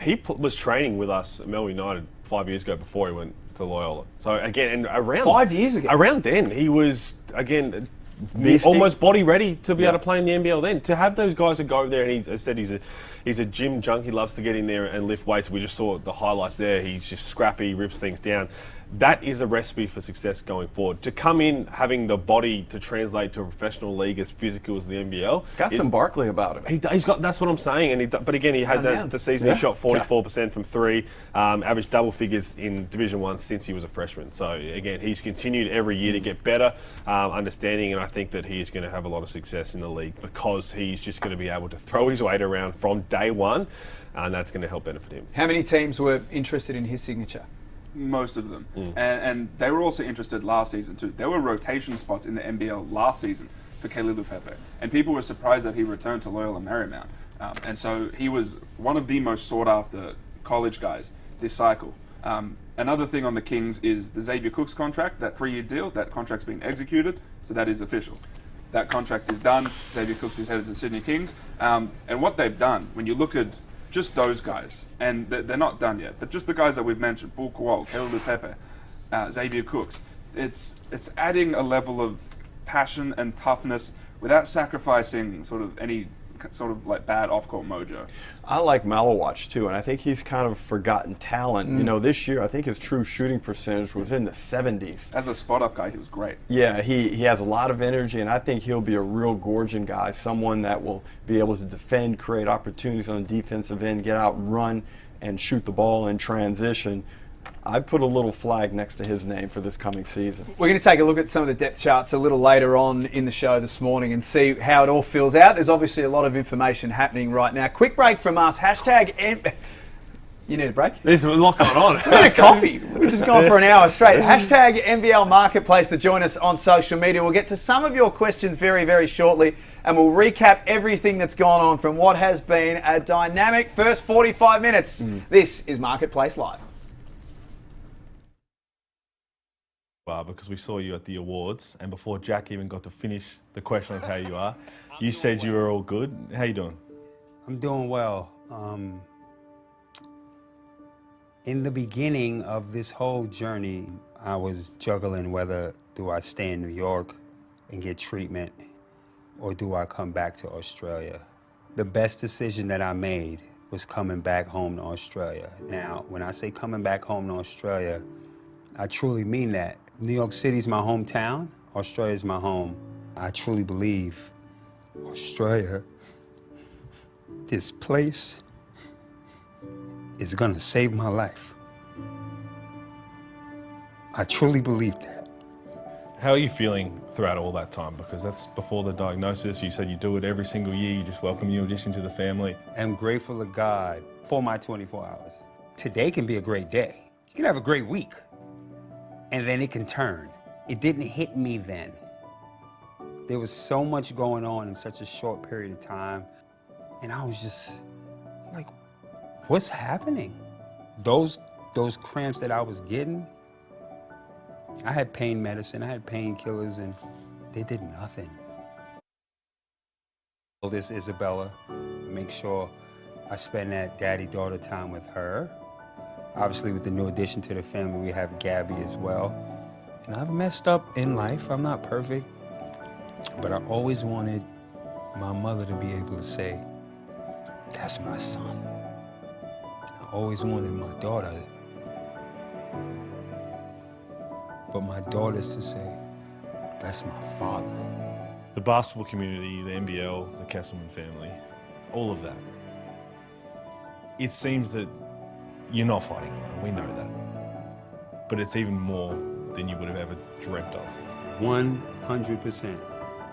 he was training with us at Melbourne United 5 years ago before he went to Loyola. So again, and around 5 years ago, around then he was again Beastie. almost body ready to be able to play in the NBL. Then to have those guys that go over there, and he said he's a gym junkie, loves to get in there and lift weights. We just saw the highlights there. He's just scrappy, rips things down. That is a recipe for success going forward. To come in having the body to translate to a professional league as physical as the NBL. Got some Barkley about him. He's got. That's what I'm saying. And but again, he had the season. He shot 44% from 3, averaged double figures in Division 1 since he was a freshman. So again, he's continued every year to get better, understanding, and I think that he is going to have a lot of success in the league because he's just going to be able to throw his weight around from day one, and that's going to help benefit him. How many teams were interested in his signature? Most of them. And they were also interested last season too. There were rotation spots in the NBL last season for Kuol Pepe. And people were surprised that he returned to Loyola Marymount. And so he was one of the most sought after college guys this cycle. Another thing on the Kings is the Xavier Cooks contract, that 3-year deal. That contract's been executed, so that is official. That contract is done. Xavier Cooks is headed to the Sydney Kings. And what they've done, when you look at just those guys, and they're not done yet, but just the guys that we've mentioned, Kuol, Kuol Pepe, Xavier Cooks, it's adding a level of passion and toughness without sacrificing sort of any sort of like bad off-court mojo. I like Malowatch too, and I think he's kind of forgotten talent. You know, this year I think his true shooting percentage was in the 70s. As a spot-up guy, he was great. Yeah, he has a lot of energy, and I think he'll be a real gorging guy, someone that will be able to defend, create opportunities on the defensive end, get out, run, and shoot the ball in transition. I put a little flag next to his name for this coming season. We're going to take a look at some of the depth charts a little later on in the show this morning and see how it all fills out. There's obviously a lot of information happening right now. Quick break from us. You need a break? There's a lot going on. We need a coffee. We've just gone for an hour straight. Hashtag NBL Marketplace to join us on social media. We'll get to some of your questions very, very shortly, and we'll recap everything that's gone on from what has been a dynamic first 45 minutes. This is Marketplace Live. Because we saw you at the awards, and before Jack even got to finish the question of how you are, you said you were all good. How you doing? I'm doing well. In the beginning of this whole journey, I was juggling whether do I stay in New York and get treatment, or do I come back to Australia. The best decision that I made was coming back home to Australia. Now, when I say coming back home to Australia, I truly mean that. New York City's my hometown. Australia's my home. I truly believe Australia, this place, is gonna save my life. I truly believe that. How are you feeling throughout all that time? Because that's before the diagnosis. You said you do it every single year. You just welcome new addition to the family. I'm grateful to God for my 24 hours. Today can be a great day. You can have a great week. And then it can turn. It didn't hit me then. There was so much going on in such a short period of time. And I was just like, what's happening? Those cramps that I was getting, I had pain medicine, I had painkillers, and they did nothing. This Isabella, make sure I spend that daddy-daughter time with her. Obviously, with the new addition to the family, we have Gabby as well. And I've messed up in life. I'm not perfect. But I always wanted my mother to be able to say, that's my son. I always wanted my daughter, but my daughters to say, that's my father. The basketball community, the NBL, the Kesselman family, all of that. it seems that you're not fighting alone. We know that. But it's even more than you would have ever dreamt of. 100%.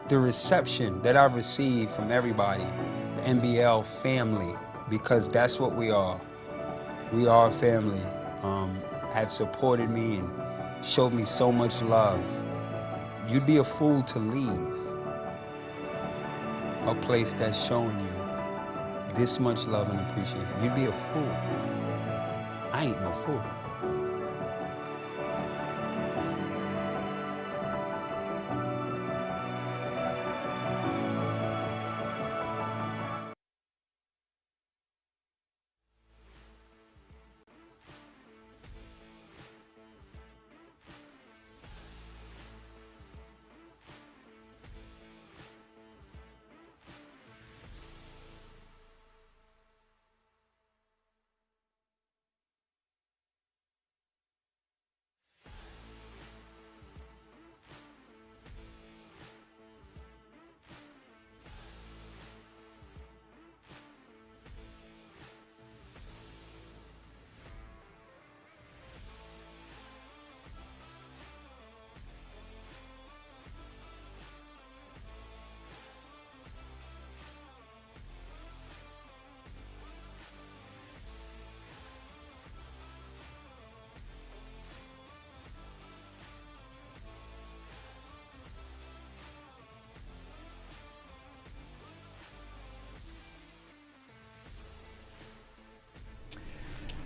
The reception that I've received from everybody, the NBL family, because that's what we are. We are a family, have supported me and showed me so much love. You'd be a fool to leave a place that's showing you this much love and appreciation. You'd be a fool. I ain't no fool.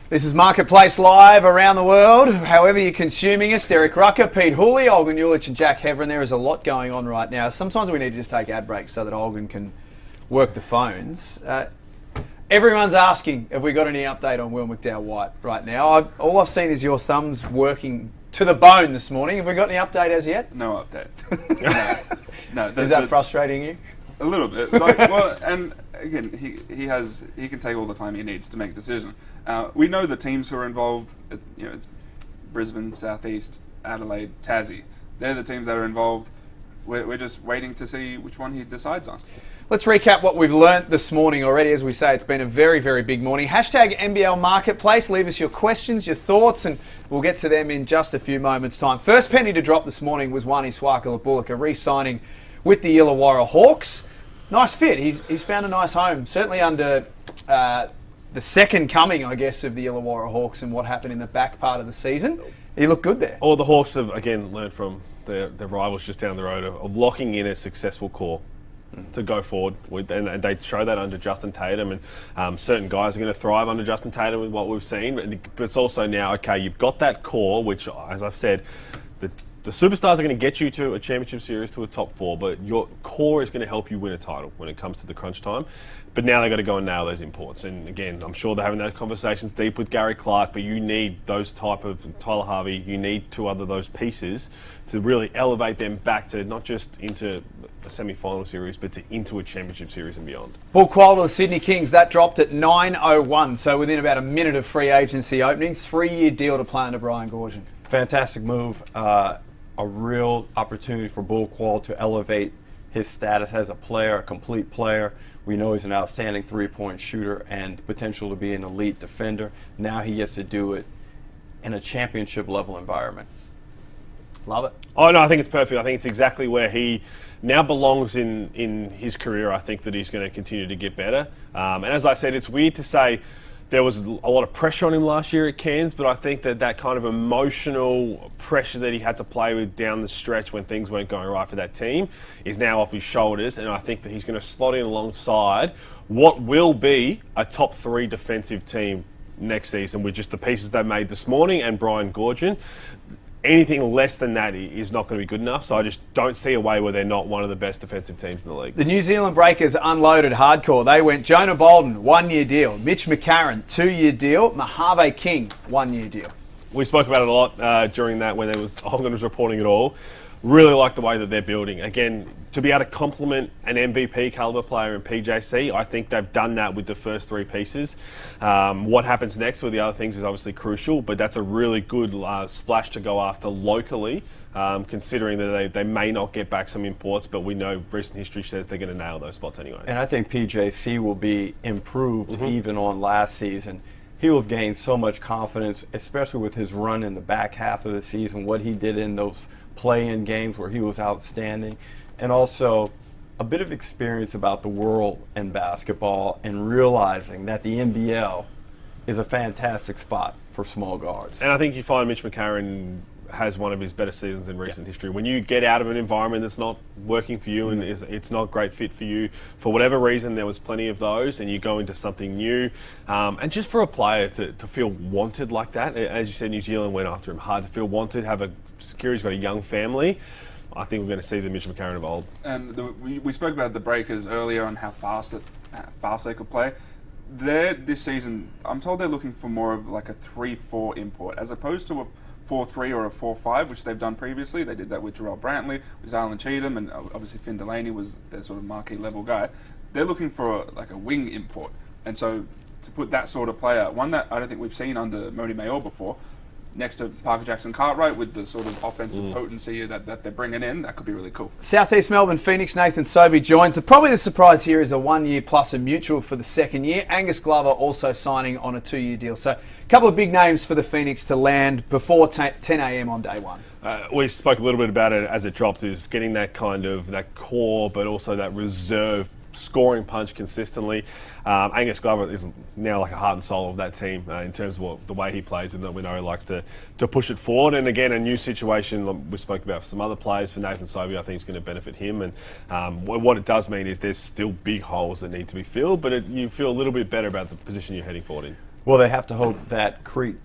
This is Marketplace Live around the world. However you're consuming us, Derek Rucker, Pete Hooley, Olgun, Uluc and Jack Heverin. There is a lot going on right now. Sometimes we need to just take ad breaks so that Olgun can work the phones. Everyone's asking, have we got any update on Will McDowell-White right now? All I've seen is your thumbs working to the bone this morning. Have we got any update as yet? No update. no. Is that frustrating you? A little bit. Well, and again, he can take all the time he needs to make a decision. We know the teams who are involved. It's Brisbane, Southeast, Adelaide, Tassie. They're the teams that are involved. We're just waiting to see which one he decides on. Let's recap what we've learnt this morning already. As we say, it's been a very, very big morning. Hashtag NBL Marketplace. Leave us your questions, your thoughts, and we'll get to them in just a few moments' time. First penny to drop this morning was Wani Swakala-Bullock, re-signing with the Illawarra Hawks. Nice fit. He's found a nice home, certainly under the second coming, I guess, of the Illawarra Hawks and what happened in the back part of the season. He looked good there. All the Hawks have, again, learned from their rivals just down the road of locking in a successful core to go forward with, and they show that under Justin Tatum, and certain guys are going to thrive under Justin Tatum with what we've seen, but it's also now, okay, you've got that core, which, as I've said, the superstars are going to get you to a championship series, to a top four, but your core is going to help you win a title when it comes to the crunch time. But now they've got to go and nail those imports. And again, I'm sure they're having those conversations deep with Gary Clark, but you need those type of Tyler Harvey, you need two other those pieces to really elevate them back to not just into a semi-final series, but into a championship series and beyond. Paul Kuol to the Sydney Kings, that dropped at 9:01, so within about a minute of free agency opening. 3-year deal to play under Brian Goorjian. Fantastic move. A real opportunity for Bull Kuol to elevate his status as a player, a complete player. We know he's an outstanding three-point shooter and potential to be an elite defender. Now he gets to do it in a championship-level environment. Love it. Oh, no, I think it's perfect. I think it's exactly where he now belongs in his career. I think that he's going to continue to get better. And as I said, it's weird to say there was a lot of pressure on him last year at Cairns, but I think that kind of emotional pressure that he had to play with down the stretch when things weren't going right for that team is now off his shoulders, and I think that he's going to slot in alongside what will be a top 3 defensive team next season with just the pieces they made this morning and Brian Goorjian. Anything less than that is not going to be good enough, so I just don't see a way where they're not one of the best defensive teams in the league. The New Zealand Breakers unloaded hardcore. They went Jonah Bolden, 1-year deal. Mitch McCarron, 2-year deal. Mojave King, 1-year deal. We spoke about it a lot during that when Olgun was reporting it all. really like the way that they're building. Again, to be able to complement an MVP caliber player in PJC, I think they've done that with the first 3 pieces. What happens next with the other things is obviously crucial, but that's a really good splash to go after locally, considering that they may not get back some imports, but we know recent history says they're going to nail those spots anyway. And I think PJC will be improved even on last season. He'll have gained so much confidence, especially with his run in the back half of the season, what he did in those play-in games where he was outstanding, and also a bit of experience about the world and basketball and realizing that the NBL is a fantastic spot for small guards. And I think you find Mitch McCarron has one of his better seasons in recent history. When you get out of an environment that's not working for you and it's not a great fit for you, for whatever reason, there was plenty of those, and you go into something new. And just for a player to feel wanted like that, as you said, New Zealand went after him hard, to feel wanted, have a security, he's got a young family. I think we're going to see the Mitch McCarron of old. And we spoke about the Breakers earlier and how fast they could play. This season, I'm told they're looking for more of like a 3-4 import, as opposed to a 4-3 or a 4-5, which they've done previously. They did that with Jarrell Brantley, with Alan Cheatham, and obviously Finn Delaney was their sort of marquee level guy. They're looking for like a wing import. And so to put that sort of player, one that I don't think we've seen under Modi Mayor before, next to Parker Jackson Cartwright with the sort of offensive potency that they're bringing in, that could be really cool. Southeast Melbourne Phoenix, Nathan Sobey joins. Probably the surprise here is a 1 year plus a mutual for the second year. Angus Glover also signing on a 2-year deal. So a couple of big names for the Phoenix to land before 10 a.m. on day one. We spoke a little bit about it as it dropped, is getting that kind of that core, but also that reserve scoring punch consistently. Angus Glover is now like a heart and soul of that team in terms of the way he plays, and that we know he likes to push it forward. And again, a new situation we spoke about for some other players. For Nathan Sobey, I think is going to benefit him. And what it does mean is there's still big holes that need to be filled, but you feel a little bit better about the position you're heading forward in. Well, they have to hope that Crete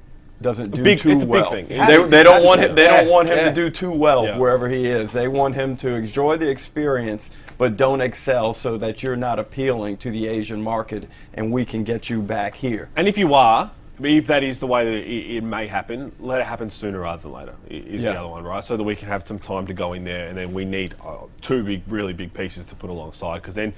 doesn't do it's too a well. big thing. They don't want him. They don't want him Yeah. to do too well Yeah. wherever he is. They want him to enjoy the experience, but don't excel, so that you're not appealing to the Asian market, and we can get you back here. And if you are, if that is the way that it may happen, let it happen sooner rather than later, is the other one, right? So that we can have some time to go in there, and then we need 2 really big pieces to put alongside, because then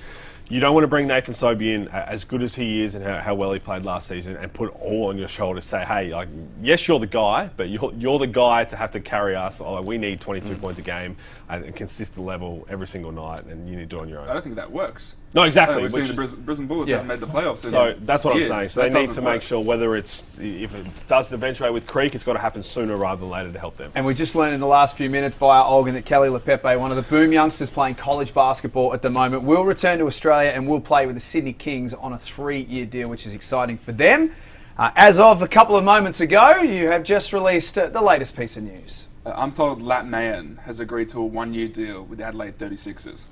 you don't want to bring Nathan Sobey in, as good as he is and how well he played last season, and put all on your shoulders. Say, hey, like, yes, you're the guy, but you're the guy to have to carry us. We need 22 points a game at a consistent level every single night, and you need to do it on your own. I don't think that works. No, exactly. We've seen the Brisbane Bullets haven't made the playoffs. So that's what I'm saying. So they need to work. make sure, whether if it does eventuate with Creek, it's got to happen sooner rather than later to help them. And we just learned in the last few minutes via Olgun that Kelly Lepepe, one of the boom youngsters playing college basketball at the moment, will return to Australia and will play with the Sydney Kings on a 3-year deal, which is exciting for them. As of a couple of moments ago, you have just released the latest piece of news. I'm told Lat Mayen has agreed to a 1-year deal with the Adelaide 36ers.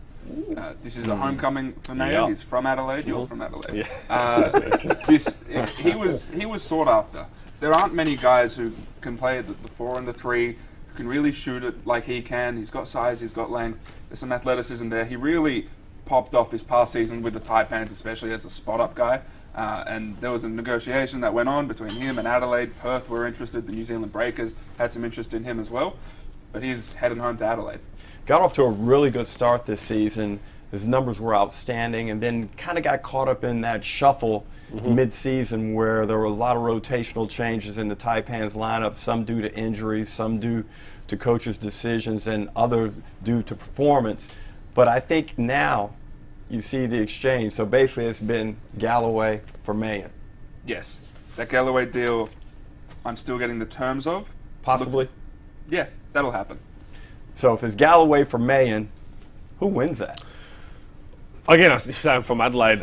This is a homecoming for Mayen. Yeah. He's from Adelaide. You're from Adelaide. Yeah. He was sought after. There aren't many guys who can play the 4 and the 3, who can really shoot it like he can. He's got size, he's got length. There's some athleticism there. He really popped off this past season with the Taipans, especially as a spot-up guy. And there was a negotiation that went on between him and Adelaide. Perth were interested. The New Zealand Breakers had some interest in him as well. But he's heading home to Adelaide. Got off to a really good start this season. His numbers were outstanding, and then kind of got caught up in that shuffle mid-season where there were a lot of rotational changes in the Taipans lineup, some due to injuries, some due to coaches' decisions, and others due to performance. But I think now you see the exchange. So basically it's been Galloway for Mayen. Yes. That Galloway deal, I'm still getting the terms of. Possibly. Yeah, that'll happen. So if it's Galloway for Mayen, who wins that? Again, I'm from Adelaide.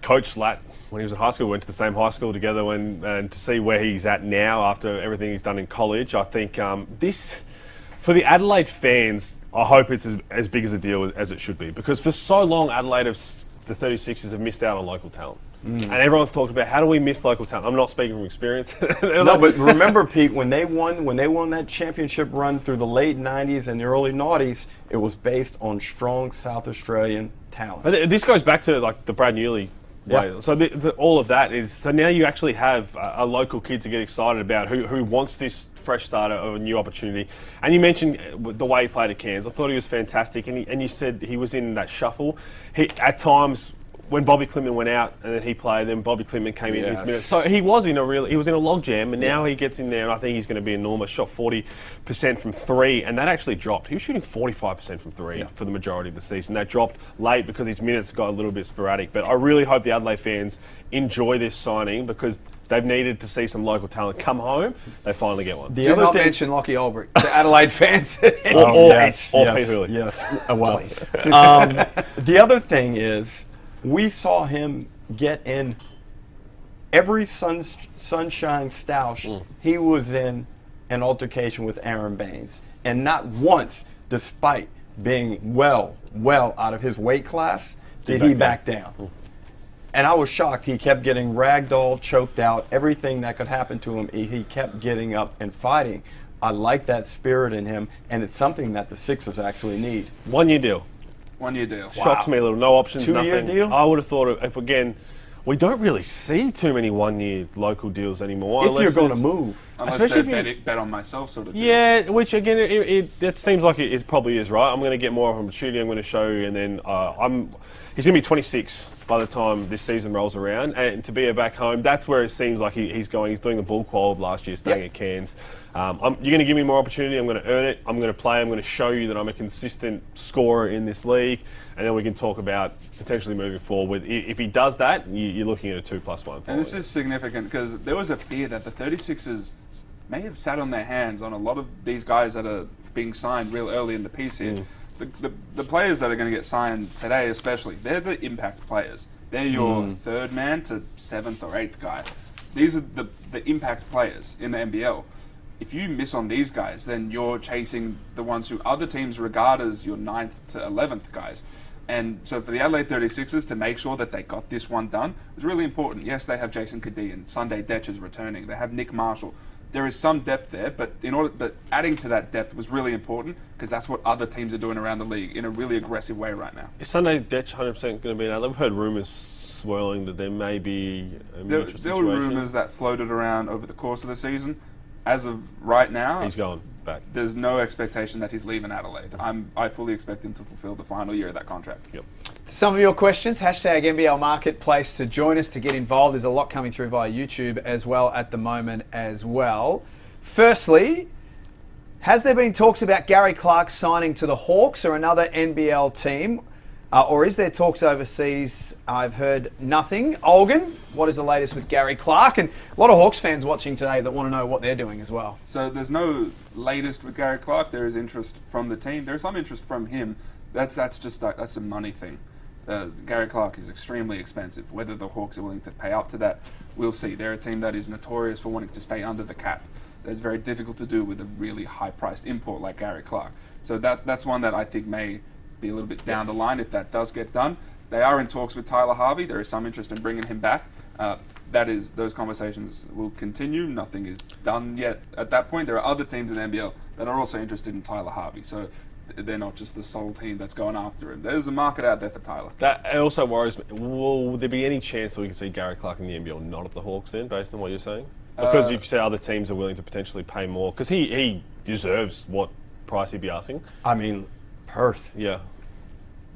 Coach Lat, when he was in high school, went to the same high school together, and to see where he's at now after everything he's done in college, I think this, for the Adelaide fans, I hope it's as big as a deal as it should be, because for so long Adelaide, the 36ers have missed out on local talent. And everyone's talking about, how do we miss local talent? I'm not speaking from experience. No, but remember, Pete, when they won that championship run through the late 90s and the early noughties, it was based on strong South Australian talent. But this goes back to like the Brad Newley play. So all of that is, so now you actually have a local kid to get excited about who wants this fresh start of a new opportunity. And you mentioned the way he played at Cairns. I thought he was fantastic, and you said he was in that shuffle. At times, when Bobby Clinton went out and then he played, then Bobby Clinton came in his minutes. So he was in a log jam, and now he gets in there, and I think he's going to be enormous. Shot 40% from three, and that actually dropped. He was shooting 45% from three for the majority of the season. That dropped late because his minutes got a little bit sporadic. But I really hope the Adelaide fans enjoy this signing, because they've needed to see some local talent come home. They finally get one. Do not mention Lockie Olbrich to Adelaide fans. Or Pete Hooley. Yes, well. The other thing is, we saw him get in every Sunshine Stoush. He was in an altercation with Aaron Baines. And not once, despite being well out of his weight class, did he back down. And I was shocked. He kept getting ragdolled, choked out, everything that could happen to him. He kept getting up and fighting. I like that spirit in him, and it's something that the Sixers actually need. 1 year deal. 1 year deal. Shocks me a little. No options, 2 year nothing. deal? I would have thought, if again, we don't really see too many 1 year local deals anymore. If you're going to move. Unless Especially they're if bet on myself sort of deals. Yeah, which again, it seems like it probably is, right? I'm going to get more of an opportunity, I'm going to show you, and then he's going to be 26 by the time this season rolls around, and to be back home, that's where it seems like he's going. He's doing the bull qual of last year, staying at Cairns. You're going to give me more opportunity, I'm going to earn it, I'm going to play, I'm going to show you that I'm a consistent scorer in this league, and then we can talk about potentially moving forward. If he does that, you're looking at a 2+1. And this is significant because there was a fear that the 36ers may have sat on their hands on a lot of these guys that are being signed real early in the piece here. The players that are going to get signed today especially, they're the impact players. They're your third man to seventh or eighth guy. These are the impact players in the NBL. If you miss on these guys, then you're chasing the ones who other teams regard as your 9th to 11th guys. And so for the Adelaide 36ers to make sure that they got this one done was really important. Yes, they have Jason Kadee and Sunday Detch is returning. They have Nick Marshall. There is some depth there, but adding to that depth was really important because that's what other teams are doing around the league in a really aggressive way right now. Is Sunday Detch 100% going to be in Adelaide? We've heard rumours swirling that there may be a mutual situation. There were rumours that floated around over the course of the season. As of right now, he's going back. There's no expectation that he's leaving Adelaide. I fully expect him to fulfill the final year of that contract. Yep. Some of your questions, hashtag NBL Marketplace to join us, to get involved. There's a lot coming through via YouTube as well at the moment as well. Firstly, has there been talks about Gary Clark signing to the Hawks or another NBL team? Or is there talks overseas? I've heard nothing. Olgun, what is the latest with Gary Clark? And a lot of Hawks fans watching today that want to know what they're doing as well. So there's no latest with Gary Clark. There is interest from the team. There's some interest from him. That's a money thing. Gary Clark is extremely expensive. Whether the Hawks are willing to pay up to that, we'll see. They're a team that is notorious for wanting to stay under the cap. That's very difficult to do with a really high-priced import like Gary Clark. So that's one that I think may be a little bit down the line if that does get done. They are in talks with Tyler Harvey. There is some interest in bringing him back. Those conversations will continue. Nothing is done yet at that point. There are other teams in the NBL that are also interested in Tyler Harvey. So they're not just the sole team that's going after him. There's a market out there for Tyler. That also worries me. Will there be any chance that we can see Gary Clark in the NBL not at the Hawks then, based on what you're saying? Because if you say other teams are willing to potentially pay more, because he deserves what price he'd be asking. I mean, Perth. Yeah.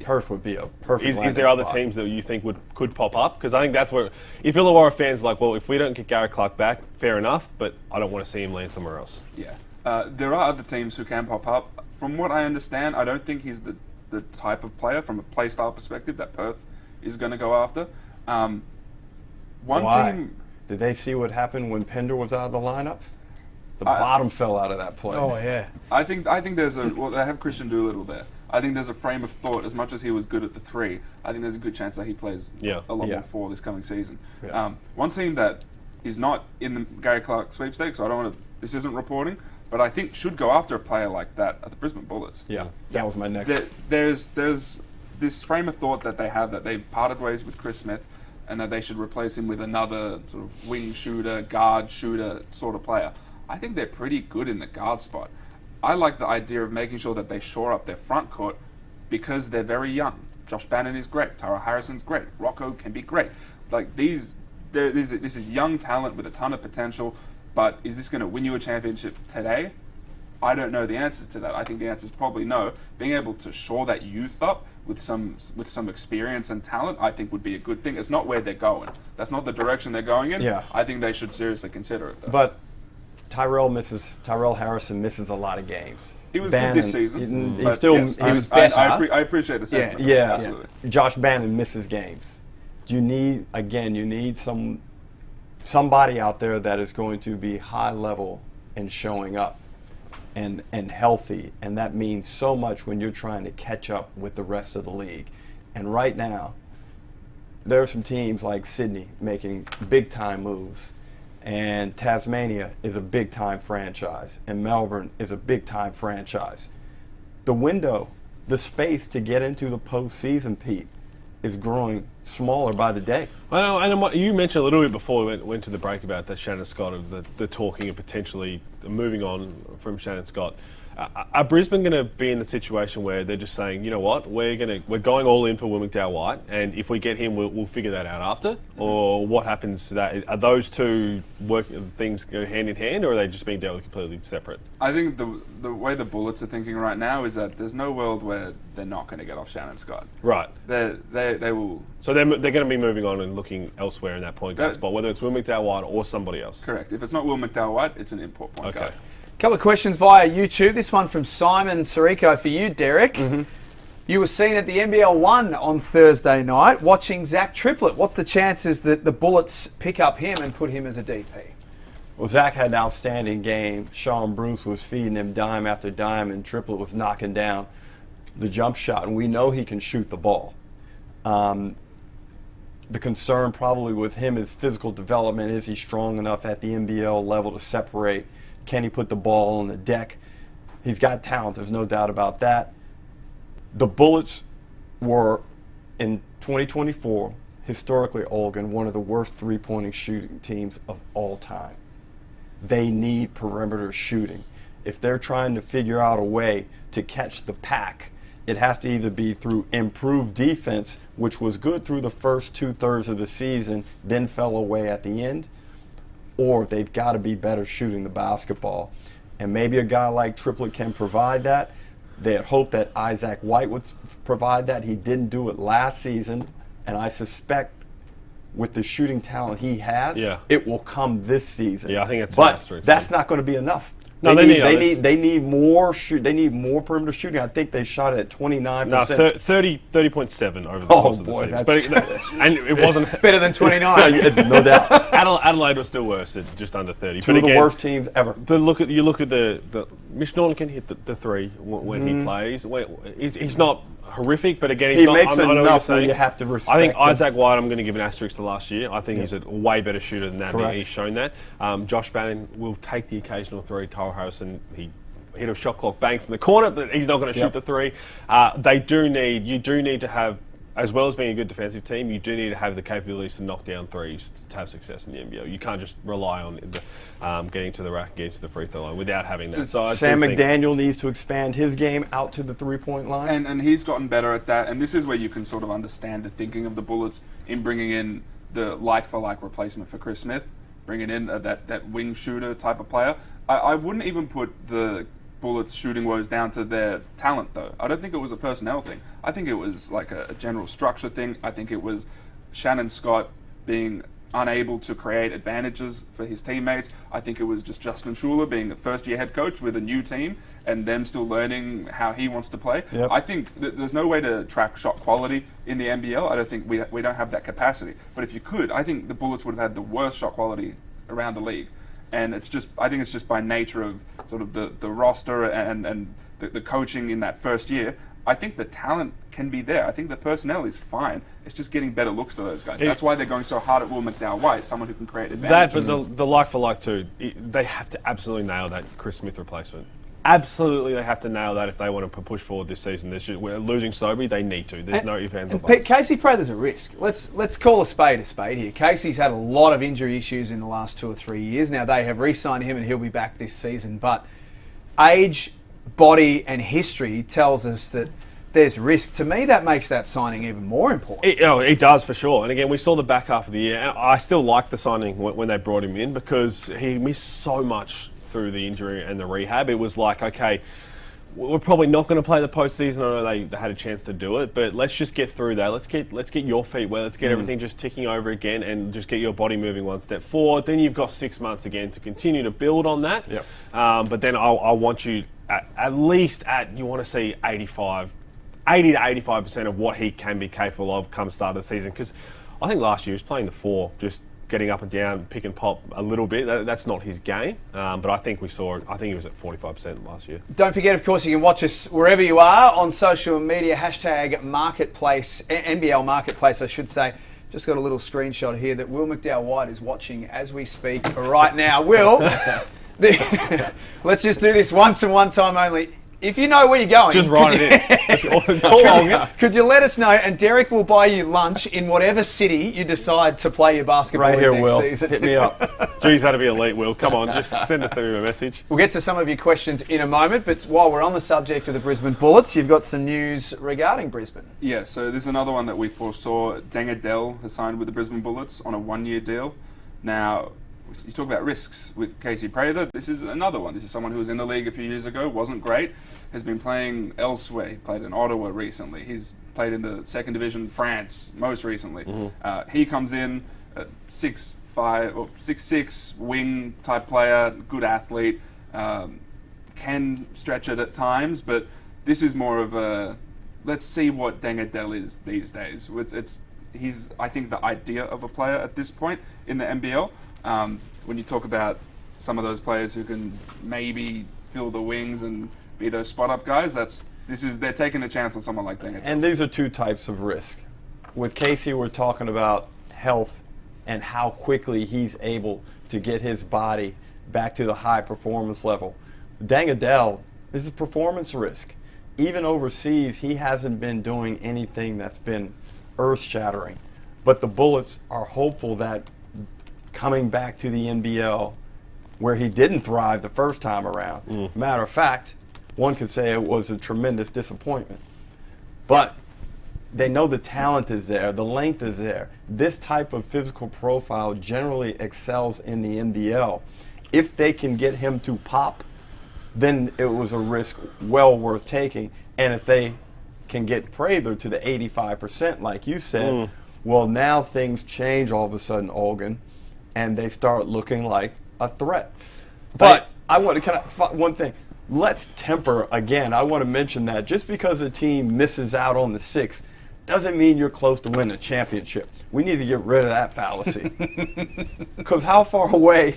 Perth would be a perfect. Is there other teams that you think could pop up? Because I think that's where, if Illawarra fans are like, well, if we don't get Gary Clark back, fair enough, but I don't want to see him land somewhere else. Yeah. There are other teams who can pop up. From what I understand, I don't think he's the type of player, from a play style perspective, that Perth is going to go after. Why? Team... Did they see what happened when Pender was out of the lineup? The bottom fell out of that place. Oh, yeah. I think there's they have Christian Doolittle there. I think there's a frame of thought, as much as he was good at the 3, I think there's a good chance that he plays a lot more 4 this coming season. Yeah. One team that is not in the Gary Clark sweepstakes, so I don't want to, this isn't reporting, but I think should go after a player like that are the Brisbane Bullets. Yeah, that was my next. There's this frame of thought that they have that they've parted ways with Chris Smith and that they should replace him with another sort of wing shooter, guard shooter sort of player. I think they're pretty good in the guard spot. I like the idea of making sure that they shore up their front court because they're very young. Josh Bannon is great. Tyrell Harrison's great. Rocco can be great. Like this is young talent with a ton of potential, but is this going to win you a championship today? I don't know the answer to that. I think the answer is probably no. Being able to shore that youth up with some experience and talent, I think would be a good thing. It's not where they're going. That's not the direction they're going in. Yeah. I think they should seriously consider it, though. But Tyrell Harrison misses a lot. Of games. He was good this season. He still yes, he was better. I appreciate the sentiment. Yeah. Absolutely. Josh Bannon misses games. You need somebody out there that is going to be high level and showing up and healthy, and that means so much when you're trying to catch up with the rest of the league. And right now, there are some teams like Sydney making big time moves, and Tasmania is a big time franchise, and Melbourne is a big time franchise. The window, the space to get into the postseason, Pete, is growing smaller by the day. Well, and you mentioned a little bit before we went to the break about the Shannon Scott of the talking and potentially moving on from Shannon Scott. Are Brisbane going to be in the situation where they're just saying, you know what, we're going all in for Will McDowell-White, and if we get him, we'll figure that out after? Or what happens to that? Are those two things go hand in hand, or are they just being dealt with completely separate? I think the way the Bullets are thinking right now is that there's no world where they're not going to get off Shannon Scott. Right. They will. So they're going to be moving on and looking elsewhere in that point guard spot, whether it's Will McDowell-White or somebody else. Correct. If it's not Will McDowell-White, it's an import point guard. Couple of questions via YouTube. This one from Simon Sirico for you, Derek. Mm-hmm. You were seen at the NBL 1 on Thursday night watching Zach Triplett. What's the chances that the Bullets pick up him and put him as a DP? Well, Zach had an outstanding game. Sean Bruce was feeding him dime after dime, and Triplett was knocking down the jump shot, and we know he can shoot the ball. The concern probably with him is physical development. Is he strong enough at the NBL level to separate? Can he put the ball on the deck? He's got talent, there's no doubt about that. The Bullets were, in 2024, historically, Olgun, one of the worst three-pointing shooting teams of all time. They need perimeter shooting. If they're trying to figure out a way to catch the pack, it has to either be through improved defense, which was good through the first two-thirds of the season, then fell away at the end, or they've got to be better shooting the basketball. And maybe a guy like Triplett can provide that. They had hoped that Isaac White would provide that. He didn't do it last season, and I suspect with the shooting talent he has, it will come this season. Yeah, I think it's but that's not going to be enough. No, they need more perimeter shooting. I think they shot it at 29%. No, 30.7 over the course of the season. And it wasn't. It's better than 29. No doubt. Adelaide was still worse at just under 30. Two of the worst teams ever. You look at the Mitch Norton can hit the three when he plays. He's not horrific, but again, he makes enough where you have to respect I think him. Isaac White, I'm going to give an asterisk to last year. I think he's a way better shooter than that. Correct. He's shown that. Josh Bannon will take the occasional three. Tyrell Harrison, he hit a shot clock bang from the corner, but he's not going to shoot the three. You do need to have, as well as being a good defensive team, you do need to have the capabilities to knock down threes to have success in the NBL. You can't just rely on getting to the rack, getting to the free throw line without having that. So Sam McDaniel needs to expand his game out to the three-point line. And he's gotten better at that. And this is where you can sort of understand the thinking of the Bullets in bringing in the like-for-like replacement for Chris Smith, bringing in that wing shooter type of player. I wouldn't even put the Bullets' shooting woes down to their talent, though. I don't think it was a personnel thing. I think it was like a general structure thing. I think it was Shannon Scott being unable to create advantages for his teammates. I think it was just Justin Schuler being a first-year head coach with a new team and them still learning how he wants to play. Yep. I think that there's no way to track shot quality in the NBL. I don't think we don't have that capacity. But if you could, I think the Bullets would have had the worst shot quality around the league. And I think it's just by nature of sort of the roster and the coaching in that first year. I think the talent can be there. I think the personnel is fine. It's just getting better looks for those guys. That's why they're going so hard at Will McDowell-White, someone who can create advantage. But the like for like too, they have to absolutely nail that Chris Smith replacement. Absolutely, they have to nail that if they want to push forward this season. We're losing Sobey, they need to. There's no ifs, ands, or buts. Casey Prather's a risk. Let's call a spade here. Casey's had a lot of injury issues in the last 2 or 3 years. Now, they have re-signed him and he'll be back this season. But age, body and history tells us that there's risk. To me, that makes that signing even more important. It does for sure. And again, we saw the back half of the year. And I still like the signing when they brought him in because he missed so much through the injury and the rehab. It was like, okay, we're probably not going to play the postseason. I know they had a chance to do it, but let's just get through that. Let's get your feet wet. Let's get everything just ticking over again and just get your body moving one step forward. Then you've got 6 months again to continue to build on that. Yep. But then I want you at least you want to see 80 to 85% of what he can be capable of come start of the season. Because I think last year he was playing the 4, just getting up and down, pick and pop a little bit. That's not his game. But I think he was at 45% last year. Don't forget, of course, you can watch us wherever you are on social media, hashtag Marketplace, NBL Marketplace, I should say. Just got a little screenshot here that Will McDowell-White is watching as we speak right now. Will, let's just do this once and one time only. If you know where you're going, just write it in. Could you let us know? And Derek will buy you lunch in whatever city you decide to play your basketball Right here, next Will. season. Hit me up. Geez, that'd be elite, Will. Come on, just send us through a message. We'll get to some of your questions in a moment, but while we're on the subject of the Brisbane Bullets, you've got some news regarding Brisbane. Yeah, so this is another one that we foresaw. Deng Adel has signed with the Brisbane Bullets on a 1-year deal. Now, you talk about risks with Casey Prather. This is another one. This is someone who was in the league a few years ago, wasn't great, has been playing elsewhere. He played in Ottawa recently. He's played in the second division France most recently. He comes in, 6'5" or 6'6" wing type player, good athlete, can stretch it at times, but this is more of a let's see what Deng Adel is these days. He's I think the idea of a player at this point in the NBL. When you talk about some of those players who can maybe fill the wings and be those spot-up guys, they're taking a chance on someone like Deng Adel. And these are two types of risk. With Casey, we're talking about health and how quickly he's able to get his body back to the high performance level. Deng Adel, this is performance risk. Even overseas, he hasn't been doing anything that's been earth-shattering. But the Bullets are hopeful that coming back to the NBL, where he didn't thrive the first time around. Matter of fact, one could say it was a tremendous disappointment. But they know the talent is there, the length is there. This type of physical profile generally excels in the NBL. If they can get him to pop, then it was a risk well worth taking. And if they can get Prather to the 85%, like you said, well, now things change all of a sudden, Olgun, and they start looking like a threat. But one thing. Let's temper, again, I want to mention that just because a team misses out on the 6 doesn't mean you're close to winning a championship. We need to get rid of that fallacy. Because how far away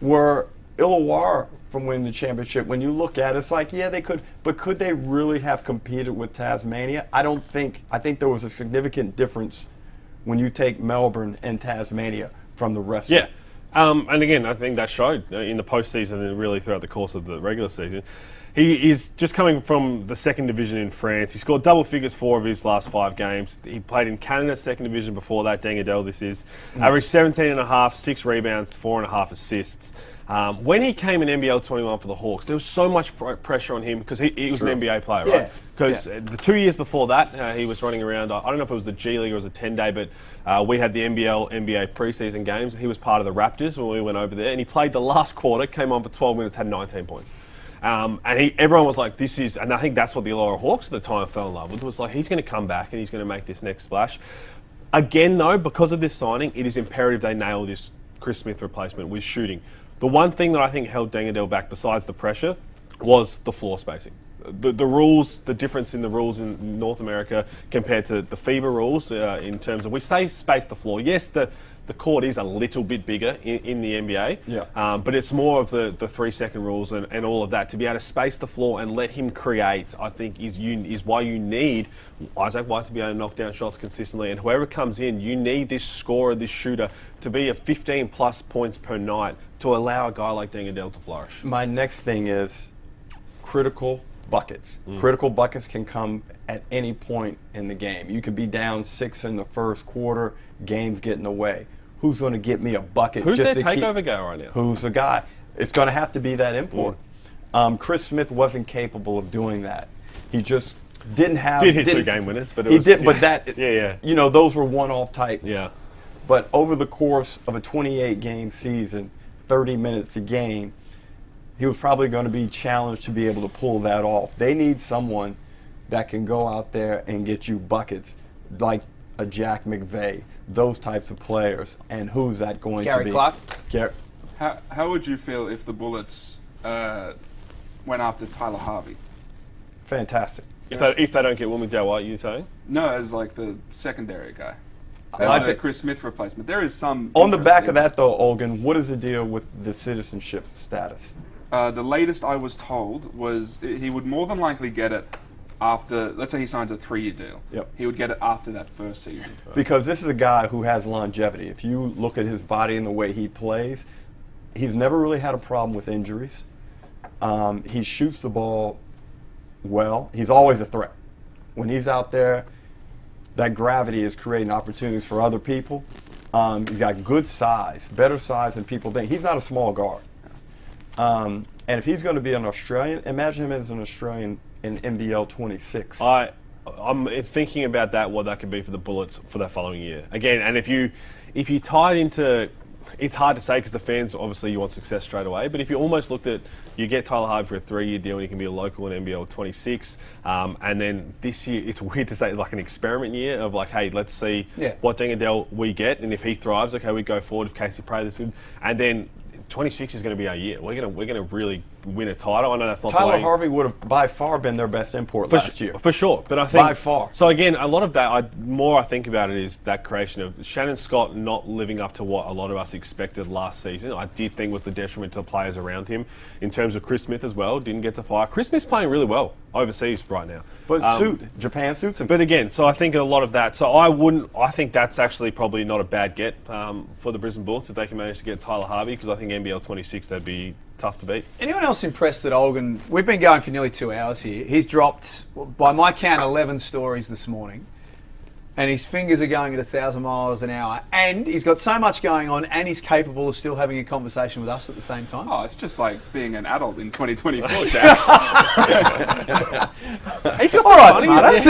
were Uluc from winning the championship? When you look at it, it's like, yeah, they could, but could they really have competed with Tasmania? I think there was a significant difference when you take Melbourne and Tasmania from the rest of it. And again, I think that showed in the postseason and really throughout the course of the regular season. He is just coming from the second division in France. He scored double figures 4 of his last 5 games. He played in Canada's second division before that, Deng Adel this is. Averaged 17.5, 6 rebounds, 4.5 assists. When he came in NBL 21 for the Hawks, there was so much pressure on him because he was an NBA player, right? Because the 2 years before that, he was running around, I don't know if it was the G League or it was a 10-day, but we had the NBA preseason games. He was part of the Raptors when we went over there, and he played the last quarter, came on for 12 minutes, had 19 points. And everyone was like, and I think that's what the Aloha Hawks at the time fell in love with, was like, he's going to come back and he's going to make this next splash. Again, though, because of this signing, it is imperative they nail this Chris Smith replacement with shooting. The one thing that I think held Deng Adel back besides the pressure was the floor spacing. The rules, the difference in the rules in North America compared to the FIBA rules in terms of, we say space the floor. Yes, the court is a little bit bigger in the NBA, but it's more of the 3-second rules and all of that. To be able to space the floor and let him create, I think, is why you need Isaac White to be able to knock down shots consistently. And whoever comes in, you need this scorer, this shooter, to be at 15+ points per night to allow a guy like Deng Adel to flourish. My next thing is critical buckets. Critical buckets can come at any point in the game. You could be down 6 in the first quarter, game's getting away. Who's going to get me a bucket? Who's their takeover guy right now? Who's the guy? It's going to have to be that import. Chris Smith wasn't capable of doing that. He just didn't have. Did hit 2 game winners, but it he was, did. But that, yeah. you know, those were one-off type. Yeah. But over the course of a 28-game season, 30 minutes a game, he was probably going to be challenged to be able to pull that off. They need someone that can go out there and get you buckets, like a Jack McVay, those types of players. And who's that going to be? Gary Clark. How would you feel if the Bullets went after Tyler Harvey? Fantastic. If they don't get Will McDowell-White, you saying? No, as like the secondary guy. As the Chris Smith replacement. There is some On the back interest of that, though, Olgun, what is the deal with the citizenship status? The latest I was told was he would more than likely get it after, let's say he signs a 3-year deal. Yep. He would get it after that first season. Because this is a guy who has longevity. If you look at his body and the way he plays, he's never really had a problem with injuries. He shoots the ball well. He's always a threat. When he's out there, that gravity is creating opportunities for other people. He's got good size, better size than people think. He's not a small guard. And if he's going to be an Australian, imagine him as an Australian in NBL 26. I'm thinking about that, what that could be for the Bullets for that following year. Again, and if you tie it into, it's hard to say because the fans, obviously you want success straight away, but if you almost looked at, you get Tyler Harvey for a 3-year deal and he can be a local in NBL 26, and then this year, it's weird to say, like an experiment year of like, hey, let's see what Dingadell we get, and if he thrives, okay, we go forward. If Casey Pray, that's good. And then 26 is going to be our year. We're going to really win a title. I know that's not Tyler the way. Harvey would have by far been their best import last year. For sure. But I think by far. So again, a lot of that, I think about it is that creation of Shannon Scott not living up to what a lot of us expected last season. I did think was the detriment to the players around him in terms of Chris Smith as well. Didn't get to fire. Chris Smith's playing really well overseas right now. But Japan suits him. But again, so I think a lot of that. So I think that's actually probably not a bad get for the Brisbane Bullets if they can manage to get Tyler Harvey, because I think NBL 26 that'd be tough to beat. Anyone else impressed that Olgun, we've been going for nearly 2 hours here, he's dropped, by my count, 11 stories this morning, and his fingers are going at 1,000 miles an hour, and he's got so much going on, and he's capable of still having a conversation with us at the same time. Oh, it's just like being an adult in 2024, Jack. He's got all right, smartass.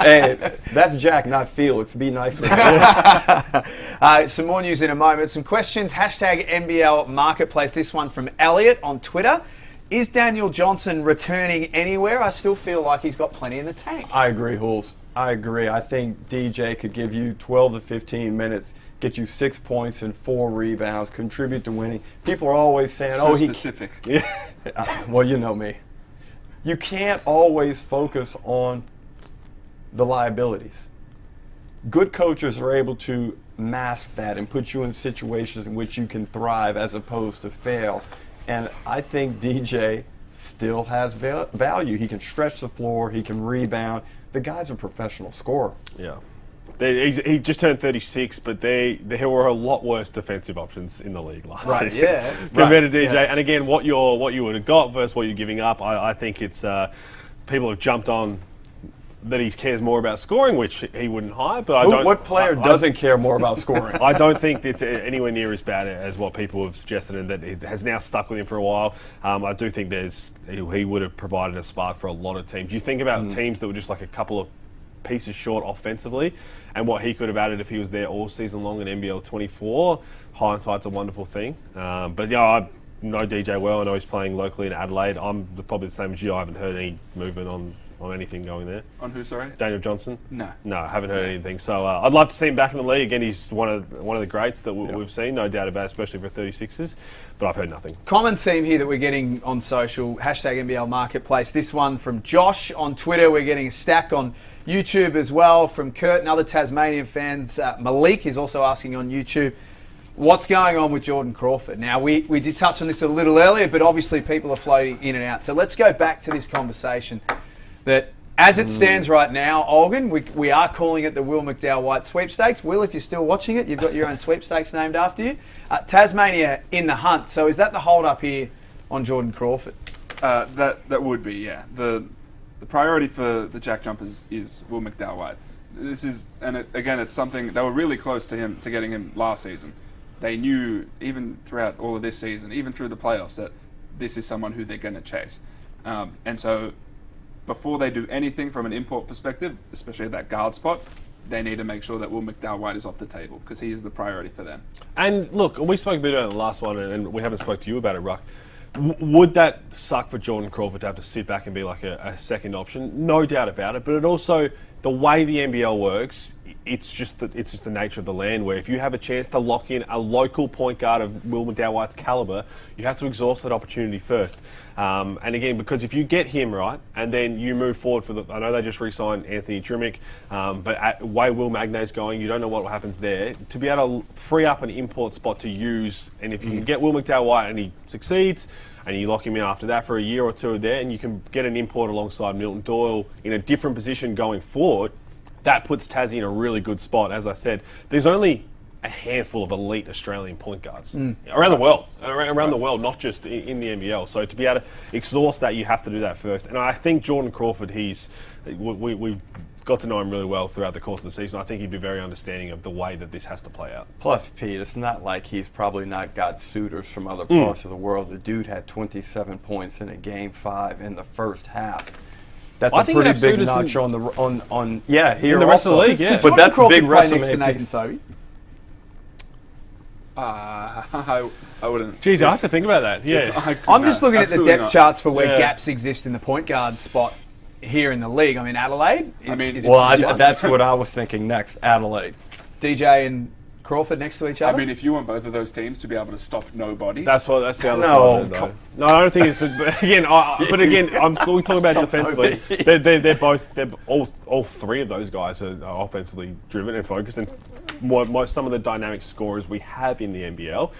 Hey, that's Jack, not Felix. Be nice with him. Some more news in a moment. Some questions. Hashtag NBL Marketplace. This one from Elliot on Twitter. Is Daniel Johnson returning anywhere? I still feel like he's got plenty in the tank. I agree, Hools. I agree. I think DJ could give you 12 to 15 minutes, get you 6 points and 4 rebounds, contribute to winning. People are always saying, so specific. Well, you know me. You can't always focus on the liabilities. Good coaches are able to mask that and put you in situations in which you can thrive as opposed to fail. And I think DJ still has value. He can stretch the floor. He can rebound. The guy's a professional scorer. Yeah. He just turned 36, but there were a lot worse defensive options in the league last season. Yeah. Compared to DJ. Yeah. And again, what you would have got versus what you're giving up, I think it's people have jumped on that he cares more about scoring, which he wouldn't hide. But what player doesn't care more about scoring? I don't think it's anywhere near as bad as what people have suggested, and that it has now stuck with him for a while. I do think he would have provided a spark for a lot of teams. You think about teams that were just like a couple of pieces short offensively, and what he could have added if he was there all season long in NBL 24. Hindsight's a wonderful thing. But yeah, I know DJ well. I know he's playing locally in Adelaide. I'm probably the same as you. I haven't heard any movement on anything going there. On who, sorry? Daniel Johnson? No. No, I haven't heard anything. So I'd love to see him back in the league. Again, he's one of the greats that we've seen, no doubt about it, especially for 36ers. But I've heard nothing. Common theme here that we're getting on social, hashtag NBL Marketplace. This one from Josh on Twitter. We're getting a stack on YouTube as well from Kurt and other Tasmanian fans. Malik is also asking on YouTube, what's going on with Jordan Crawford? Now, we did touch on this a little earlier, but obviously people are floating in and out. So let's go back to this conversation. That as it stands right now, Olgun, we are calling it the Will McDowell-White sweepstakes. Will, if you're still watching it, you've got your own sweepstakes named after you. Tasmania in the hunt. So is that the hold up here on Jordan Crawford? That would be, yeah. The priority for the Jack Jumpers is Will McDowell-White. This is, it's something they were really close to getting him last season. They knew even throughout all of this season, even through the playoffs, that this is someone who they're going to chase, and so before they do anything from an import perspective, especially at that guard spot, they need to make sure that Will McDowell-White is off the table because he is the priority for them. And look, we spoke a bit about it in the last one, and we haven't spoke to you about it, Ruck. Would that suck for Jordan Crawford to have to sit back and be like a second option? No doubt about it. But it also, the way the NBL works, it's just the nature of the land where if you have a chance to lock in a local point guard of Will McDowell-White's calibre, you have to exhaust that opportunity first. And again, because if you get him right and then you move forward I know they just re-signed Anthony Drimick, but at way Will Magnay's going, you don't know what happens there. To be able to free up an import spot to use, and if you can get Will McDowell-White and he succeeds, and you lock him in after that for a year or two there, and you can get an import alongside Milton Doyle in a different position going forward, that puts Tassie in a really good spot. As I said, there's only a handful of elite Australian point guards around the world, not just in the NBL. So to be able to exhaust that, you have to do that first. And I think Jordan Crawford, we've got to know him really well throughout the course of the season. I think he'd be very understanding of the way that this has to play out. Plus, Pete, it's not like he's probably not got suitors from other parts of the world. The dude had 27 points in a Game 5 in the first half. That's a pretty big notch here in the rest of the league, yeah. But that's a big play next to Nathan Sobey. I wouldn't. Jeez, I have to think about that. Yeah, I'm just looking at the depth not. charts for where gaps exist in the point guard spot here in the league. I mean, Adelaide. That's what I was thinking next. Adelaide, DJ and Crawford next to each other. I mean, if you want both of those teams to be able to stop nobody, that's the other side of it, though. No, I don't think it's. But again, I'm still talking about defensively. They're all three of those guys are offensively driven and focused, and some of the dynamic scorers we have in the NBL.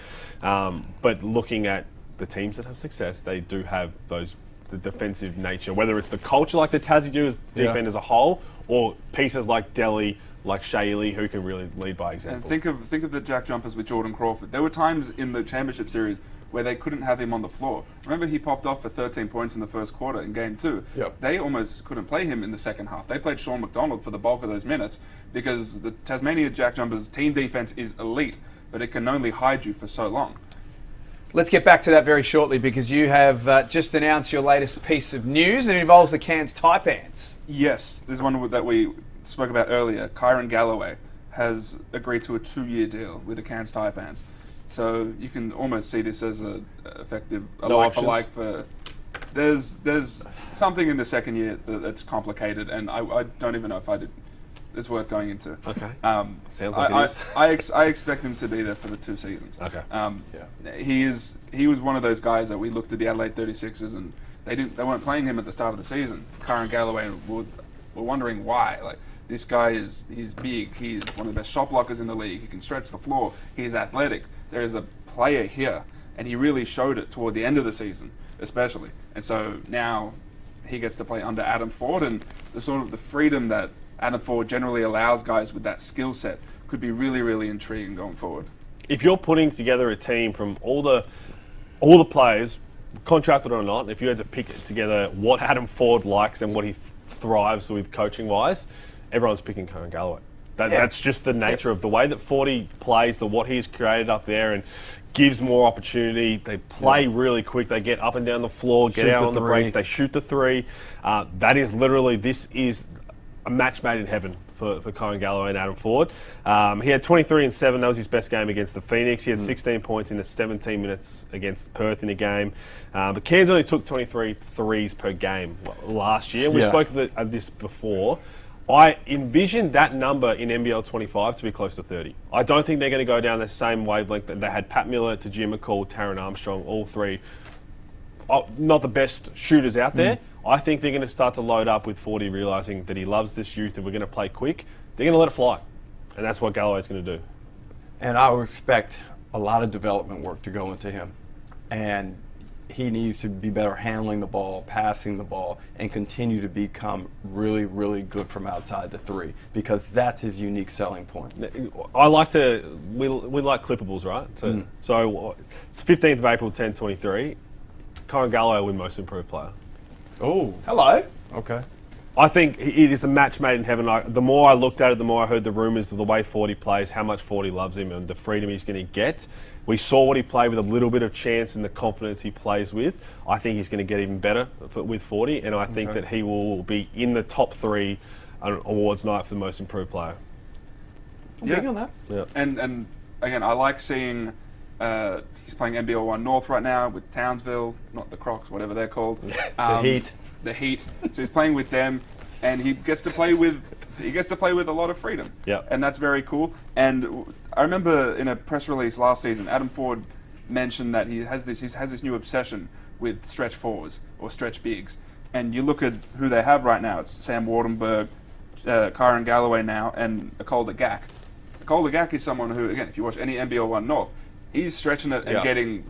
But looking at the teams that have success, they do have the defensive nature, whether it's the culture like the Tassie do as defend as a whole, or pieces like Delhi, like Shaylee, who can really lead by example. And think of the jack jumpers with Jordan Crawford. There were times in the championship series where they couldn't have him on the floor. Remember, he popped off for 13 points in the first quarter in Game 2. Yep. They almost couldn't play him in the second half. They played Sean McDonald for the bulk of those minutes because the Tasmania Jack Jumpers team defense is elite, but it can only hide you for so long. Let's get back to that very shortly because you have just announced your latest piece of news and it involves the Cairns Taipans. Yes, there's one that we spoke about earlier. Kyron Galloway has agreed to a 2-year deal with the Cairns Taipans. So you can almost see this as a like for like for. There's something in the second year that's complicated, and I don't even know if it's worth going into. Okay. Sounds like it is. I expect him to be there for the 2 seasons. Okay. He was one of those guys that we looked at the Adelaide 36ers and they weren't playing him at the start of the season. Kyron Galloway, we're wondering why. Like, this guy he's big. He's one of the best shot blockers in the league. He can stretch the floor. He's athletic. There is a player here, and he really showed it toward the end of the season, especially. And so now he gets to play under Adam Ford, and the freedom that Adam Ford generally allows guys with that skill set could be really, really intriguing going forward. If you're putting together a team from all the players, contracted or not, if you had to pick together what Adam Ford likes and what he thrives with coaching-wise, everyone's picking Kyron Galloway. That's just the nature of the way that Fordy plays, what he's created up there, and gives more opportunity. They play really quick. They get up and down the floor, get out on the breaks. They shoot the three. This is a match made in heaven for Kyron Galloway and Adam Ford. He had 23 and 7. That was his best game against the Phoenix. He had 16 points in the 17 minutes against Perth in a game. But Cairns only took 23 threes per game last year. We spoke of this before. I envisioned that number in NBL 25 to be close to 30. I don't think they're going to go down the same wavelength. They had Pat Miller, Tajir McCall, Taron Armstrong, all three. Not the best shooters out there. I think they're going to start to load up with Fordy realising that he loves this youth and we're going to play quick. They're going to let it fly. And that's what Galloway's going to do. And I would expect a lot of development work to go into him. And he needs to be better handling the ball, passing the ball, and continue to become really, really good from outside the three, because that's his unique selling point. We like clippables, right? So it's 15th of April, 10:23. Kyron Galloway win most improved player. Oh. Hello. Okay. I think it is a match made in heaven. The more I looked at it, the more I heard the rumours of the way Fordy plays, how much Fordy loves him, and the freedom he's going to get. We saw what he played with a little bit of chance and the confidence he plays with. I think he's going to get even better with 40, and I think that he will be in the top 3 awards night for the most improved player. Big on that. Yeah. And again, I like seeing he's playing NBL 1 North right now with Townsville, not the Crocs, whatever they're called. The Heat. The Heat. So he's playing with them, and he gets to play with a lot of freedom. Yeah. And that's very cool. And I remember in a press release last season, Adam Ford mentioned that he has this new obsession with stretch fours or stretch bigs. And you look at who they have right now. It's Sam Wardenberg, Kyron Galloway now, and Nicole DeGack. Nicole DeGack is someone who, again, if you watch any NBL 1 North, he's stretching it and getting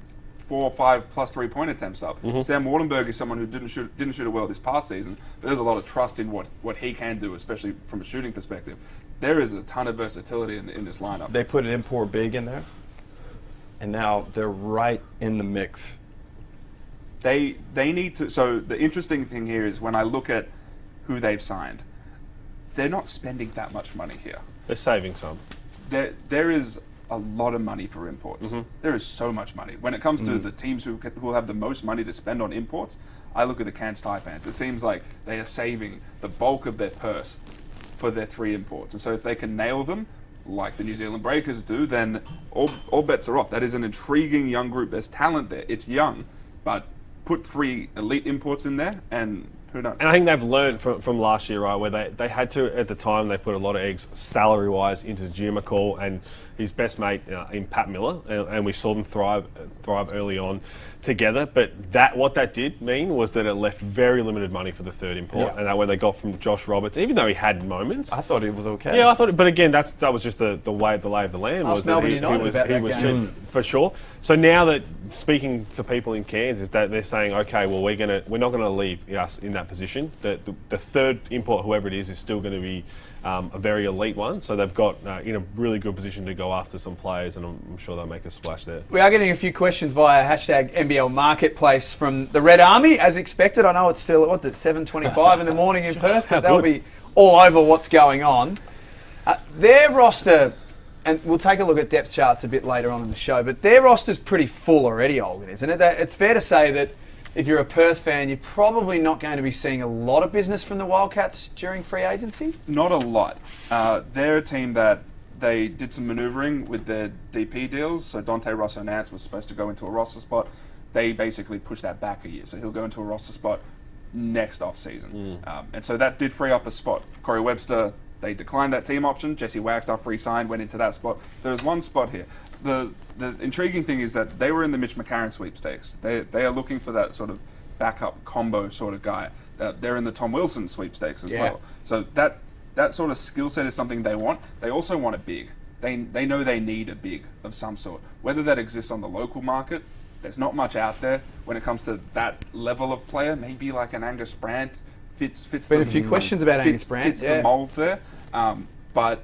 4 or 5 plus 3-point attempts up. Sam Wardenberg is someone who didn't shoot it well this past season, but there's a lot of trust in what he can do, especially from a shooting perspective. There is a ton of versatility in this lineup. They put an import big in there, and now they're right in the mix. They need to. So the interesting thing here is when I look at who they've signed, they're not spending that much money here. They're saving some. There is a lot of money for imports. There is so much money. When it comes to the teams who will have the most money to spend on imports, I look at the Cairns Taipans. It seems like they are saving the bulk of their purse for their 3 imports. And so if they can nail them, like the New Zealand Breakers do, then all bets are off. That is an intriguing young group. There's talent there. It's young, but put 3 elite imports in there, and who knows? And I think they've learned from last year, right, where they had to, at the time, they put a lot of eggs salary-wise into Jim McCall and his best mate in Pat Miller, and we saw them thrive early on together. But what that did mean was that it left very limited money for the 3rd import, and that way they got from Josh Roberts, even though he had moments. I thought it was okay. Yeah, I thought, but again, that was just the lay of the land. Ask Melbourne United about that game. For sure. So now that speaking to people in Cairns is that they're saying, okay, well we're not going to leave us in that position. The 3rd import, whoever it is still going to be a very elite one. So they've got in a really good position to go after some players, and I'm sure they'll make a splash there. We are getting a few questions via hashtag NBL Marketplace from the Red Army, as expected. I know it's still, 7:25 in the morning in Perth, but they'll be all over what's going on. Their roster, and we'll take a look at depth charts a bit later on in the show, but their roster's pretty full already, Olgun, isn't it? It's fair to say that if you're a Perth fan, you're probably not going to be seeing a lot of business from the Wildcats during free agency? Not a lot. They're a team that they did some manoeuvring with their DP deals. So Dante Rosso-Nance was supposed to go into a roster spot. They basically pushed that back a year. So he'll go into a roster spot next off-season. And so that did free up a spot. Corey Webster, they declined that team option. Jesse Wagstaff re-signed, went into that spot. There's one spot here. The intriguing thing is that they were in the Mitch McCarron sweepstakes. They are looking for that sort of backup combo sort of guy. They're in the Tom Wilson sweepstakes as well. So that sort of skill set is something they want. They also want a big. They know they need a big of some sort. Whether that exists on the local market, there's not much out there when it comes to that level of player. Maybe like an Angus Brandt fits. Been a few questions about Angus Brandt. Fits the mold there, but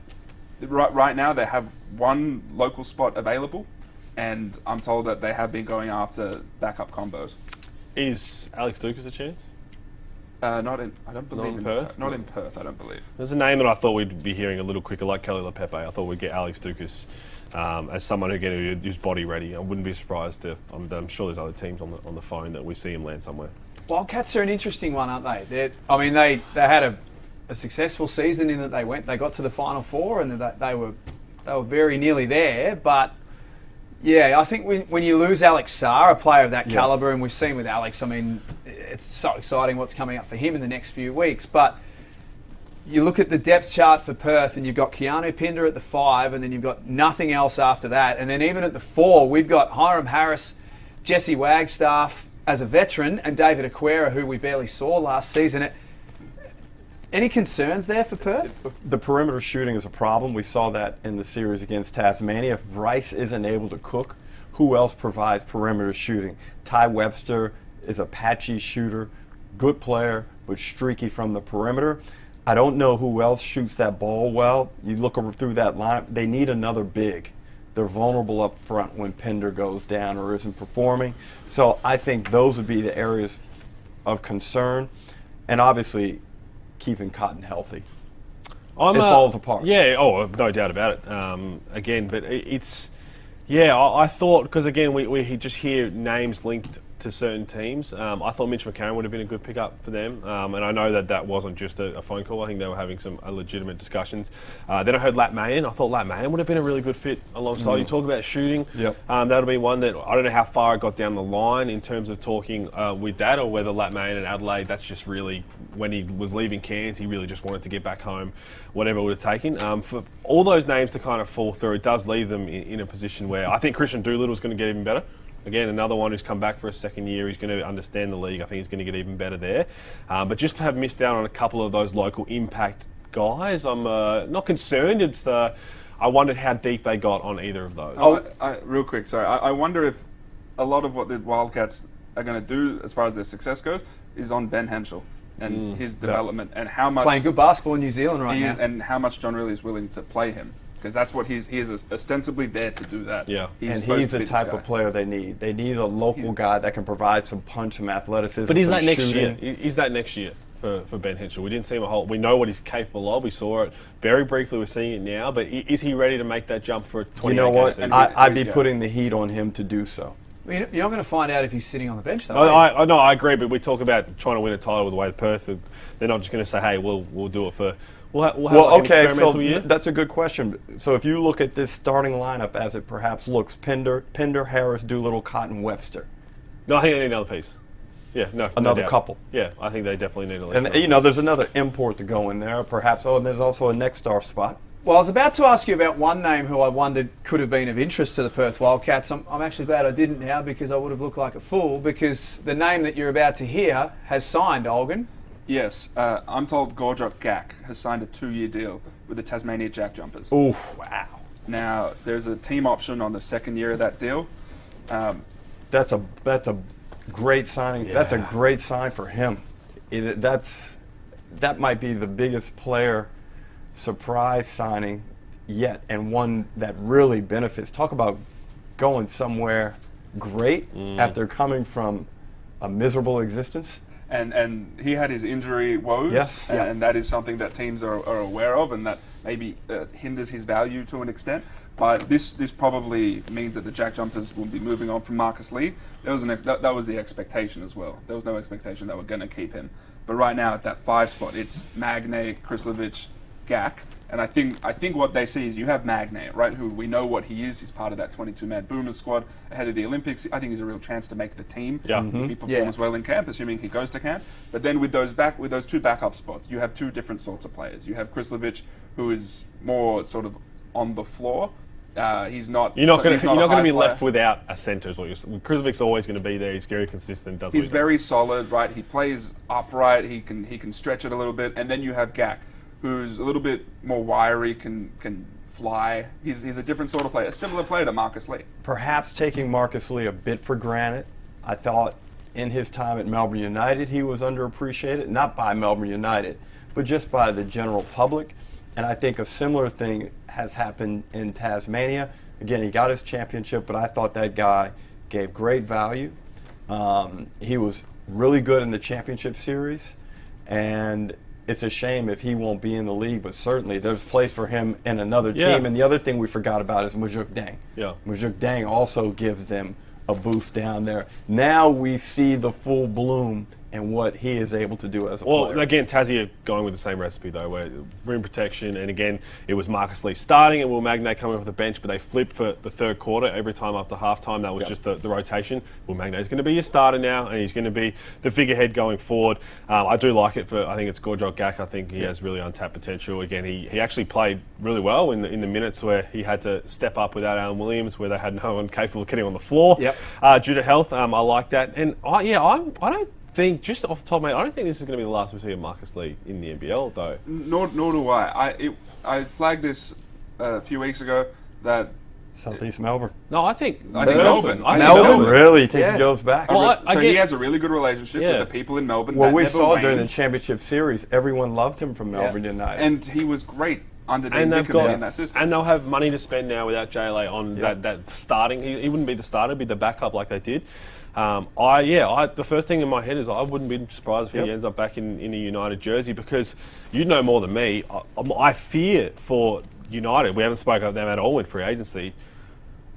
right now they have one local spot available, and I'm told that they have been going after backup combos. Is Alex Dukas a chance? Not in. I don't believe in Perth. Not in Perth. I don't believe. There's a name that I thought we'd be hearing a little quicker, like Kelly LePepe. I thought we'd get Alex Dukas as someone who's body ready. I wouldn't be surprised if I'm sure there's other teams on the phone that we see him land somewhere. Wildcats are an interesting one, aren't they? They had a successful season in that they got to the Final Four and they were very nearly there. But yeah, I think when you lose Alex Sarr, a player of that calibre, and we've seen with Alex, I mean, it's so exciting what's coming up for him in the next few weeks. But you look at the depth chart for Perth, and you've got Keanu Pinder at the 5, and then you've got nothing else after that. And then even at the 4, we've got Hiram Harris, Jesse Wagstaff as a veteran, and David Aquera, who we barely saw last season. Any concerns there for Perth? The perimeter shooting is a problem. We saw that in the series against Tasmania. If Bryce isn't able to cook, who else provides perimeter shooting? Ty Webster is a patchy shooter, good player, but streaky from the perimeter. I don't know who else shoots that ball well. You look over through that line, they need another big. They're vulnerable up front when Pinder goes down or isn't performing. So I think those would be the areas of concern. And obviously, keeping Cotton healthy. It falls apart. Yeah, no doubt about it. Again, but it's Yeah, I thought, because again, we just hear names linked to certain teams. I thought Mitch McCarron would have been a good pickup for them, and I know that wasn't just a phone call. I think they were having some legitimate discussions. Then I heard Lat Mayen. I thought Lat Mayen would have been a really good fit alongside. You talk about shooting. Yep. That'll be one that I don't know how far it got down the line in terms of talking with that, or whether Lat Mayen in Adelaide, that's just really, when he was leaving Cairns, he really just wanted to get back home, whatever it would have taken. For all those names to kind of fall through, it does leave them in a position where I think Christian Doolittle's going to get even better. Again, another one who's come back for a second year. He's going to understand the league. I think he's going to get even better there. But just to have missed out on a couple of those local impact guys, I'm not concerned. It's I wondered how deep they got on either of those. Real quick, sorry. I wonder if a lot of what the Wildcats are going to do as far as their success goes is on Ben Henschel and his development and how much... Playing good basketball in New Zealand right now. And how much John Riley is willing to play him. Because that's what he is ostensibly there to do that. Yeah. He's the type of player they need. They need a local guy that can provide some punch, some athleticism. But he's that next shooting. year. He's that next year for Ben Henschel. We didn't see him a whole. We know what he's capable of. We saw it very briefly. We're seeing it now. But is he ready to make that jump for a 28 You know what? games? I'd be putting the heat on him to do so. You're not going to find out if he's sitting on the bench, though. I agree. But we talk about trying to win a title with the way Perth. They're not just going to say, "Hey, we'll do it for." We'll have like an experimental year. That's a good question. So if you look at this starting lineup as it perhaps looks, Pender, Harris, Doolittle, Cotton, Webster. No, I think they need another piece. Yeah, another doubt. couple. Yeah, I think they definitely need a list. And there's another import to go in there, perhaps. Oh, and there's also a next star spot. Well, I was about to ask you about one name who I wondered could have been of interest to the Perth Wildcats. I'm actually glad I didn't now, because I would have looked like a fool, because the name that you're about to hear has signed, Olgun. Yes, I'm told Gorjok Gak has signed a 2-year deal with the Tasmania Jack Jumpers. Ooh, wow. Now, there's a team option on the second year of that deal. That's a great signing. Yeah. That's a great sign for him. That might be the biggest player surprise signing yet, and one that really benefits. Talk about going somewhere great after coming from a miserable existence. And he had his injury woes, yes, and that is something that teams are aware of, and that maybe hinders his value to an extent. But this probably means that the Jack Jumpers will be moving on from Marcus Lee. That was the expectation as well. There was no expectation that we're going to keep him. But right now at that 5 spot, it's Magne, Krislovic, Gak. And I think what they see is you have Magne, right, who we know what he is. He's part of that 22-man Boomers squad ahead of the Olympics. I think he's a real chance to make the team if he performs well in camp, assuming he goes to camp. But then with those 2 backup spots, you have 2 different sorts of players. You have Krislovic, who is more sort of on the floor. He's not. You're not going to be left without a centre. Is what you're saying. Krislovic's always going to be there. He's very consistent. He's very solid, right? He plays upright. He can stretch it a little bit, and then you have Gak, who's a little bit more wiry, can fly. He's a different sort of player, a similar player to Marcus Lee. Perhaps taking Marcus Lee a bit for granted. I thought in his time at Melbourne United he was underappreciated, not by Melbourne United, but just by the general public. And I think a similar thing has happened in Tasmania. Again, he got his championship, but I thought that guy gave great value. He was really good in the championship series, and it's a shame if he won't be in the league, but certainly there's place for him in another team. And the other thing we forgot about is Mujuk Dang. Yeah. Mujuk Dang also gives them a boost down there. Now we see the full bloom and what he is able to do as a player. Well, again, Tassie are going with the same recipe, though, where rim protection, and again, it was Marcus Lee starting and Will Magne coming off the bench, but they flipped for the third quarter every time after halftime. That was just the rotation. Will Magne is going to be your starter now, and he's going to be the figurehead going forward. I do like it I think it's Gorjok Gak. I think he has really untapped potential. Again, he actually played really well in the minutes where he had to step up without Alan Williams, where they had no one capable of getting on the floor due to health. I like that. And I don't think, just off the top of my head, I don't think this is going to be the last we see of Marcus Lee in the NBL, though. Nor do I. I flagged this a few weeks ago that Southeast Melbourne. No, I think Melbourne. Melbourne? Really? You think he goes back? Well, he has a really good relationship with the people in Melbourne. Well, we saw during the championship series, everyone loved him from Melbourne United. And he was great under Dean Bickham in that system. And they'll have money to spend now without JLA on that starting. He wouldn't be the starter, he'd be the backup like they did. The first thing in my head is I wouldn't be surprised if he ends up back in a United jersey, because you know more than me. I fear for United. We haven't spoken of them at all in free agency.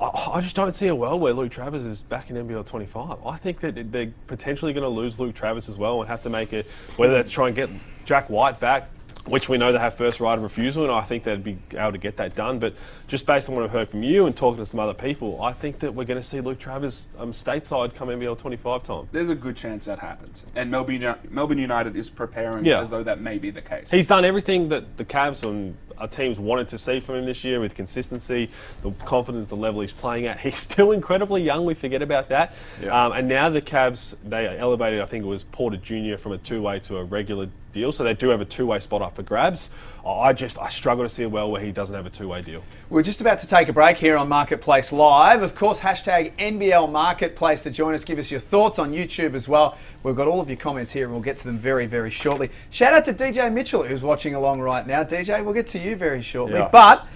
I just don't see a world where Luke Travers is back in NBL 25. I think that they're potentially going to lose Luke Travers as well and have to make it, whether that's try and get Jack White back, which we know they have first right of refusal, and I think they'd be able to get that done. But just based on what I've heard from you and talking to some other people, I think that we're going to see Luke Travers stateside come NBL 25 time. There's a good chance that happens. And Melbourne United is preparing as though that may be the case. He's done everything that the Cavs and our teams wanted to see from him this year with consistency, the confidence, the level he's playing at. He's still incredibly young. We forget about that. Yeah. And now the Cavs, they elevated, I think it was Porter Jr. from a two-way to a regular deal. So they do have a two-way spot up for grabs. I struggle to see a world where he doesn't have a two-way deal. We're just about to take a break here on Marketplace Live. Of course, hashtag NBL Marketplace to join us. Give us your thoughts on YouTube as well. We've got all of your comments here and we'll get to them very, very shortly. Shout out to DJ Mitchell who's watching along right now. DJ, we'll get to you very shortly. Yeah. But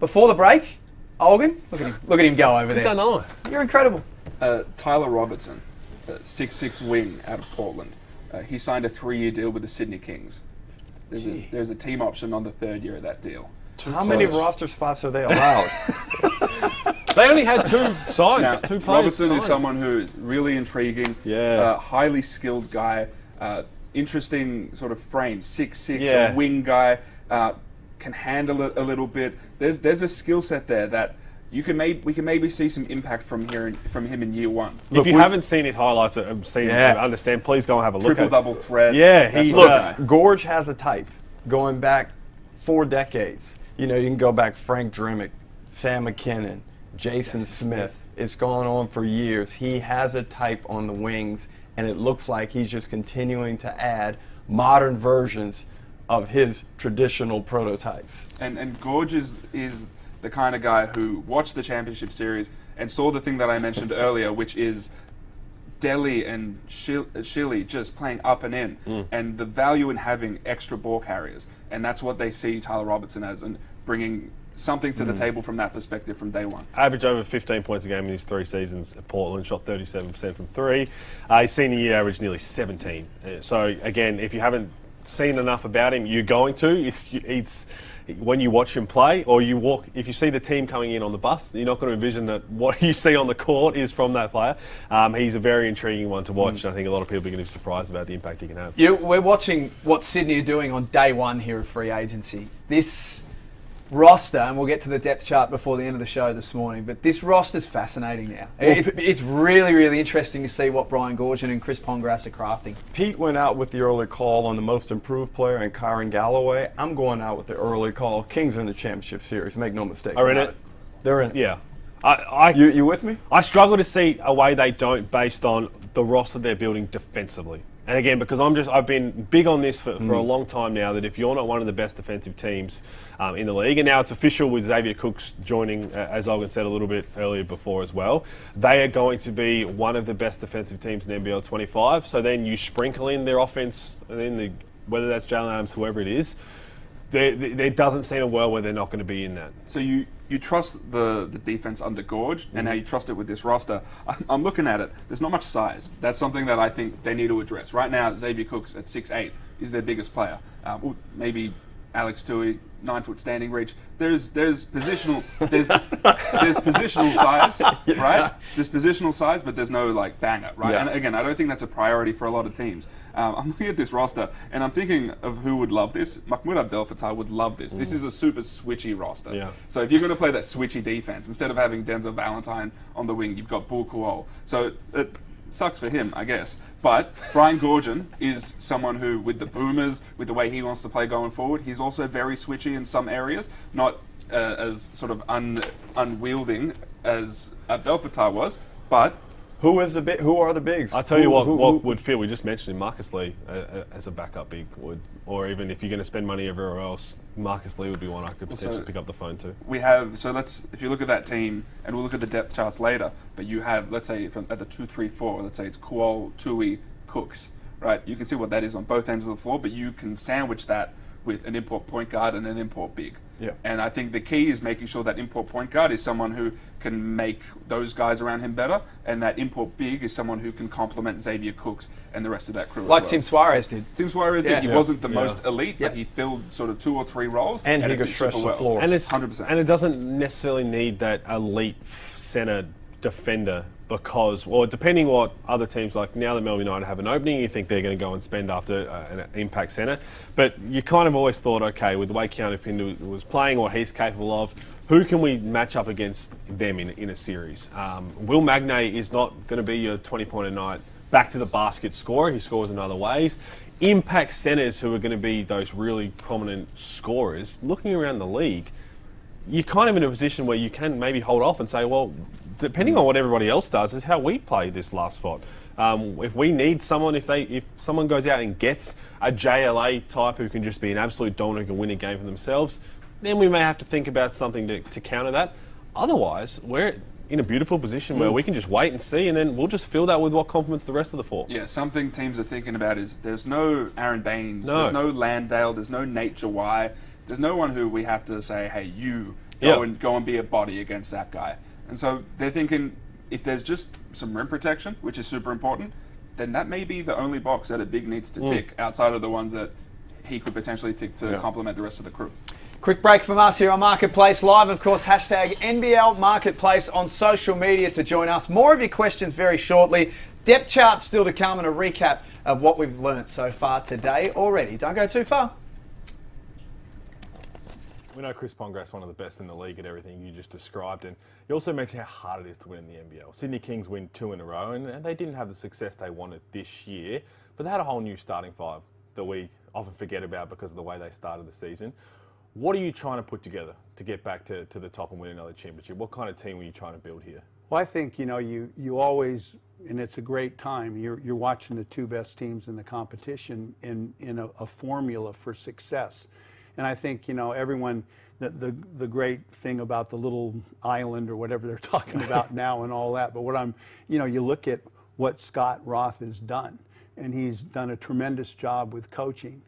before the break, Olgun, look at him go over there. Don't know. You're incredible. Tyler Robertson, 6'6" wing out of Portland. He signed a 3-year deal with the Sydney Kings. There's a team option on the 3rd year of that deal. How many roster spots are they allowed? They only had 2 signed. Now, 2 players Robertson signed. is someone who is really intriguing, highly skilled guy, interesting sort of frame, 6'6", a wing guy, can handle it a little bit. There's a skill set there that we can maybe see some impact from him in year 1. If you haven't seen his highlights and seen him understand, please go and have a look. Triple-double threat. Yeah, he's Gorge has a type going back 4 decades. You know, you can go back Frank Drimmick, Sam McKinnon, Jason Smith. It's gone on for years. He has a type on the wings, and it looks like he's just continuing to add modern versions of his traditional prototypes. And Gorge is the kind of guy who watched the championship series and saw the thing that I mentioned earlier, which is Delhi and Chile just playing up and in, and the value in having extra ball carriers. And that's what they see Tyler Robertson as, and bringing something to the table from that perspective from day one. Average over 15 points a game in his 3 seasons at Portland, shot 37% from 3. His senior year averaged nearly 17. So again, if you haven't seen enough about him, you're going to. It's when you watch him play, or if you see the team coming in on the bus, you're not going to envision that what you see on the court is from that player. He's a very intriguing one to watch. I think a lot of people are going to be surprised about the impact he can have. We're watching what Sydney are doing on day 1 here of free agency. This roster, and we'll get to the depth chart before the end of the show this morning, but this roster's fascinating now. It's really, really interesting to see what Brian Goorjian and Chris Pongras are crafting. Pete went out with the early call on the most improved player and Kyron Galloway. I'm going out with the early call. Kings are in the championship series, make no mistake. Are in it? They're in it. Yeah. You with me? I struggle to see a way they don't based on the roster they're building defensively. And again, because I've been big on this for a long time now, that if you're not one of the best defensive teams in the league, and now it's official with Xavier Cooks joining, as Olgun said a little bit earlier before as well, they are going to be one of the best defensive teams in NBL 25. So then you sprinkle in their offense, and then whether that's Jalen Adams, whoever it is, there doesn't seem a world where they're not going to be in that. So you trust the defense under Gorge, and now you trust it with this roster. I'm looking at it. There's not much size. That's something that I think they need to address. Right now, Xavier Cooks at 6'8" is their biggest player. Maybe Alex Tui, 9-foot standing reach. There's positional size, right? There's positional size, but there's no banger, right? Yeah. And again, I don't think that's a priority for a lot of teams. I'm looking at this roster, and I'm thinking of who would love this. Mahmoud Abdel-Fattah would love this. This is a super switchy roster. Yeah. So if you're going to play that switchy defense, instead of having Denzel Valentine on the wing, you've got Kuol. So it sucks for him, I guess. But Brian Goorjian is someone who, with the Boomers, with the way he wants to play going forward, he's also very switchy in some areas, not as sort of unwielding as Abdel-Fattah was, but Who are the bigs? I'll tell you what would fit. We just mentioned him, Marcus Lee as a backup big would, or even if you're going to spend money everywhere else, Marcus Lee would be one I could potentially pick up the phone to. We have, if you look at that team, and we'll look at the depth charts later, but you have, let's say, at the 2-3-4, let's say it's Kuol, Tui, Cooks, right? You can see what that is on both ends of the floor, but you can sandwich that with an import point guard and an import big. Yeah. And I think the key is making sure that import point guard is someone who can make those guys around him better, and that import big is someone who can complement Xavier Cooks and the rest of that crew. Like Tim Suarez did. Tim Suarez did. He wasn't the most elite, but he filled sort of 2 or 3 roles. And he could stretch the floor. And it's 100%. And it doesn't necessarily need that elite center defender because, well, depending what other teams, like now that Melbourne United have an opening, you think they're going to go and spend after an impact centre. But you kind of always thought, okay, with the way Keanu Pindu was playing, what he's capable of, who can we match up against them in a series? Will Magnay is not going to be your 20-point a night, back to the basket scorer. He scores in other ways. Impact centres who are going to be those really prominent scorers, looking around the league, you're kind of in a position where you can maybe hold off and say, well, depending on what everybody else does, is how we play this last spot. If we need someone, if someone goes out and gets a JLA type who can just be an absolute dominant, who can win a game for themselves, then we may have to think about something to counter that. Otherwise, we're in a beautiful position where we can just wait and see, and then we'll just fill that with what complements the rest of the four. Yeah, something teams are thinking about is there's no Aaron Baines, there's no Landale, there's no Nate Jawai, there's no one who we have to say, hey, you go and be a body against that guy. And so they're thinking if there's just some rim protection, which is super important, then that may be the only box that a big needs to tick outside of the ones that he could potentially tick to complement the rest of the crew. Quick break from us here on Marketplace Live. Of course, hashtag NBL Marketplace on social media to join us. More of your questions very shortly. Depth chart still to come and a recap of what we've learnt so far today already. Don't go too far. We know Chris Pongrass, one of the best in the league at everything you just described, and you also mentioned how hard it is to win in the NBL. Sydney Kings win 2 in a row, and they didn't have the success they wanted this year, but they had a whole new starting five that we often forget about because of the way they started the season. What are you trying to put together to get back to the top and win another championship? What kind of team were you trying to build here? Well, I think, you always, and it's a great time, you're watching the two best teams in the competition in a formula for success. And I think, everyone, the great thing about the little island or whatever they're talking about now and all that, but you look at what Scott Roth has done, and he's done a tremendous job with coaching.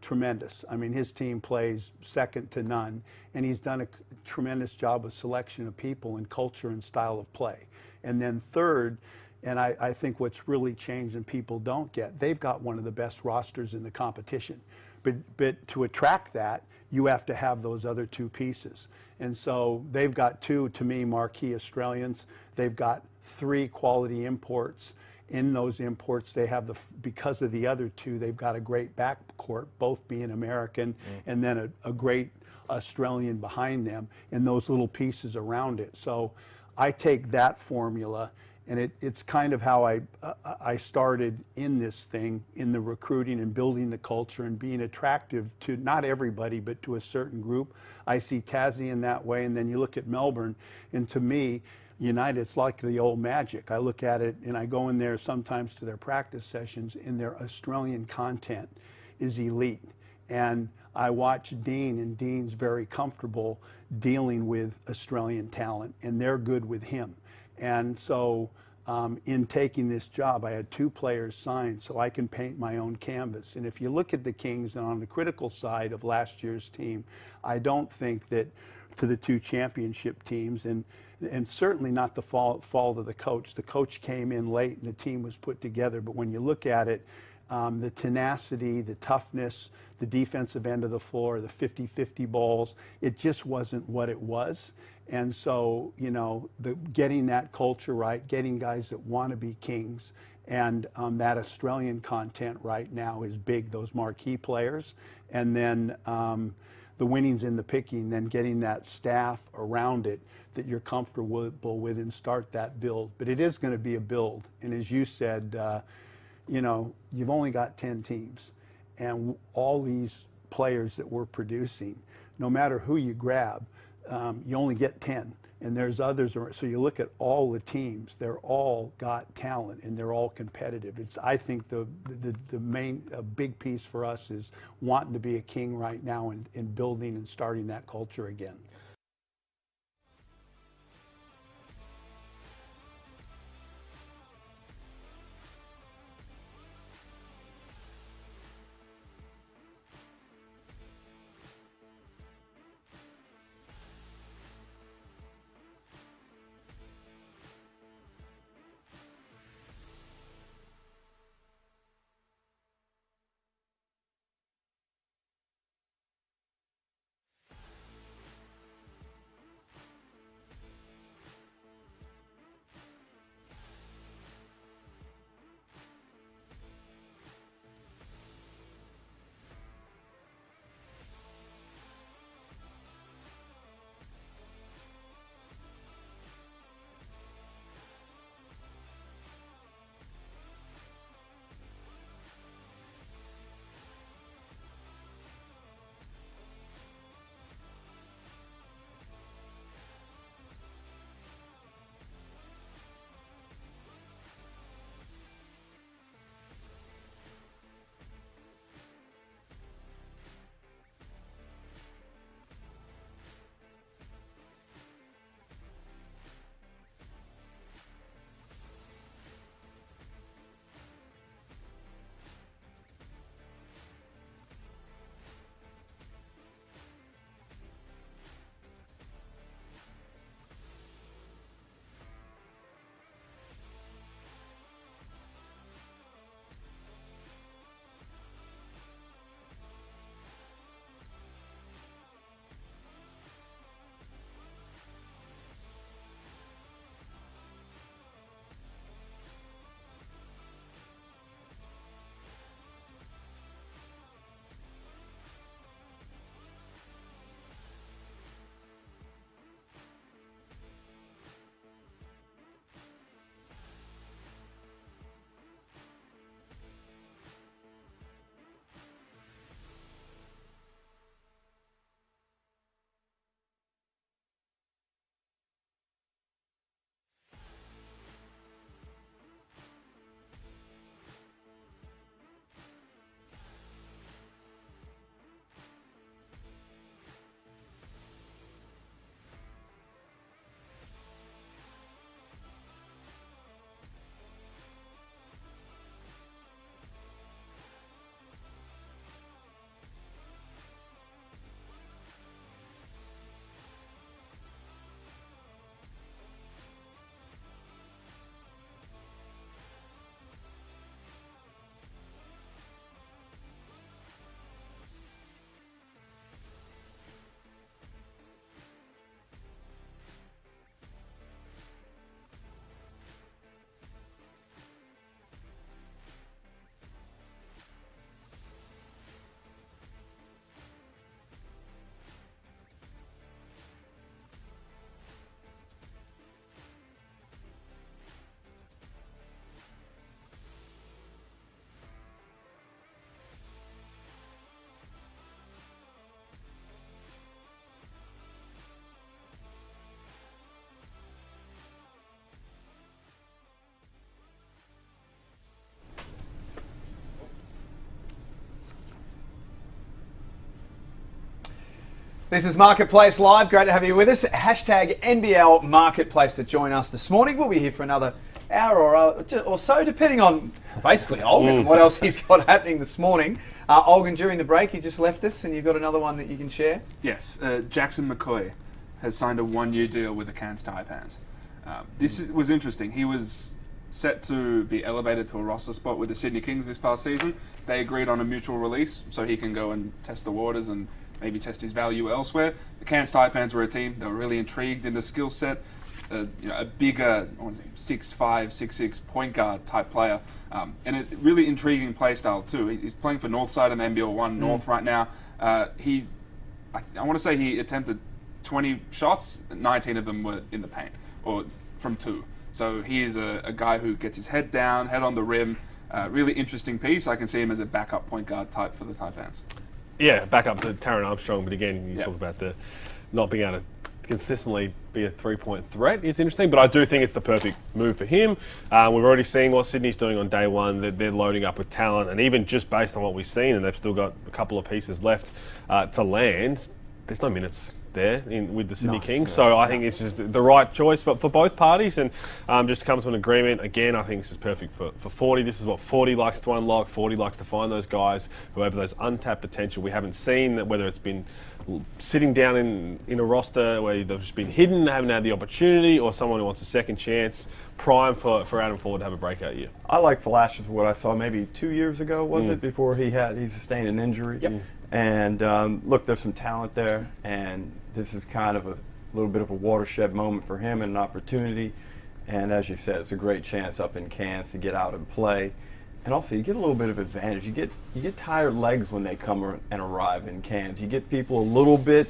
Tremendous. I mean, his team plays second to none, and he's done a tremendous job with selection of people and culture and style of play. And then third, and I think what's really changed and people don't get, they've got one of the best rosters in the competition. But to attract that, you have to have those other two pieces. And so they've got two, to me, marquee Australians. They've got 3 quality imports. In those imports, they have because of the other two, they've got a great backcourt, both being American, and then a great Australian behind them, and those little pieces around it. So I take that formula, and it's kind of how I started in this thing, in the recruiting and building the culture and being attractive to not everybody, but to a certain group. I see Tassie in that way, and then you look at Melbourne, and to me, United, it's like the old Magic. I look at it and I go in there sometimes to their practice sessions, and their Australian content is elite. And I watch Dean, and Dean's very comfortable dealing with Australian talent, and they're good with him. And so in taking this job, I had 2 players signed so I can paint my own canvas. And if you look at the Kings, and on the critical side of last year's team, I don't think that to the 2 championship teams, and certainly not the fault of the coach. The coach came in late and the team was put together. But when you look at it, the tenacity, the toughness, the defensive end of the floor, the 50-50 balls, it just wasn't what it was. And so, getting that culture right, getting guys that want to be Kings, and that Australian content right now is big, those marquee players. And then the winning's in the picking, then getting that staff around it that you're comfortable with and start that build. But it is going to be a build. And as you said, you've only got 10 teams. And all these players that we're producing, no matter who you grab, you only get 10. And there's others. So you look at all the teams, they're all got talent and they're all competitive. I think the main big piece for us is wanting to be a King right now and building and starting that culture again. This is Marketplace Live. Great to have you with us. Hashtag NBL Marketplace to join us this morning. We'll be here for another hour or so, depending on basically Olgun and what else he's got happening this morning. Olgun, during the break, you just left us and you've got another one that you can share. Yes, Jackson McCoy has signed a 1-year deal with the Cairns Taipans. This was interesting. He was set to be elevated to a roster spot with the Sydney Kings this past season. They agreed on a mutual release so he can go and test the waters and maybe test his value elsewhere. The Cairns Taipans were a team that were really intrigued in the skill set. A bigger 6'5", 6'6" point guard type player, and a really intriguing play style too. He's playing for Northside in NBL 1 North right now. I want to say he attempted 20 shots, 19 of them were in the paint or from 2. So he is a guy who gets his head down, head on the rim. Really interesting piece. I can see him as a backup point guard type for the Taipans. Yeah, back up to Taron Armstrong, but again, you talk about the not being able to consistently be a three-point threat is interesting, but I do think it's the perfect move for him. We've already seen what Sydney's doing on day one. They're loading up with talent, and even just based on what we've seen, and they've still got a couple of pieces left to land, there's no minutes there with the Sydney Kings. So I think this is the right choice for both parties, and just come to an agreement. Again, I think this is perfect for 40. This is what 40 likes to unlock. 40 likes to find those guys who have those untapped potential. We haven't seen that, whether it's been sitting down in a roster where they've just been hidden, haven't had the opportunity, or someone who wants a second chance, prime for Adam Ford to have a breakout year. I like flashes of what I saw maybe 2 years ago, was it, before he sustained an injury. Yep. And look, there's some talent there, and this is kind of a little bit of a watershed moment for him and an opportunity. And as you said, it's a great chance up in Cairns to get out and play. And also, you get a little bit of advantage. You get tired legs when they come and arrive in Cairns. You get people a little bit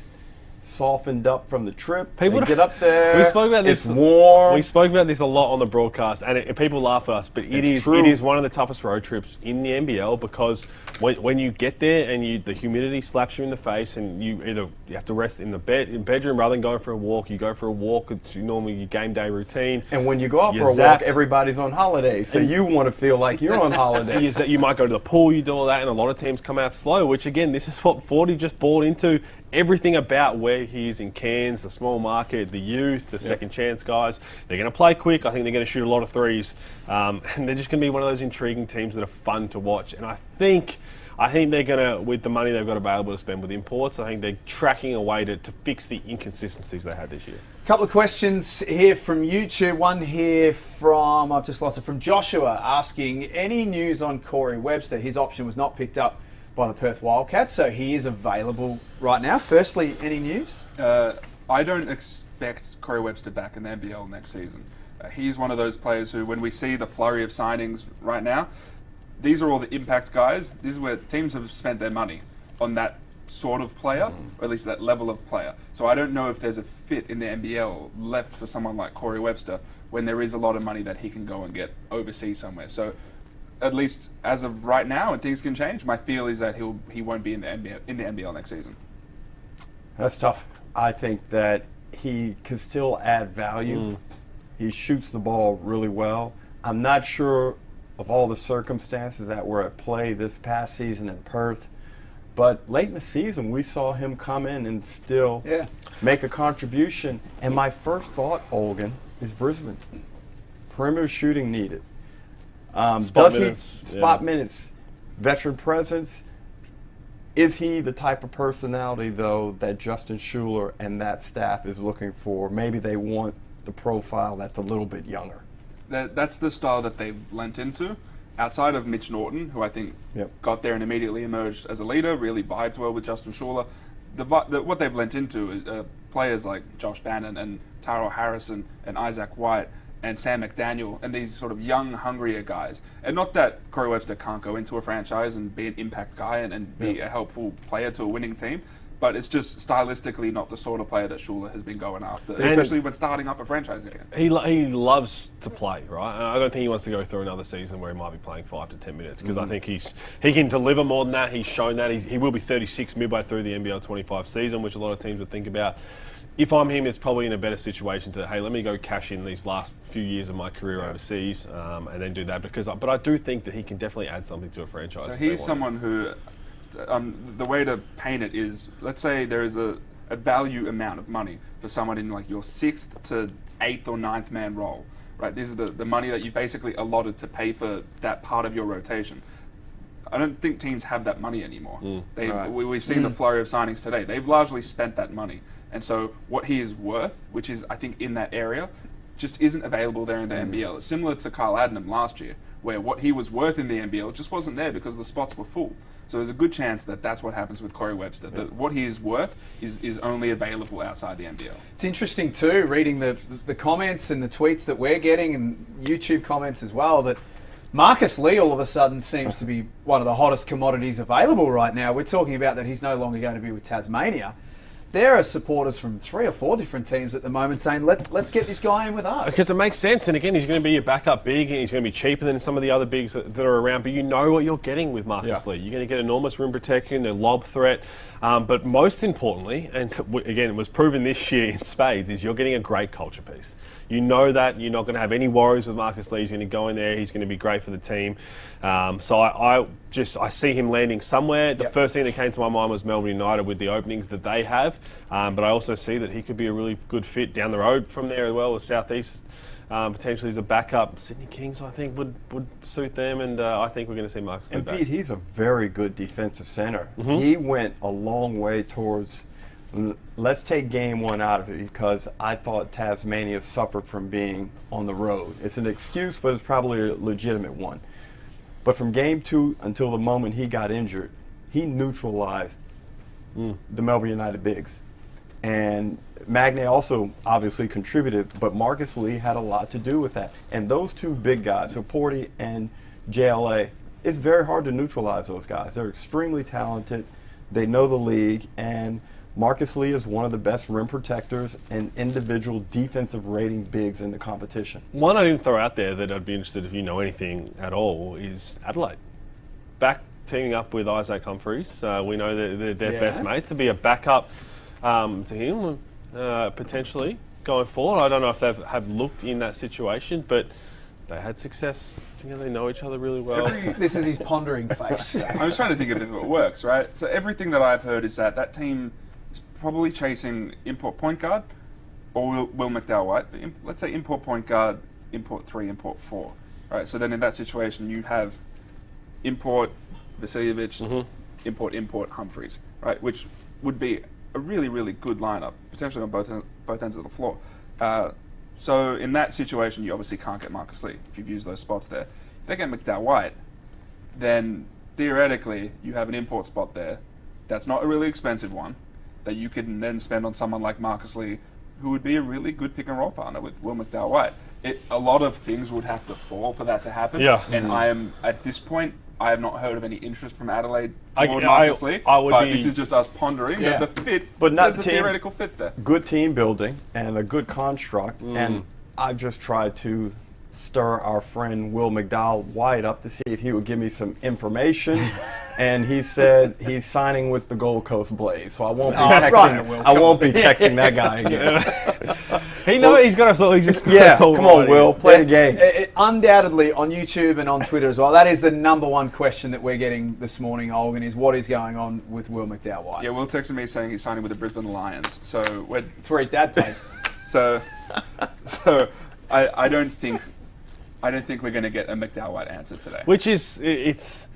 softened up from the trip. People get up there. We spoke about this. It's warm. We spoke about this a lot on the broadcast, and people laugh at us, but it is one of the toughest road trips in the NBL, because when you get there and the humidity slaps you in the face, and you have to rest in the bedroom rather than going for a walk. You go for a walk. It's normally your game day routine. And when you go out for a walk, everybody's on holiday, so you want to feel like you're on holiday. You might go to the pool. You do all that, and a lot of teams come out slow. Which again, this is what 40 just bought into. Everything about where he is in Cairns, the small market, the youth, the second chance guys. They're going to play quick. I think they're going to shoot a lot of threes. And they're just going to be one of those intriguing teams that are fun to watch. And I think they're going to, with the money they've got available to spend with imports, I think they're tracking a way to fix the inconsistencies they had this year. A couple of questions here from YouTube. One here from, I've just lost it, from Joshua, asking, any news on Corey Webster? His option was not picked up by the Perth Wildcats, so he is available right now. Firstly, any news? I don't expect Corey Webster back in the NBL next season. He's one of those players who, when we see the flurry of signings right now, these are all the impact guys. This is where teams have spent their money on that sort of player, or at least that level of player. So I don't know if there's a fit in the NBL left for someone like Corey Webster when there is a lot of money that he can go and get overseas somewhere. So at least as of right now, and things can change, my feel is that he won't be in the NBL next season. That's tough. I think that he can still add value. He shoots the ball really well. I'm not sure of all the circumstances that were at play this past season in Perth, but late in the season we saw him come in and still make a contribution. And my first thought, Olgun, is Brisbane. Perimeter shooting needed. Spot minutes, veteran presence. Is he the type of personality, though, that Justin Schuler and that staff is looking for? Maybe they want the profile that's a little bit younger. That's the style that they've lent into. Outside of Mitch Norton, who I think got there and immediately emerged as a leader, really vibed well with Justin Schuler. What they've lent into is players like Josh Bannon and Tyrell Harrison and Isaac White and Sam McDaniel, and these sort of young, hungrier guys. And not that Corey Webster can't go into a franchise and be an impact guy and be a helpful player to a winning team, but it's just stylistically not the sort of player that Schuler has been going after, especially when starting up a franchise again. He loves to play, right? I don't think he wants to go through another season where he might be playing 5 to 10 minutes, because I think he can deliver more than that. He's shown that. He will be 36 midway through the NBL 25 season, which a lot of teams would think about. If I'm him, it's probably in a better situation to, hey, let me go cash in these last few years of my career overseas and then do that. But I do think that he can definitely add something to a franchise. So he's someone who, the way to paint it is, let's say there is a a value amount of money for someone in like your 6th to 8th or 9th man role, right? This is the money that you basically allotted to pay for that part of your rotation. I don't think teams have that money anymore. We've seen the flurry of signings today. They've largely spent that money. And so what he is worth, which is, I think, in that area, just isn't available there in the NBL. It's similar to Kyle Adnam last year, where what he was worth in the NBL just wasn't there because the spots were full. So there's a good chance that that's what happens with Corey Webster, that what he is worth is only available outside the NBL. It's interesting too, reading the comments and the tweets that we're getting and YouTube comments as well, that Marcus Lee all of a sudden seems to be one of the hottest commodities available right now. We're talking about that he's no longer going to be with Tasmania. There are supporters from 3 or 4 different teams at the moment saying, let's get this guy in with us. Because it makes sense. And again, he's going to be your backup big, and he's going to be cheaper than some of the other bigs that are around. But you know what you're getting with Marcus Lee. You're going to get enormous rim protection, a lob threat. But most importantly, and again, it was proven this year in spades, is you're getting a great culture piece. You know that you're not going to have any worries with Marcus Lee. He's going to go in there. He's going to be great for the team. So I see him landing somewhere. The first thing that came to my mind was Melbourne United with the openings that they have. But I also see that he could be a really good fit down the road from there as well, as Southeast. Potentially as a backup. Sydney Kings, I think, would suit them. And I think we're going to see Marcus Lee And back. Pete, he's a very good defensive center. He went a long way towards... Let's take game 1 out of it, because I thought Tasmania suffered from being on the road. It's an excuse, but it's probably a legitimate one. But from game 2 until the moment he got injured, he neutralized the Melbourne United bigs. And Magne also obviously contributed, but Marcus Lee had a lot to do with that. And those 2 big guys, so Porty and JLA, it's very hard to neutralize those guys. They're extremely talented. They know the league, and Marcus Lee is one of the best rim protectors and individual defensive rating bigs in the competition. One I didn't throw out there that I'd be interested if you know anything at all is Adelaide. Back teaming up with Isaac Humphries. We know that they're best mates. To be a backup to him, potentially, going forward. I don't know if they have looked in that situation, but they had success together. They know each other really well. This is his pondering face. I was trying to think of if it works, right? So everything that I've heard is that team is probably chasing import point guard or Will McDowell-White. Let's say import point guard, import 3, import 4. Right, so then in that situation you have import Vasiljevic, import Humphries, right, which would be a really, really good lineup, potentially on both ends of the floor. So in that situation, you obviously can't get Marcus Lee if you've used those spots there. If they get McDowell-White, then theoretically you have an import spot there that's not a really expensive one that you can then spend on someone like Marcus Lee, who would be a really good pick and roll partner with Will McDowell-White. A lot of things would have to fall for that to happen. Yeah. And I am, at this point, I have not heard of any interest from Adelaide toward Marcus Lee. This is just us pondering the fit. But not there's a theoretical fit there. Good team building and a good construct. And I just tried to stir our friend Will McDowell-White up to see if he would give me some information. And he said he's signing with the Gold Coast Blaze. So I won't be texting. I won't be texting that guy again. He knows he's got us all. He's just come on, Will, play the game. Undoubtedly on YouTube and on Twitter as well. That is the #1 question that we're getting this morning, Olgun, is what is going on with Will McDowell-White? Yeah, Will texted me saying he's signing with the Brisbane Lions. So it's where his dad played. so I don't think we're going to get a McDowell-White answer today. Which is it's.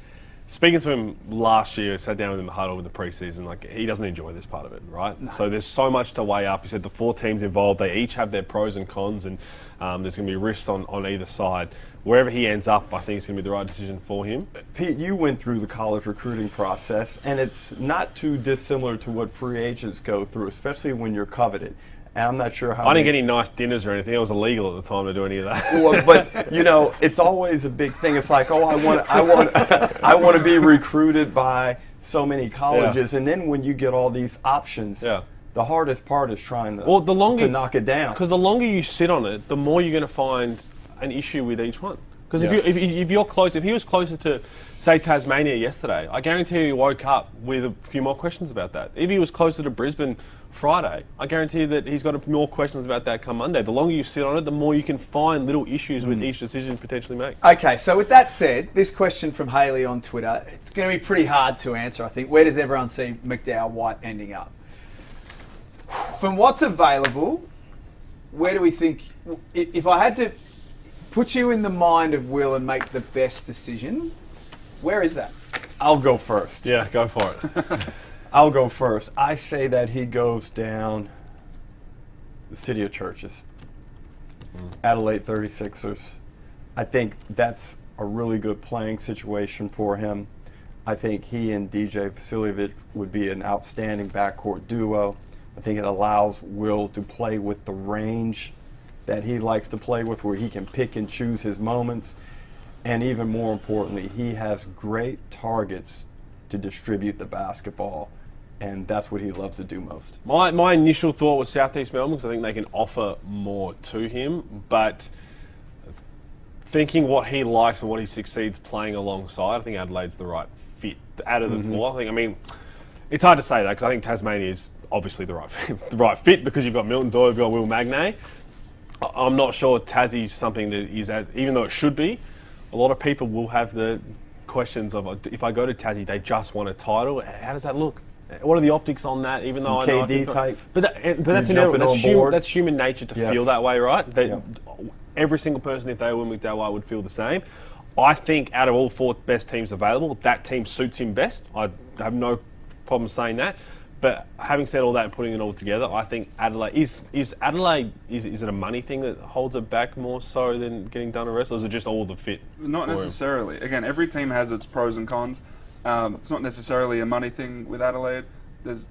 Speaking to him last year, sat down with him in the huddle with the preseason, like he doesn't enjoy this part of it, right? No. So there's so much to weigh up. You said the 4 teams involved, they each have their pros and cons, and there's going to be risks on either side. Wherever he ends up, I think it's going to be the right decision for him. Pete, you went through the college recruiting process, and it's not too dissimilar to what free agents go through, especially when you're coveted. And I'm not sure how. I didn't get any nice dinners or anything. It was illegal at the time to do any of that. Well, but it's always a big thing. It's like, I want to be recruited by so many colleges, and then when you get all these options, the hardest part is trying to knock it down. Because the longer you sit on it, the more you're going to find an issue with each one. Because if you're close, if he was closer to, say, Tasmania yesterday, I guarantee he woke up with a few more questions about that. If he was closer to Brisbane Friday, I guarantee that he's got more questions about that come Monday. The longer you sit on it, the more you can find little issues with each decision potentially make. Okay, so with that said, this question from Haley on Twitter, it's going to be pretty hard to answer, I think. Where does everyone see McDowell-White ending up? From what's available, where do we think, if I had to put you in the mind of Will and make the best decision, where is that? I'll go first. Yeah, go for it. I'll go first. I say that he goes down the City of Churches. Adelaide 36ers. I think that's a really good playing situation for him. I think he and DJ Vasiljevic would be an outstanding backcourt duo. I think it allows Will to play with the range that he likes to play with, where he can pick and choose his moments. And even more importantly, he has great targets to distribute the basketball, and that's what he loves to do most. My initial thought was Southeast Melbourne, because I think they can offer more to him, but thinking what he likes and what he succeeds playing alongside, I think Adelaide's the right fit out of the four. I mean, it's hard to say that, because I think Tasmania is obviously the right fit, because you've got Milton Doyle, you've got Will Magnay. I'm not sure Tassie's something that is, even though it should be, a lot of people will have the questions of, if I go to Tassie, they just want a title. How does that look? What are the optics on that? Even though I know KD type. But that's human nature to feel that way, right? Every single person, if they were McDowell-White, would feel the same. I think out of all four best teams available, that team suits him best. I have no problem saying that. But having said all that and putting it all together, I think Adelaide is Adelaide. Is it a money thing that holds it back more so than getting done a rest, or is it just all the fit? Not necessarily. Again, every team has its pros and cons. It's not necessarily a money thing with Adelaide. There's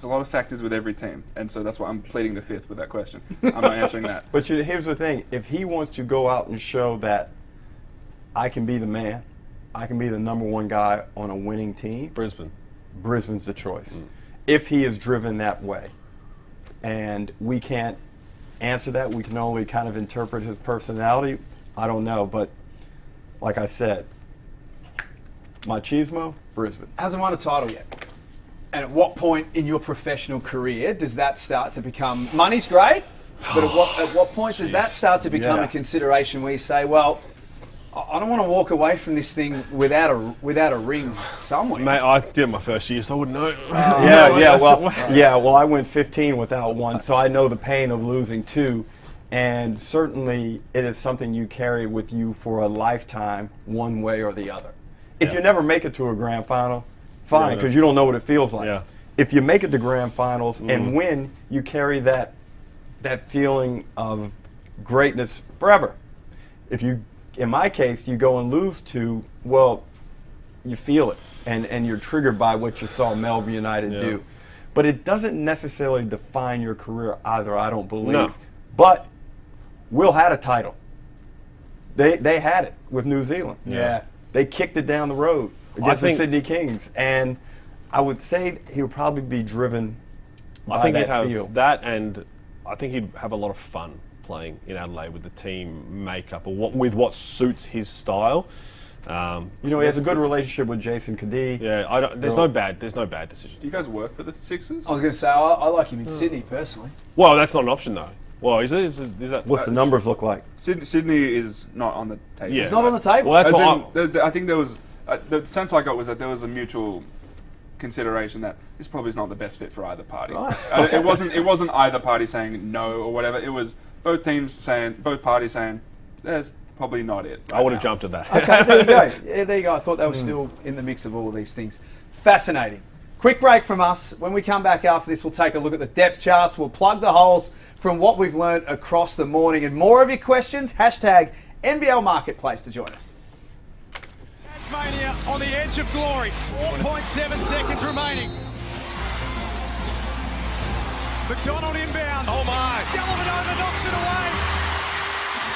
a lot of factors with every team, and so that's why I'm pleading the fifth with that question. I'm not answering that. But here's the thing: if he wants to go out and show that I can be the man, I can be the number one guy on a winning team, Brisbane's the choice. If he is driven that way. And we can't answer that. We can only kind of interpret his personality. I don't know. But like I said, machismo, Brisbane. Hasn't won a title yet. And at what point in your professional career does that start to become, money's great, but at what point does that start to become a consideration where you say, well, I don't want to walk away from this thing without a ring somewhere. Mate, I did my first year, so I wouldn't know. Well, I went 15 without one, so I know the pain of losing two. And certainly it is something you carry with you for a lifetime, one way or the other. If you never make it to a grand final, fine, because you don't know what it feels like. Yeah. If you make it to grand finals and win, you carry that feeling of greatness forever. If you, in my case, you go and lose two, well, you feel it, and you're triggered by what you saw Melbourne United do. But it doesn't necessarily define your career either, I don't believe. No. But Will had a title. They had it with New Zealand. Yeah. They kicked it down the road against the Sydney Kings. And I would say he would probably be driven by I think that he'd have feel. that, and I think he'd have a lot of fun playing in Adelaide with the team makeup, or with what suits his style. He has a good relationship with Jason Kadee. Yeah, there's no bad decision. Do you guys work for the Sixers? I was going to say, I like him in Sydney, personally. Well, that's not an option, though. Well, is that? What's the numbers look like? Sydney is not on the table. Yeah. It's not on the table. Well, that's I think there was the sense I got was that there was a mutual consideration that this probably is not the best fit for either party. Right. It wasn't either party saying no or whatever. It was both parties saying that's probably not it. I would have jumped at that. Okay, there you go. Yeah, there you go. I thought that was still in the mix of all of these things. Fascinating. Quick break from us. When we come back after this, we'll take a look at the depth charts. We'll plug the holes from what we've learned across the morning. And more of your questions, hashtag NBL Marketplace to join us. Tasmania on the edge of glory. 4.7 seconds remaining. McDonald inbound. Oh my. Dellavedova knocks it away.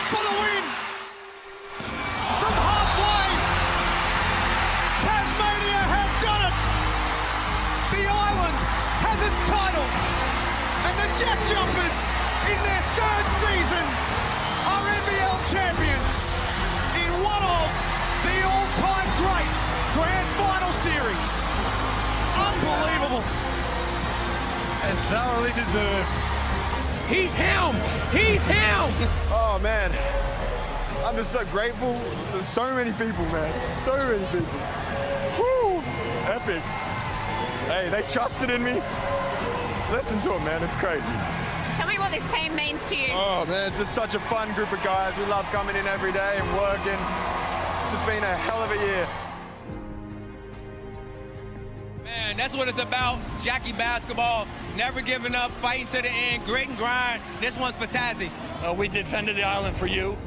For the win. From halfway. Tasmania have done it. The island has its title. And the Jack Jumpers, in their third season, are NBL champions in one of the all-time great grand final series. Unbelievable. And thoroughly deserved. He's helm! He's helm! Oh, man. I'm just so grateful. There's so many people, man. So many people. Woo! Epic. Hey, they trusted in me. Listen to him, man. It's crazy. Tell me what this team means to you. Oh, man, it's just such a fun group of guys. We love coming in every day and working. It's just been a hell of a year. Man, that's what it's about. Jackie basketball, never giving up, fighting to the end, grit and grind. This one's for Tazzy. We defended the island for you.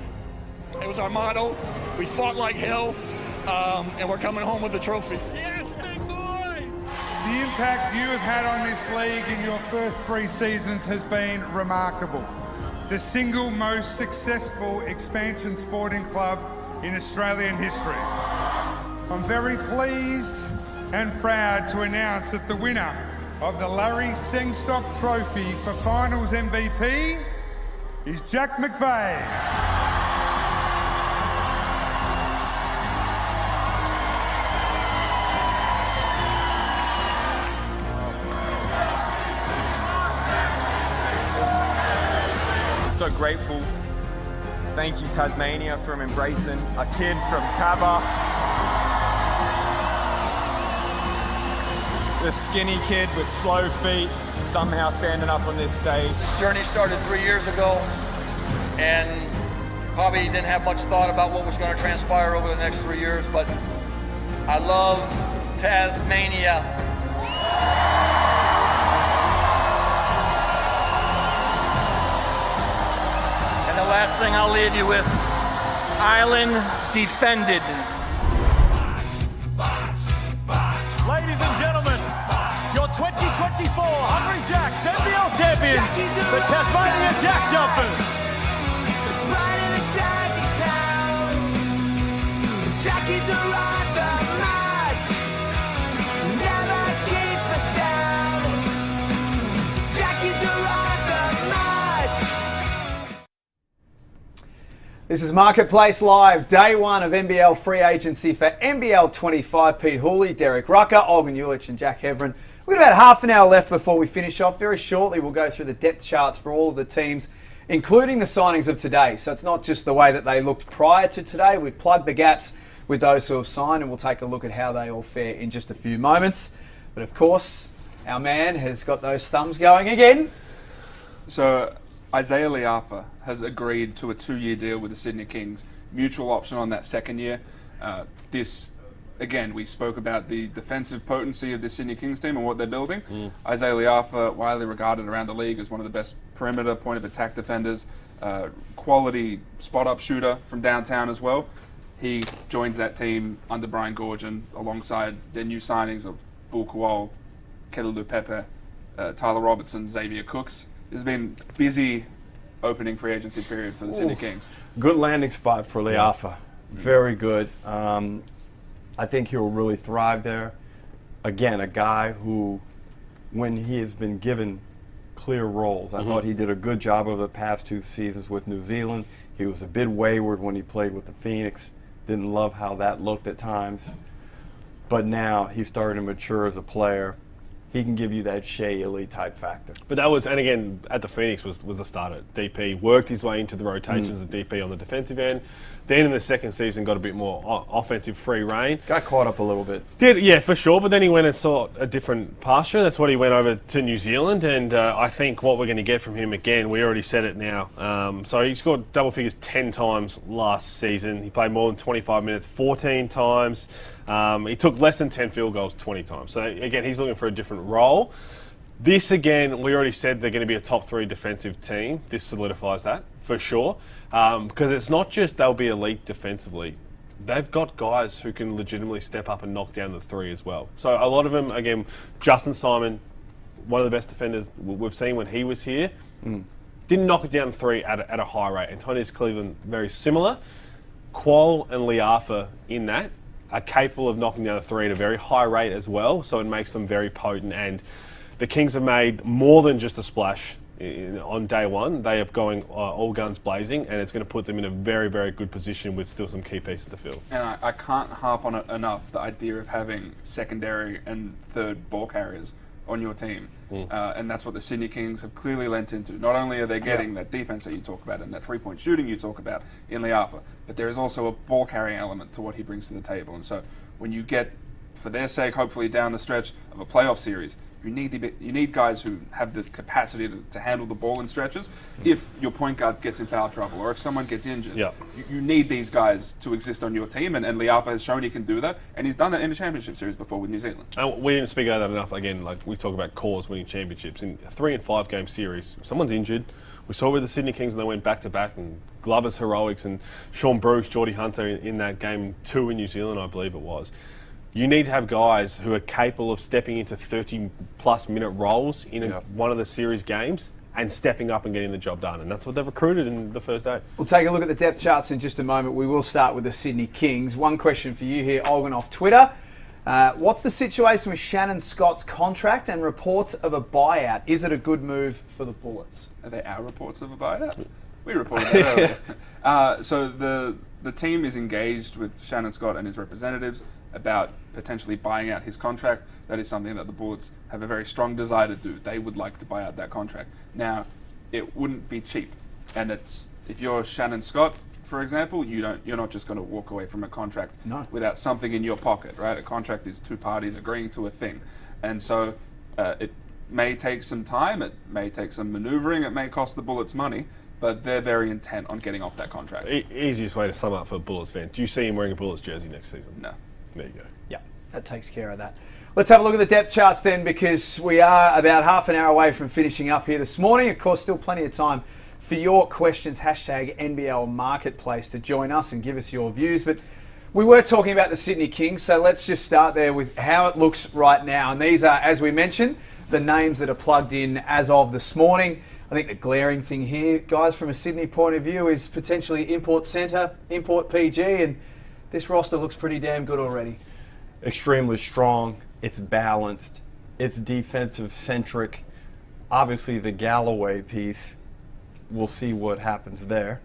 It was our motto. We fought like hell, and we're coming home with the trophy. Yes, big boy! The impact you have had on this league in your first 3 seasons has been remarkable. The single most successful expansion sporting club in Australian history. I'm very pleased and proud to announce that the winner of the Larry Sengstock Trophy for Finals MVP is Jack McVeigh. So grateful. Thank you, Tasmania, for embracing a kid from Cabba. This skinny kid with slow feet somehow standing up on this stage. This journey started 3 years ago, and probably didn't have much thought about what was going to transpire over the next 3 years, but I love Tasmania. And the last thing I'll leave you with, island defended. Ladies and gentlemen, your 2024 Hungry Jacks NBL champions, the Tasmania Jack Jumpers. Jackies arrive at night, never keep us down. Jackies arrive at night. This is Marketplace Live, day 1 of NBL free agency for NBL 25. Pete Hooley, Derek Rucker, Olgun, Uluc and Jack Heverin. We've got about half an hour left before we finish off. Very shortly we'll go through the depth charts for all of the teams, including the signings of today. So it's not just the way that they looked prior to today. We've plugged the gaps with those who have signed, and we'll take a look at how they all fare in just a few moments. But of course, our man has got those thumbs going again. So Isaiah Liafa has agreed to a 2-year deal with the Sydney Kings, mutual option on that second year. This, again, we spoke about the defensive potency of the Sydney Kings team and what they're building. Isaiah Liafa, widely regarded around the league as one of the best perimeter point of attack defenders, quality spot-up shooter from downtown as well. He joins that team under Brian Goorjian alongside their new signings of Kuol, Kelly Pepe, Tyler Robertson, Xavier Cooks. This has been a busy opening free agency period for the Sydney Kings. Good landing spot for Liafa. Very good. I think he'll really thrive there. Again, a guy who, when he has been given clear roles, I thought he did a good job over the past 2 seasons with New Zealand. He was a bit wayward when he played with the Phoenix. Didn't love how that looked at times. But now he's starting to mature as a player. He can give you that Shea Ely type factor. But that was, and again, at the Phoenix was the starter. DP worked his way into the rotations of DP on the defensive end. Then in the second season got a bit more offensive free reign. Got caught up a little bit. Did, yeah, for sure. But then he went and saw a different pasture. That's what he went over to New Zealand. And I think what we're going to get from him again, we already said it now. So he scored double figures 10 times last season. He played more than 25 minutes 14 times. He took less than 10 field goals 20 times. So again, he's looking for a different role. This again, we already said they're going to be a top 3 defensive team. This solidifies that for sure. Because it's not just they'll be elite defensively. They've got guys who can legitimately step up and knock down the 3 as well. So a lot of them, again, Justin Simon, one of the best defenders we've seen when he was here, didn't knock it down 3 at a high rate. Antonius Cleveland, very similar. Kuol and Liafa in that are capable of knocking down a 3 at a very high rate as well, so it makes them very potent. And the Kings have made more than just a splash on day 1. They are going all guns blazing, and it's going to put them in a very, very good position with still some key pieces to fill. And I can't harp on it enough, the idea of having secondary and third ball carriers on your team. And that's what the Sydney Kings have clearly lent into. Not only are they getting that defense that you talk about and that 3-point shooting you talk about in Liafa, but there is also a ball carrying element to what he brings to the table. And so when you get for their sake, hopefully down the stretch of a playoff series, you need guys who have the capacity to handle the ball in stretches. If your point guard gets in foul trouble or if someone gets injured, you need these guys to exist on your team, and Le'Afa has shown he can do that, and he's done that in a championship series before with New Zealand. And we didn't speak about that enough. Again, like we talk about cores winning championships. In a 3 and 5 game series, if someone's injured, we saw with the Sydney Kings when they went back-to-back, and Glover's heroics and Sean Bruce, Geordie Hunter in that game 2 in New Zealand, I believe it was. You need to have guys who are capable of stepping into 30-plus minute roles in one of the series games and stepping up and getting the job done. And that's what they've recruited in the first day. We'll take a look at the depth charts in just a moment. We will start with the Sydney Kings. One question for you here, Olgun, off Twitter. What's the situation with Shannon Scott's contract and reports of a buyout? Is it a good move for the Bullets? Are they our reports of a buyout? We reported that earlier. So the team is engaged with Shannon Scott and his representatives about potentially buying out his contract. That is something that the Bullets have a very strong desire to do. They would like to buy out that contract. Now, it wouldn't be cheap, and if you're Shannon Scott, for example, you're not just going to walk away from a contract without something in your pocket, right? A contract is two parties agreeing to a thing, and so it may take some time, it may take some manoeuvring, it may cost the Bullets money, but they're very intent on getting off that contract. Easiest way to sum up for a Bullets fan: do you see him wearing a Bullets jersey next season? No. There you go. Yeah, that takes care of that. Let's have a look at the depth charts then, because we are about half an hour away from finishing up here this morning. Of course, still plenty of time for your questions. Hashtag NBL Marketplace to join us and give us your views. But we were talking about the Sydney Kings, so let's just start there with how it looks right now. And these are, as we mentioned, the names that are plugged in as of this morning. I think the glaring thing here, guys, from a Sydney point of view, is potentially import centre, import PG, and this roster looks pretty damn good already. Extremely strong. It's balanced. It's defensive-centric. Obviously, the Galloway piece, we'll see what happens there.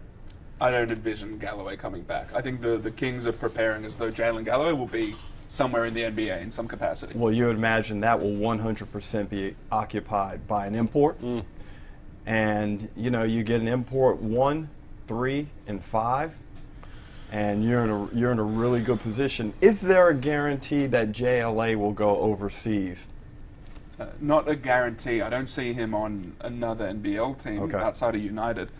I don't envision Galloway coming back. I think the Kings are preparing as though Jalen Galloway will be somewhere in the NBA in some capacity. Well, you would imagine that will 100% be occupied by an import. And, you get an import 1, 3, and 5. And you're in a really good position. Is there a guarantee that JLA will go overseas? Not a guarantee. I don't see him on another NBL team outside of United.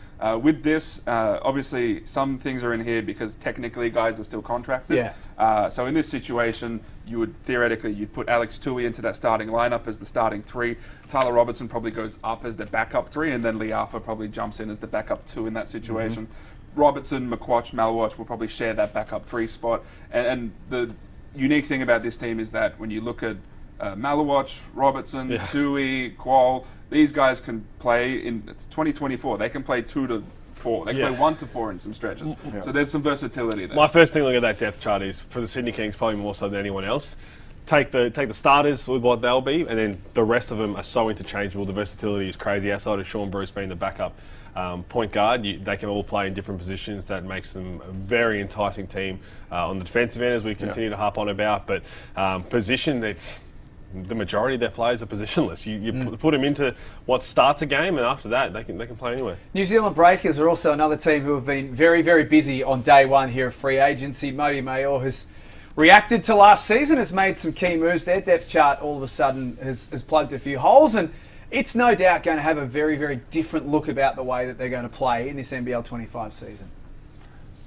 With this, obviously, some things are in here because technically guys are still contracted. So in this situation, you'd put Alex Tui into that starting lineup as the starting 3. Tyler Robertson probably goes up as the backup 3, and then Le'Afa probably jumps in as the backup 2 in that situation. Robertson, McQuatch, Malwatch will probably share that backup 3 spot. And the unique thing about this team is that when you look at Malwatch, Robertson, Tui, Kuol, these guys can play it's 2024. They can play 2 to 4. They can play 1 to 4 in some stretches. So there's some versatility there. My first thing looking at that depth chart is, for the Sydney Kings, probably more so than anyone else, take the starters with what they'll be, and then the rest of them are so interchangeable. The versatility is crazy. Outside of Sean Bruce being the backup point guard, they can all play in different positions. That makes them a very enticing team on the defensive end, as we continue to harp on about. But position, that's the majority of their players are positionless. You put them into what starts a game, and after that, they can play anywhere. New Zealand Breakers are also another team who have been very, very busy on day one here of free agency. Modi Mayor has reacted to last season, has made some key moves. Their depth chart all of a sudden has plugged a few holes, and it's no doubt going to have a very, very different look about the way that they're going to play in this NBL 25 season.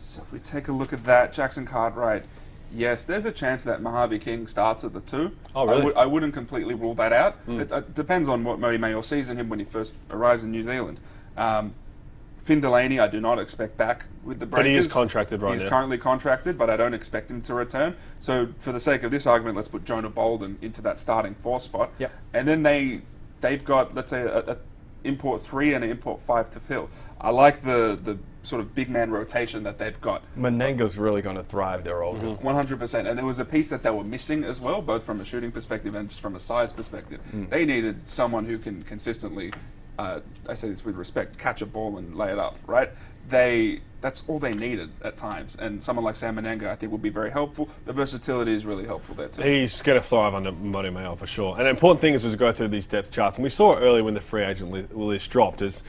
So if we take a look at that, Jackson Cartwright, yes, there's a chance that Mojave King starts at the 2. Oh, really? I wouldn't completely rule that out. It depends on what Modi Mayor sees in him when he first arrives in New Zealand. Finn Delaney, I do not expect back with the Breakers. But he is contracted right now. He's currently contracted, but I don't expect him to return. So for the sake of this argument, let's put Jonah Bolden into that starting 4 spot. And then they've got, let's say, an import 3 and an import 5 to fill. I like the sort of big man rotation that they've got. Menenga's really going to thrive there, Olgun. 100%. And there was a piece that they were missing as well, both from a shooting perspective and just from a size perspective. They needed someone who can consistently I say this with respect, catch a ball and lay it up, right? That's all they needed at times. And someone like Sam Menenga, I think, would be very helpful. The versatility is really helpful there too. He's going to thrive under Monty Mayo for sure. And the important thing is to go through these depth charts. And we saw it early when the free agent list dropped, is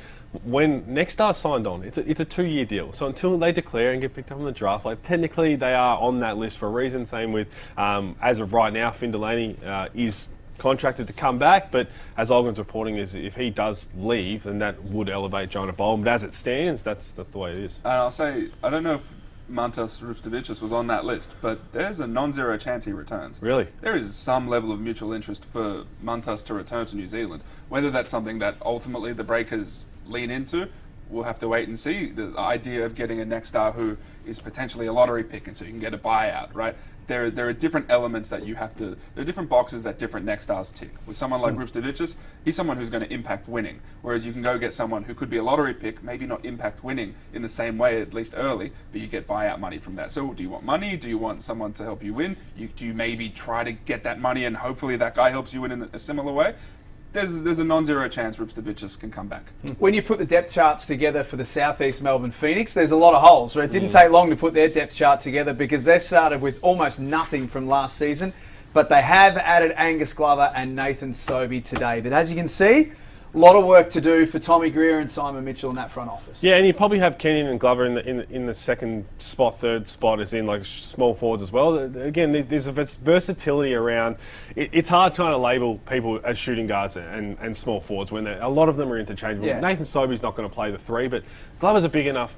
when Nexstar signed on, it's a 2-year deal. So until they declare and get picked up in the draft, like technically they are on that list for a reason. Same with, as of right now, Finn Delaney is contracted to come back, but as Olgun's reporting is if he does leave, then that would elevate Jonah Bolden. But as it stands, that's the way it is. And I'll say, I don't know if Mantas Rupstavicius was on that list, but there's a non-zero chance he returns. Really? There is some level of mutual interest for Mantas to return to New Zealand. Whether that's something that ultimately the Breakers lean into, we'll have to wait and see. The idea of getting a Nexstar who is potentially a lottery pick, and so you can get a buyout, right? There are different elements that you have to. There are different boxes that different Nexstars tick. With someone like Rupstavicius, he's someone who's going to impact winning. Whereas you can go get someone who could be a lottery pick, maybe not impact winning in the same way, at least early, but you get buyout money from that. So do you want money? Do you want someone to help you win? Do you maybe try to get that money and hopefully that guy helps you win in a similar way? There's a non-zero chance Rupstavicius can come back. When you put the depth charts together for the Southeast Melbourne Phoenix, there's a lot of holes. Right? It didn't take long to put their depth chart together because they've started with almost nothing from last season, but they have added Angus Glover and Nathan Sobey today. But as you can see, a lot of work to do for Tommy Greer and Simon Mitchell in that front office. Yeah, and you probably have Kenyon and Glover in the second spot, third spot, as in like small forwards as well. Again, there's a versatility around. It's hard trying to label people as shooting guards and small forwards when a lot of them are interchangeable. Yeah. Nathan Sobey's not going to play the 3, but Glover's a big enough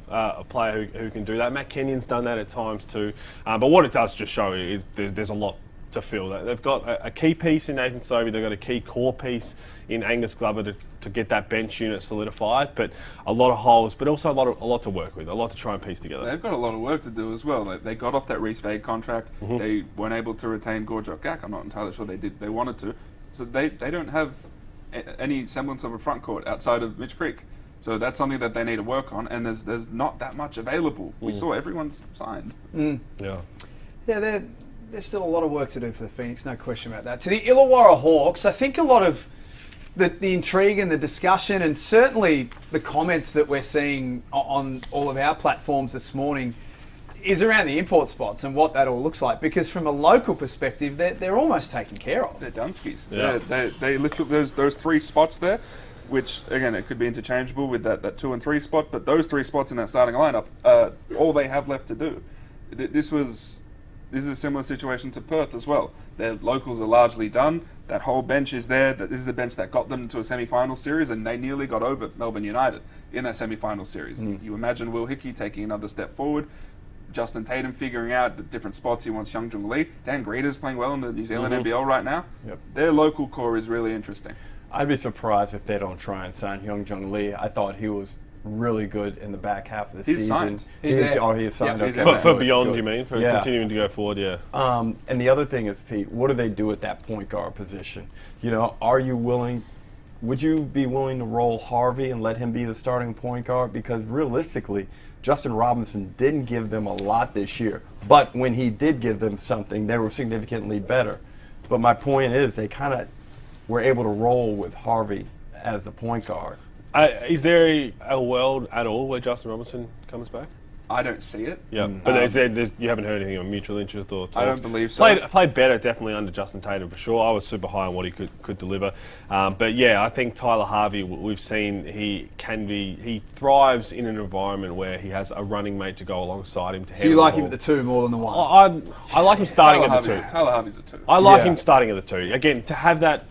player who can do that. Matt Kenyon's done that at times too. But what it does just show is there's a lot to fill. They've got a key piece in Nathan Sobey. They've got a key core piece in Angus Glover to get that bench unit solidified, but a lot of holes, but also a lot to work with, a lot to try and piece together. They've got a lot of work to do as well. They got off that Reece Vade contract. Mm-hmm. They weren't able to retain Gorjok Gak. I'm not entirely sure they wanted to. So they don't have any semblance of a front court outside of Mitch Creek. So that's something that they need to work on, and there's not that much available. We saw everyone's signed. Yeah. Yeah, there's still a lot of work to do for the Phoenix, no question about that. To the Illawarra Hawks, I think a lot of the intrigue and the discussion, and certainly the comments that we're seeing on all of our platforms this morning, is around the import spots and what that all looks like. Because from a local perspective, they're almost taken care of. They're Dunskies. Yeah. They literally those 3 spots there, which again it could be interchangeable with that 2 and 3 spot, but those 3 spots in that starting lineup, all they have left to do. This is a similar situation to Perth as well. Their locals are largely done. That whole bench is there. This is the bench that got them to a semi-final series, and they nearly got over Melbourne United in that semi-final series. You imagine Will Hickey taking another step forward, Justin Tatum figuring out the different spots he wants Young Jung Lee. Dan Greeder's playing well in the New Zealand NBL right now. Yep. Their local core is really interesting. I'd be surprised if they don't try and sign Young Jung Lee. I thought he was really good in the back half of the season. Signed. He's signed. He's Okay. For beyond, you mean? For continuing to go forward, yeah. And the other thing is, Pete, what do they do at that point guard position? Would you be willing to roll Harvey and let him be the starting point guard? Because realistically, Justin Robinson didn't give them a lot this year. But when he did give them something, they were significantly better. But my point is, they kind of were able to roll with Harvey as the point guard. Is there a world at all where Justin Robinson comes back? I don't see it. Yeah, but you haven't heard anything of mutual interest or talks? I don't believe so. Played better definitely under Justin Tatum for sure. I was super high on what he could deliver. But yeah, I think Tyler Harvey, we've seen he thrives in an environment where he has a running mate to go alongside him. So you like him at the 2 more than the 1? I like him starting at the 2. Tyler Harvey's at 2. I like him starting at the 2. Again, to have that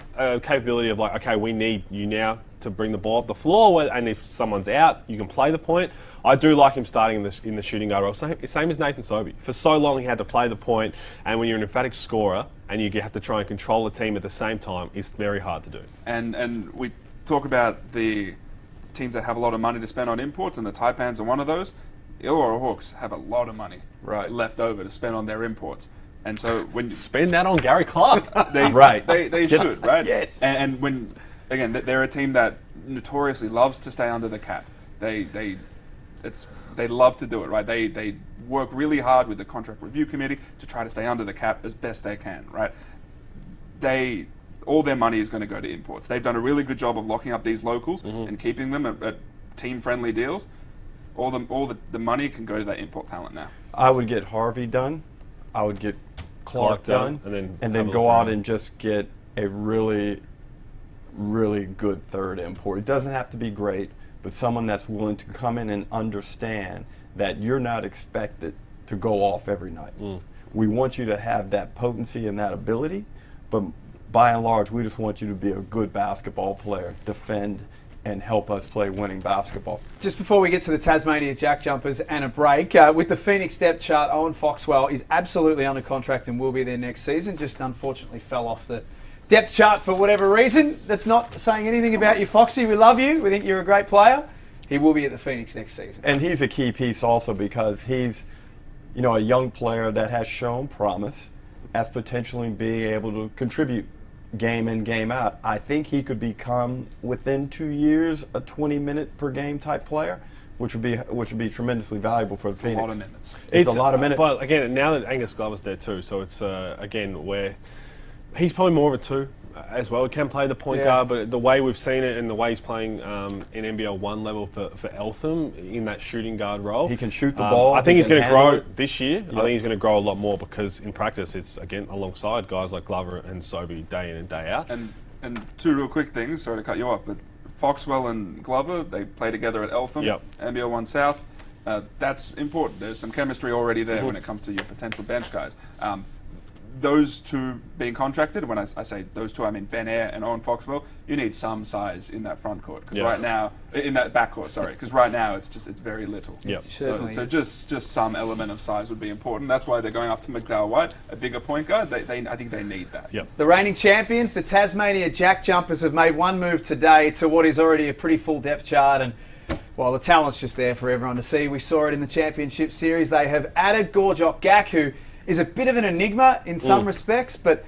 capability of like, okay, we need you now to bring the ball up the floor, and if someone's out, you can play the point. I do like him starting in the shooting guard role. Same as Nathan Sobey. For so long, he had to play the point, and when you're an emphatic scorer and you have to try and control the team at the same time, it's very hard to do. And we talk about the teams that have a lot of money to spend on imports, and the Taipans are one of those. Illawarra Hawks have a lot of money left over to spend on their imports. And so when spend that on Gary Clark, they should, right? Yes. And when again, they're a team that notoriously loves to stay under the cap. They love to do it, right? They work really hard with the contract review committee to try to stay under the cap as best they can, right? They all their money is going to go to imports. They've done a really good job of locking up these locals and keeping them at team-friendly deals. All the money can go to that import talent now. I would get Harvey done. I would get Clark done. And then go out and just get a really, really good third import. It doesn't have to be great, but someone that's willing to come in and understand that you're not expected to go off every night. We want you to have that potency and that ability, but by and large, we just want you to be a good basketball player, defend, and help us play winning basketball. Just before we get to the Tasmania Jack Jumpers and a break, with the Phoenix depth chart, Owen Foxwell is absolutely under contract and will be there next season, just unfortunately fell off the depth chart for whatever reason. That's not saying anything about you, Foxy. We love you. We think you're a great player. He will be at the Phoenix next season. And he's a key piece also because he's, a young player that has shown promise as potentially being able to contribute game in, game out. I think he could become, within 2 years, a 20-minute per game type player, which would be tremendously valuable for the Phoenix. A lot of minutes. It's a lot of minutes. But again, now that Angus Glover's there too, so it's again where he's probably more of a 2 as well. He can play the point guard, but the way we've seen it and the way he's playing in NBL 1 level for Eltham in that shooting guard role. He can shoot the ball. I think he's going to grow this year. Yep. I think he's going to grow a lot more because in practice it's, again, alongside guys like Glover and Sobey day in and day out. And 2 real quick things, sorry to cut you off, but Foxwell and Glover, they play together at Eltham, NBL 1 South. That's important. There's some chemistry already there when it comes to your potential bench guys. Those 2 being contracted, when I say those 2, I mean Ben Air and Owen Foxwell, you need some size in that front court. Because right now, in that back court, sorry, because right now it's very little. So just some element of size would be important. That's why they're going after McDowell-White, a bigger point guard. I think they need that. The reigning champions, the Tasmania Jack Jumpers, have made one move today to what is already a pretty full depth chart, and well, the talent's just there for everyone to see. We saw it in the championship series. They have added Gorjok Gak, who is a bit of an enigma in some respects, but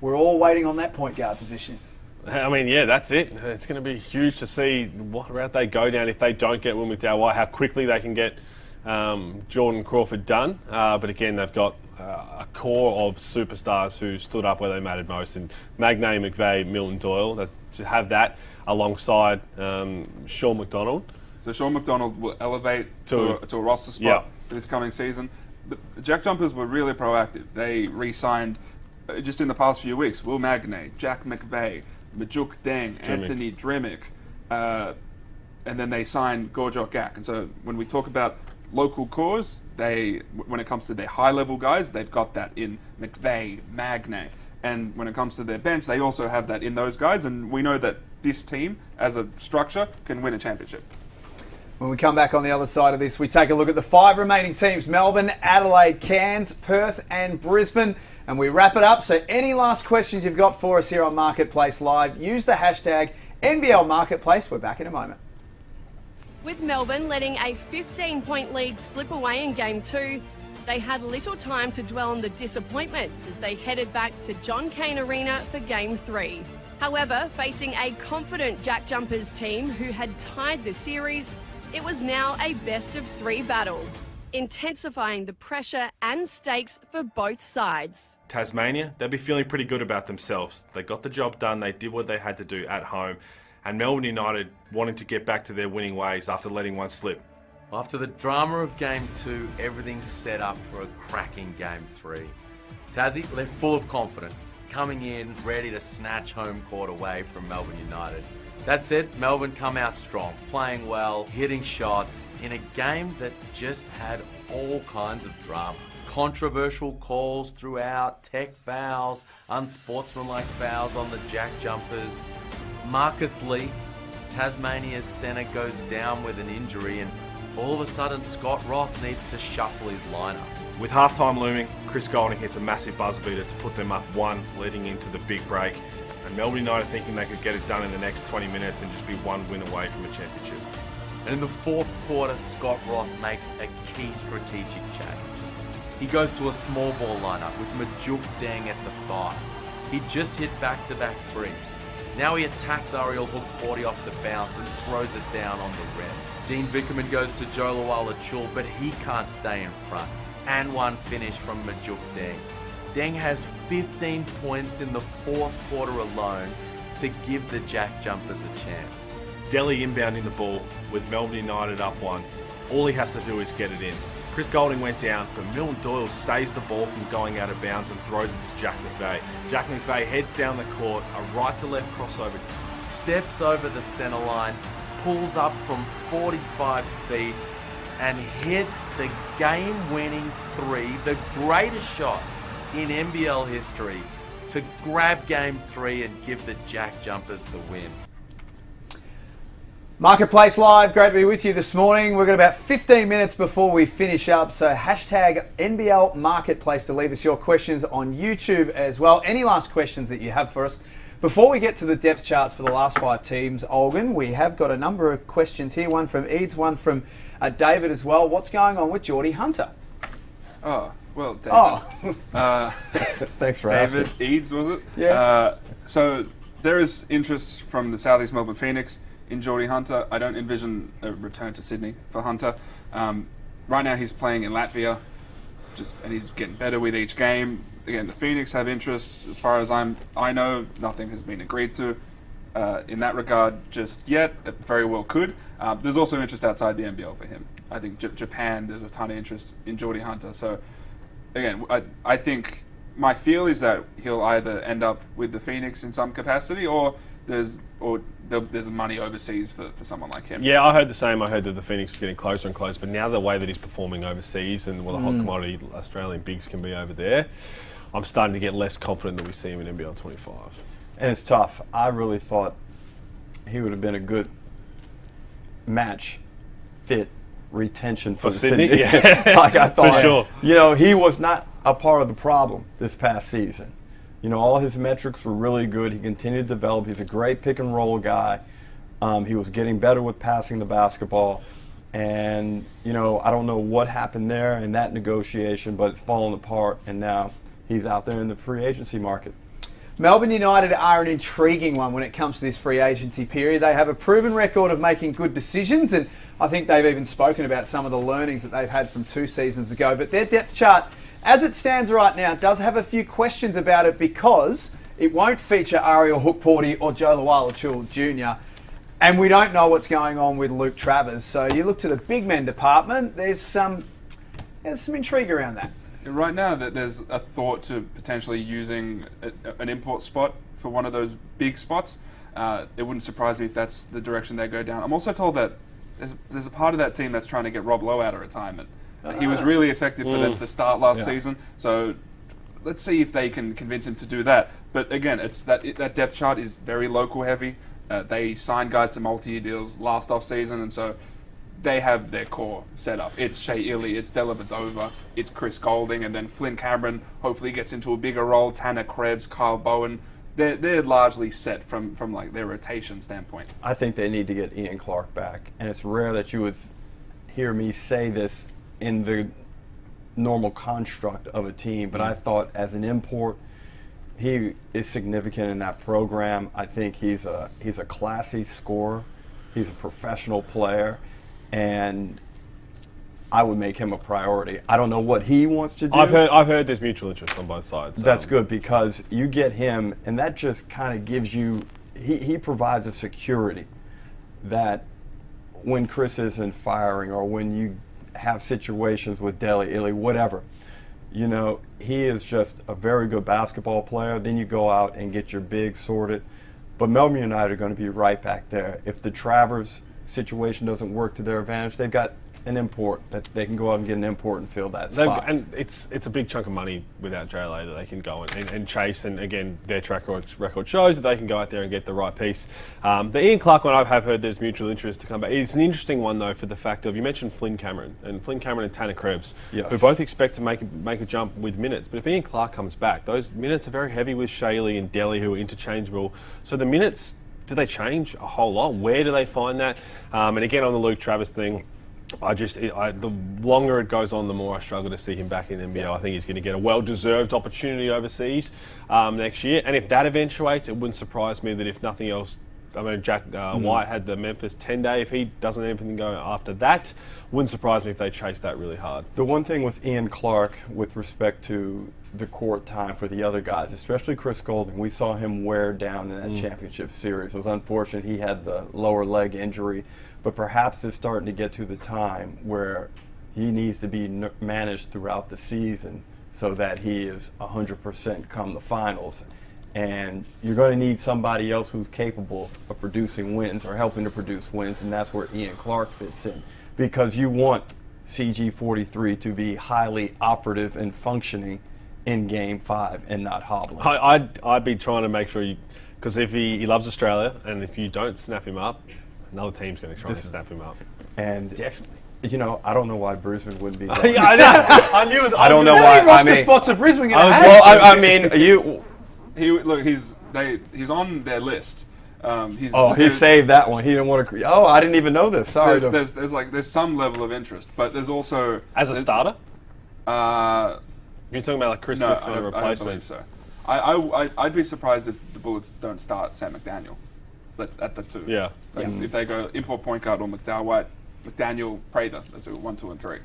we're all waiting on that point guard position. I mean, that's it. It's going to be huge to see what route they go down if they don't get Will McDowell-White, how quickly they can get Jordan Crawford done. But again, they've got a core of superstars who stood up where they mattered most, in Magnay, McVeigh, Milton Doyle. That, to have that alongside Sean McDonald. So Sean McDonald will elevate to a roster spot for this coming season. The Jack Jumpers were really proactive. They re-signed, just in the past few weeks, Will Magnay, Jack McVeigh, Majuk Deng, Anthony Dremick, and then they signed Gorjok Gak. And so when we talk about local cores, when it comes to their high-level guys, they've got that in McVeigh, Magnay. And when it comes to their bench, they also have that in those guys. And we know that this team, as a structure, can win a championship. When we come back on the other side of this, we take a look at the 5 remaining teams: Melbourne, Adelaide, Cairns, Perth and Brisbane. And we wrap it up. So any last questions you've got for us here on Marketplace Live, use the hashtag NBL Marketplace. We're back in a moment. With Melbourne letting a 15-point lead slip away in Game 2, they had little time to dwell on the disappointments as they headed back to John Cain Arena for Game 3. However, facing a confident Jack Jumpers team who had tied the series, it was now a best-of-3 battle, intensifying the pressure and stakes for both sides. Tasmania, they'll be feeling pretty good about themselves. They got the job done, they did what they had to do at home, and Melbourne United wanting to get back to their winning ways after letting one slip. After the drama of Game 2, everything's set up for a cracking Game 3. Tassie, they're full of confidence, coming in ready to snatch home court away from Melbourne United. That said, Melbourne come out strong, playing well, hitting shots, in a game that just had all kinds of drama. Controversial calls throughout, tech fouls, unsportsmanlike fouls on the Jack Jumpers. Marcus Lee, Tasmania's centre, goes down with an injury, and all of a sudden Scott Roth needs to shuffle his lineup. With halftime looming, Chris Golding hits a massive buzzer beater to put them up 1 leading into the big break. And Melbourne United thinking they could get it done in the next 20 minutes and just be 1 win away from a championship. And in the 4th quarter, Scott Roth makes a key strategic change. He goes to a small ball lineup with Majuk Deng at the 5. He just hit back-to-back threes. Now he attacks Ariel Hook-Porty off the bounce and throws it down on the rim. Dean Vickerman goes to Joe Lawala-Chul, but he can't stay in front. And 1 finish from Majuk Deng. Deng has 15 points in the fourth quarter alone to give the Jack Jumpers a chance. Delhi inbounding the ball with Melbourne United up 1. All he has to do is get it in. Chris Golding went down, but Milton Doyle saves the ball from going out of bounds and throws it to Jack McVeigh. Jack McVeigh heads down the court, a right-to-left crossover. Steps over the center line, pulls up from 45 feet, and hits the game-winning 3, the greatest shot in NBL history, to grab Game 3 and give the Jack Jumpers the win. Marketplace Live, great to be with you this morning. We've got about 15 minutes before we finish up, so hashtag NBL Marketplace to leave us your questions on YouTube as well. Any last questions that you have for us? Before we get to the depth charts for the last 5 teams, Olgun, we have got a number of questions here, one from Eads, one from David as well. What's going on with Geordie Hunter? Oh, well, David. Oh. Thanks for David asking. Eads, was it? Yeah. So there is interest from the Southeast Melbourne Phoenix in Geordie Hunter. I don't envision a return to Sydney for Hunter. Right now he's playing in Latvia, and he's getting better with each game. Again, the Phoenix have interest. As far as I know, nothing has been agreed to in that regard just yet. It very well could. There's also interest outside the NBL for him. I think Japan, there's a ton of interest in Geordie Hunter. So again, I think my feel is that he'll either end up with the Phoenix in some capacity, or there's money overseas for someone like him. Yeah, I heard the same. I heard that the Phoenix was getting closer and closer, but now the way that he's performing overseas and what a hot commodity Australian bigs can be over there, I'm starting to get less confident that we see him in NBL 25. And it's tough. I really thought he would have been a good match fit retention for Sydney. Yeah. Like I thought, for sure. You know, he was not a part of the problem this past season. You know, all his metrics were really good. He continued to develop. He's a great pick and roll guy. He was getting better with passing the basketball. And, you know, I don't know what happened there in that negotiation, but it's fallen apart. And now he's out there in the free agency market. Melbourne United are an intriguing one when it comes to this free agency period. They have a proven record of making good decisions, and I think they've even spoken about some of the learnings that they've had from 2 seasons ago. But their depth chart, as it stands right now, does have a few questions about it because it won't feature Ariel Hookporty or Joe Lawala-Chul Jr. And we don't know what's going on with Luke Travers. So you look to the big men department, there's some intrigue around that. Right now, that there's a thought to potentially using an import spot for one of those big spots. It wouldn't surprise me if that's the direction they go down. I'm also told that there's a part of that team that's trying to get Rob Lowe out of retirement. He was really effective for them to start last season, so let's see if they can convince him to do that. But again, it's that depth chart is very local heavy. They signed guys to multi-year deals last off season, and so they have their core set up. It's Shea Ili, it's Della Vadova, it's Chris Golding, and then Flynn Cameron hopefully gets into a bigger role. Tanner Krebs, Kyle Bowen. They're largely set from like their rotation standpoint. I think they need to get Ian Clark back, and it's rare that you would hear me say this in the normal construct of a team, but I thought as an import, he is significant in that program. I think he's a classy scorer. He's a professional player, and I would make him a priority. I don't know what he wants to do. I've heard there's mutual interest on both sides. That's good because you get him, and that just kind of gives you. He provides a security that when Chris isn't firing or when you have situations with Dele Ili, whatever, you know, he is just a very good basketball player. Then you go out and get your big sorted. But Melbourne United are going to be right back there. If the Travers situation doesn't work to their advantage, they've got an import that they can go out and get an import and fill that spot. And it's a big chunk of money without JLA that they can go and chase. And again, their track record shows that they can go out there and get the right piece. The Ian Clark one, I have heard there's mutual interest to come back. It's an interesting one though for the fact of, you mentioned Flynn Cameron and Tanner Krebs, who both expect to make a jump with minutes. But if Ian Clark comes back, those minutes are very heavy with Shaley and Delhi, who are interchangeable. So the minutes, do they change a whole lot? Where do they find that? And again, on the Luke Travers thing, the longer it goes on, the more I struggle to see him back in NBL. I think he's going to get a well-deserved opportunity overseas next year. And if that eventuates, it wouldn't surprise me that if nothing else I mean, Jack White had the Memphis 10-day. If he doesn't have anything go after that, wouldn't surprise me if they chase that really hard. The one thing with Ian Clark with respect to the court time for the other guys, especially Chris Golding, we saw him wear down in that championship series. It was unfortunate he had the lower leg injury, but perhaps it's starting to get to the time where he needs to be managed throughout the season so that he is 100% come the finals. And you're going to need somebody else who's capable of producing wins or helping to produce wins, and that's where Ian Clark fits in. Because you want CG43 to be highly operative and functioning in Game 5 and not hobbling. I'd be trying to make sure because if he loves Australia, and if you don't snap him up, another team's going to try and snap him up. And definitely. You know, I don't know why Brisbane wouldn't be. I knew it was. I don't know why. How many roster spots are Brisbane going to have? Well, I mean, you. He's on their list. He saved that one. He didn't want to. Oh, I didn't even know this. Sorry. There's some level of interest, but there's also as a starter. You're talking about like Chris Smith kind of replacement. I don't believe so. I'd be surprised if the Bullets don't start Sam McDaniel. That's at the 2. Yeah. If they go import point guard or McDowell-White, McDaniel, Prather. That's 1, 2, and 3.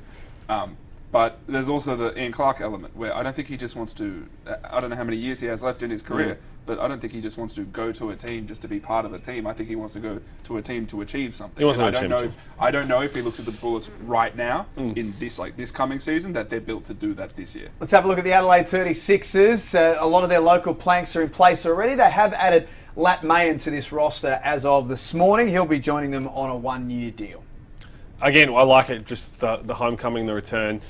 But there's also the Ian Clark element where I don't think he just wants to. I don't know how many years he has left in his career, but I don't think he just wants to go to a team just to be part of a team. I think he wants to go to a team to achieve something. I don't know if he looks at the Bullets right now in this coming season that they're built to do that this year. Let's have a look at the Adelaide 36ers. A lot of their local planks are in place already. They have added Lat Mayen to this roster as of this morning. He'll be joining them on a 1-year deal. Again, I like it, just the homecoming, the return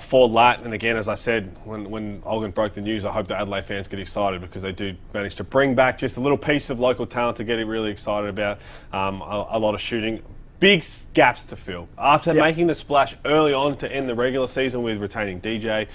for Lat. And again, as I said, when Olgun broke the news, I hope the Adelaide fans get excited because they do manage to bring back just a little piece of local talent to get really excited about. A lot of shooting. Big gaps to fill. After making the splash early on to end the regular season with retaining DJ,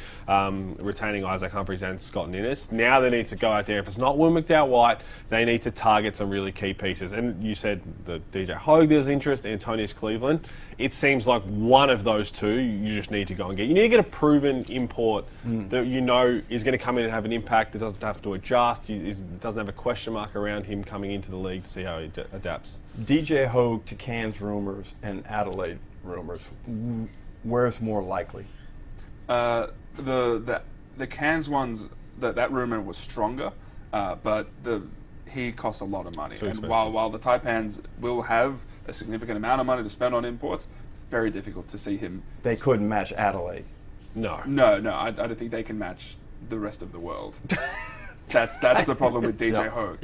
retaining Isaac Humphries and Scott Ninnis, now they need to go out there. If it's not Will McDowell-White, they need to target some really key pieces. And you said the DJ Hogue, there's interest, Antonius Cleveland. It seems like one of those two you just need to go and get. You need to get a proven import that you know is going to come in and have an impact, that doesn't have to adjust, doesn't have a question mark around him coming into the league to see how he adapts. DJ Hogue to Cairns rumors and Adelaide rumors, where's more likely? The Cairns ones, that rumor was stronger, but he costs a lot of money. And while the Taipans will have a significant amount of money to spend on imports, very difficult to see him. They couldn't match Adelaide. No, I don't think they can match the rest of the world. That's the problem with DJ Hogue.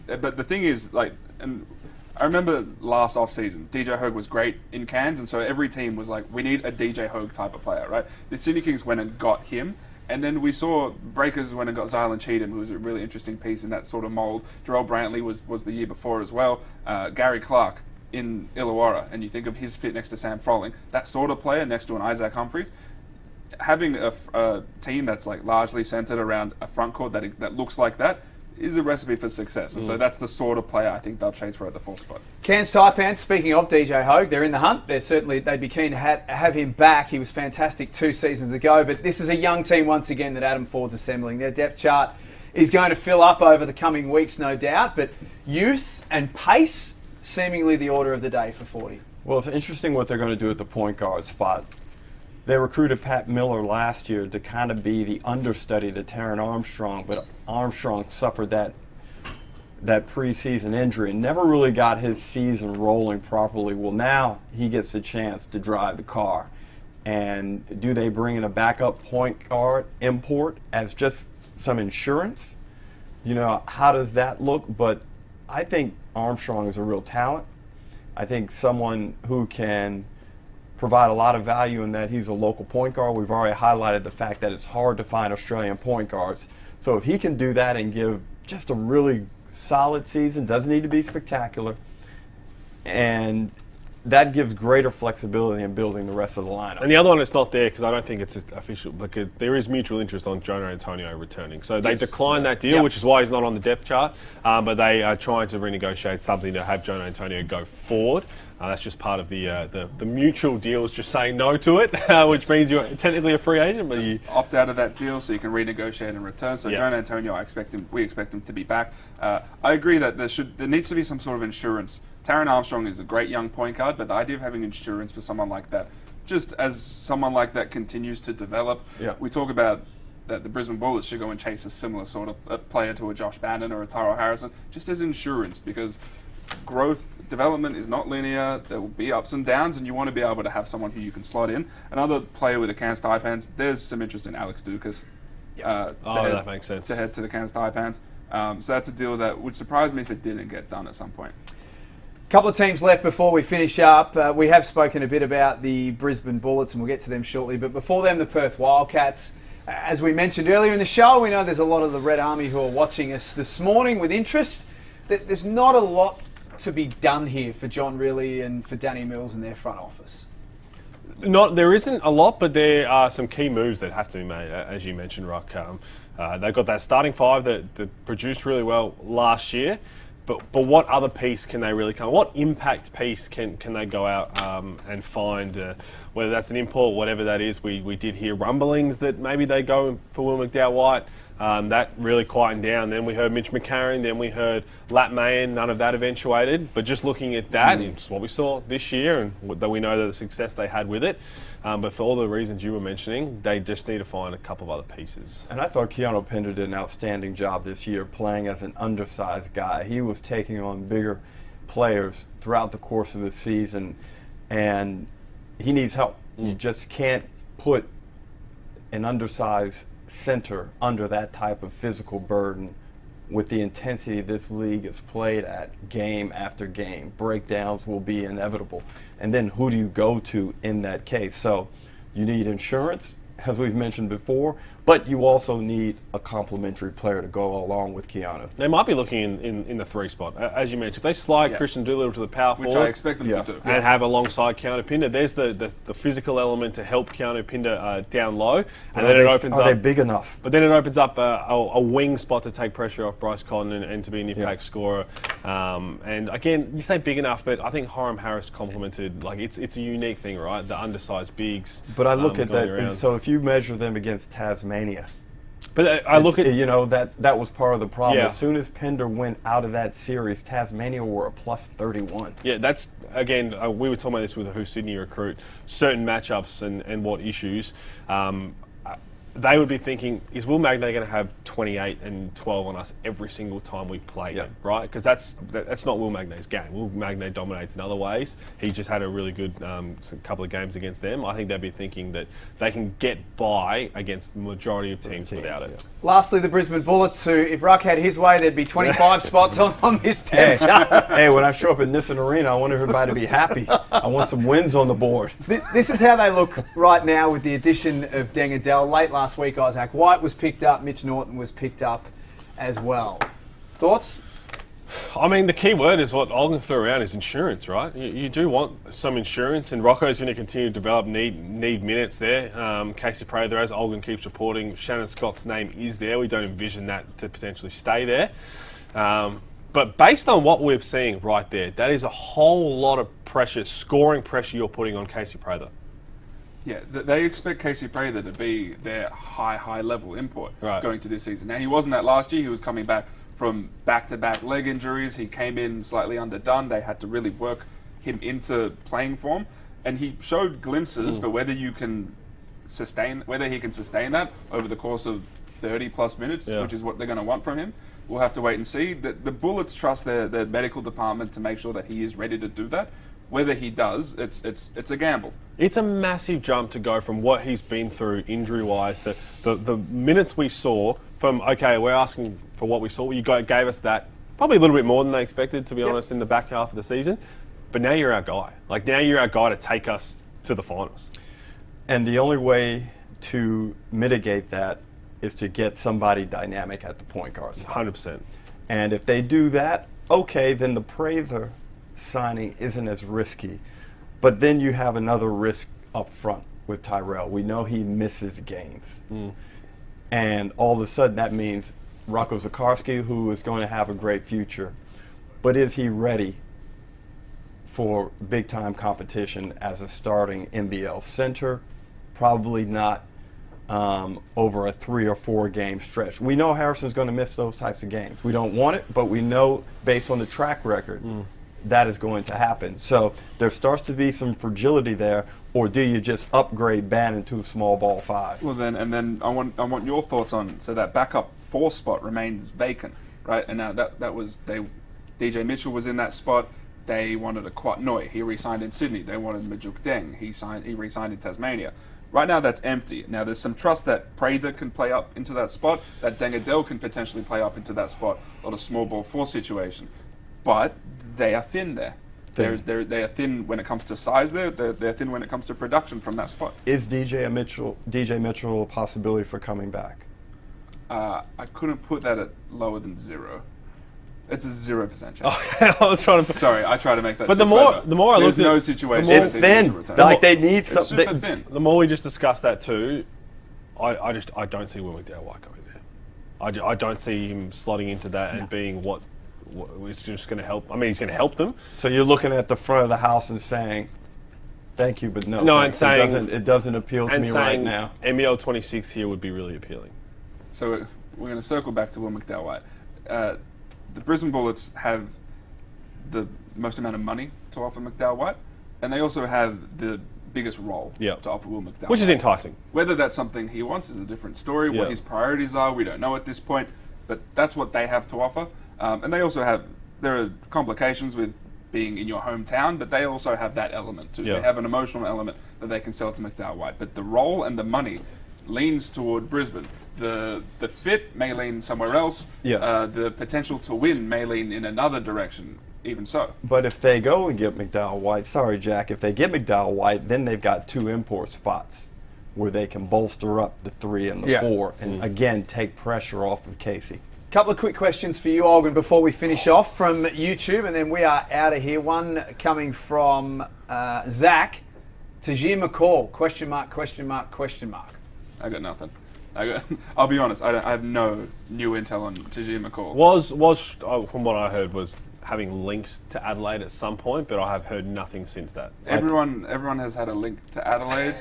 But the thing is, I remember last off-season, DJ Hogue was great in Cairns, and so every team was like, we need a DJ Hogue type of player, right? The Sydney Kings went and got him, and then we saw Breakers went and got Zylan Cheatham, who was a really interesting piece in that sort of mould. Jarrell Brantley was the year before as well. Gary Clark in Illawarra, and you think of his fit next to Sam Froling, that sort of player next to an Isaac Humphries. Having a team that's like largely centered around a front court that looks like that is a recipe for success. And so that's the sort of player I think they'll chase for at the 4th spot. Cairns Taipans, speaking of DJ Hogue, they're in the hunt. They'd be keen to have him back. He was fantastic 2 seasons ago, but this is a young team once again that Adam Ford's assembling. Their depth chart is going to fill up over the coming weeks, no doubt, but youth and pace, seemingly the order of the day for 40. Well, it's interesting what they're going to do at the point guard spot. They recruited Pat Miller last year to kind of be the understudy to Taron Armstrong, but Armstrong suffered that preseason injury and never really got his season rolling properly. Well, now he gets the chance to drive the car. And do they bring in a backup point guard import as just some insurance? You know, how does that look? But I think Armstrong is a real talent. I think someone who can provide a lot of value in that he's a local point guard. We've already highlighted the fact that it's hard to find Australian point guards. So if he can do that and give just a really solid season, doesn't need to be spectacular, and that gives greater flexibility in building the rest of the lineup. And the other one is not there because I don't think it's official. There is mutual interest on Jonah Antonio returning. So they declined that deal, which is why he's not on the depth chart. But they are trying to renegotiate something to have Jonah Antonio go forward. That's just part of the mutual deal is just saying no to it, which means you're technically a free agent, but you opt out of that deal so you can renegotiate and return. So John Antonio, we expect him to be back. I agree that there needs to be some sort of insurance. Taron Armstrong is a great young point guard, but the idea of having insurance for someone like that, just as someone like that continues to develop, we talk about that the Brisbane Bullets should go and chase a similar sort of player to a Josh Bannon or a Tyrell Harrison, just as insurance, because development is not linear. There will be ups and downs, and you want to be able to have someone who you can slot in. Another player with the Cairns Taipans, there's some interest in Alex Dukas. That makes sense. To head to the Cairns Taipans. So that's a deal that would surprise me if it didn't get done at some point. Couple of teams left before we finish up. We have spoken a bit about the Brisbane Bullets, and we'll get to them shortly. But before them, the Perth Wildcats. As we mentioned earlier in the show, we know there's a lot of the Red Army who are watching us this morning with interest. There's not a lot to be done here for John Riley and for Danny Mills and their front office. There isn't a lot, but there are some key moves that have to be made, as you mentioned, Rock. They've got that starting five that produced really well last year. But what other piece can they really come? What impact piece can they go out and find? Whether that's an import, whatever that is. We did hear rumblings that maybe they go for Will McDowell-White. That really quietened down. Then we heard Mitch McCarron. Then we heard Lat Mayen. None of that eventuated. But just looking at that, it's what we saw this year, and that we know the success they had with it. But for all the reasons you were mentioning, they just need to find a couple of other pieces. And I thought Keanu Pinder did an outstanding job this year playing as an undersized guy. He was taking on bigger players throughout the course of the season, and he needs help. You just can't put an undersized center under that type of physical burden with the intensity this league is played at game after game. Breakdowns will be inevitable. And then who do you go to in that case? So you need insurance, as we've mentioned before, but you also need a complementary player to go along with Keanu. They might be looking in the 3 spot. As you mentioned, if they slide Christian Doolittle to the power forward, which I expect them to do, and have alongside Keanu Pinder, there's the physical element to help Keanu Pinder down low, and then it opens up. Are they big enough? But then it opens up a wing spot to take pressure off Bryce Cotton and to be an impact scorer. And again, you say big enough, but I think Hiram Harris complemented. Like it's a unique thing, right? The undersized bigs. But I look at that. So if you measure them against Tasmania. But I look at that was part of the problem. Yeah. As soon as Pinder went out of that series, Tasmania were a plus 31. Yeah, that's again. We were talking about this with a Who Sydney recruit. Certain matchups and what issues. They would be thinking, is Will Magnay going to have 28 and 12 on us every single time we play him, right? Because that's not Will Magnay's game. Will Magnay dominates in other ways. He just had a really good couple of games against them. I think they'd be thinking that they can get by against the majority of teams without it. Lastly, the Brisbane Bullets, who, if Ruck had his way, there'd be 25 spots on this depth chart. Hey, when I show up at Nissan Arena, I want everybody to be happy. I want some wins on the board. This is how they look right now with the addition of Deng Adel. Late last week, Isaac White was picked up, Mitch Norton was picked up as well. Thoughts? I mean, the key word is what Olgun threw around is insurance, right? You do want some insurance, and Rocco's going to continue to develop, need minutes there. Casey Prather, as Olgun keeps reporting, Shannon Scott's name is there. We don't envision that to potentially stay there. But based on what we've seen right there, that is a whole lot of pressure, scoring pressure you're putting on Casey Prather. Yeah, they expect Casey Prather to be their high level import going to this season. Now, he wasn't that last year. He was coming back from back-to-back leg injuries. He came in slightly underdone. They had to really work him into playing form, and he showed glimpses. But whether he can sustain that over the course of 30+ minutes, which is what they're going to want from him, we'll have to wait and see. The Bullets trust their medical department to make sure that he is ready to do that. Whether he does, it's a gamble. It's a massive jump to go from what he's been through injury-wise. The minutes we saw from, okay, we're asking for what we saw. You gave us that, probably a little bit more than they expected, to be honest, in the back half of the season. But now you're our guy. Like, now you're our guy to take us to the finals. And the only way to mitigate that is to get somebody dynamic at the point guard spot. 100%. And if they do that, okay, then the Prather signing isn't as risky. But then you have another risk up front with Tyrell. We know he misses games. And all of a sudden that means Rocco Zakarsky, who is going to have a great future, but is he ready for big-time competition as a starting NBL center. Probably not over a 3 or 4 game stretch. We know Harrison's going to miss those types of games. We don't want it, but we know based on the track record that is going to happen. So there starts to be some fragility there, or do you just upgrade Bannon to a small ball 5? Well, then I want your thoughts on, so that backup 4 spot remains vacant, right? And now that was DJ Mitchell was in that spot. They wanted a Kwat Noi. He re-signed in Sydney. They wanted Majuk Deng. He re-signed in Tasmania. Right now, that's empty. Now, there's some trust that Prather can play up into that spot, that Dengadel can potentially play up into that spot, on a small ball 4 situation. But they are thin there. They are thin when it comes to size there. They're thin when it comes to production from that spot. Is DJ Mitchell a possibility for coming back? I couldn't put that at lower than 0. It's a 0% chance. Okay, I was trying to. Sorry, I try to make that. But the more I look, there's no situation. It's thin. Like they need something. It's super thin. The more we just discuss that too, I don't see Will McDowell-White going there. I don't see him slotting into that and being what is just going to help. I mean, he's going to help them. So you're looking at the front of the house and saying, "Thank you, but no." No, and saying it doesn't appeal to me right now. NBL 26 here would be really appealing. So we're going to circle back to Will McDowell-White. The Brisbane Bullets have the most amount of money to offer McDowell-White, and they also have the biggest role to offer Will McDowell-White. Which is enticing. Whether that's something he wants is a different story. What his priorities are, we don't know at this point, but that's what they have to offer. And they also have, there are complications with being in your hometown, but they also have that element too. They have an emotional element that they can sell to McDowell-White. But the role and the money leans toward Brisbane. The fit may lean somewhere else. The potential to win may lean in another direction, even so. But if they go and get McDowell-White, sorry, Jack, if they get McDowell-White, then they've got 2 import spots where they can bolster up the 3 and the 4 and, again, take pressure off of Casey. Couple of quick questions for you, Olgun, before we finish off from YouTube, and then we are out of here. One coming from Zach. Tajir McCall, question mark, question mark, question mark. I got nothing. I'll be honest, I have no new intel on Tajir McCall. Was from what I heard, was having links to Adelaide at some point, but I have heard nothing since that. Everyone has had a link to Adelaide.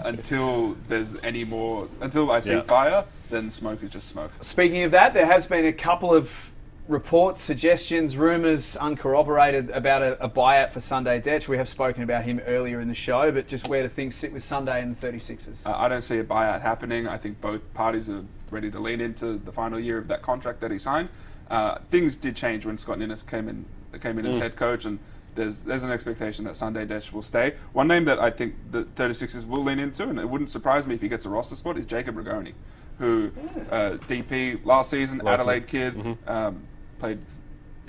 Until there's any more, until I see fire, then smoke is just smoke. Speaking of that, there has been a couple of reports, suggestions, rumours, uncorroborated about a buyout for Sunday Dech. We have spoken about him earlier in the show, but just where do things sit with Sunday and the 36ers? I don't see a buyout happening. I think both parties are ready to lean into the final year of that contract that he signed. Things did change when Scott Ninnis came in as head coach, and there's an expectation that Sunday Dech will stay. One name that I think the 36ers will lean into, and it wouldn't surprise me if he gets a roster spot, is Jacob Rigoni, who DP last season, Adelaide kid, played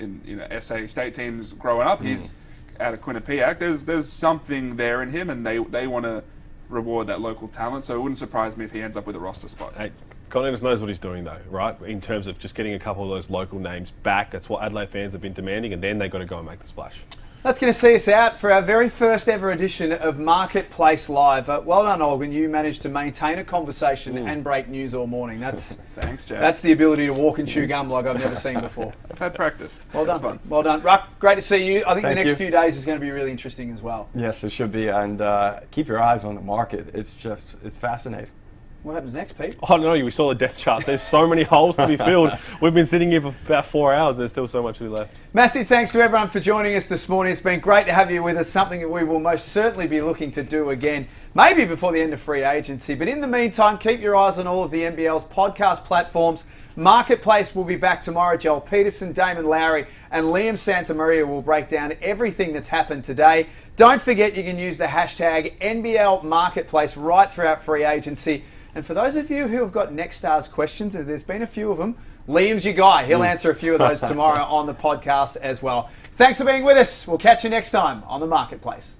in SA state teams growing up. He's out of Quinnipiac. There's something there in him, and they want to reward that local talent. So it wouldn't surprise me if he ends up with a roster spot. Hey, Collins knows what he's doing though, right? In terms of just getting a couple of those local names back. That's what Adelaide fans have been demanding, and then they've got to go and make the splash. That's going to see us out for our very first ever edition of Marketplace Live. Well done, Olgun. You managed to maintain a conversation and break news all morning. That's thanks, Jack. That's the ability to walk and chew gum like I've never seen before. I've had practice. Well That's done. Fun. Well done. Ruck, great to see you. I think Thank the next you. few days is going to be really interesting as well. Yes, it should be. And keep your eyes on the market. It's fascinating. What happens next, Pete? Oh, no, we saw the depth chart. There's so many holes to be filled. We've been sitting here for about 4 hours. There's still so much to be left. Massive thanks to everyone for joining us this morning. It's been great to have you with us, something that we will most certainly be looking to do again, maybe before the end of free agency. But in the meantime, keep your eyes on all of the NBL's podcast platforms. Marketplace will be back tomorrow. Joel Peterson, Damon Lowry and Liam Santamaria will break down everything that's happened today. Don't forget you can use the hashtag NBL Marketplace right throughout free agency. And for those of you who have got Next Stars questions, and there's been a few of them, Liam's your guy. He'll answer a few of those tomorrow on the podcast as well. Thanks for being with us. We'll catch you next time on The Marketplace.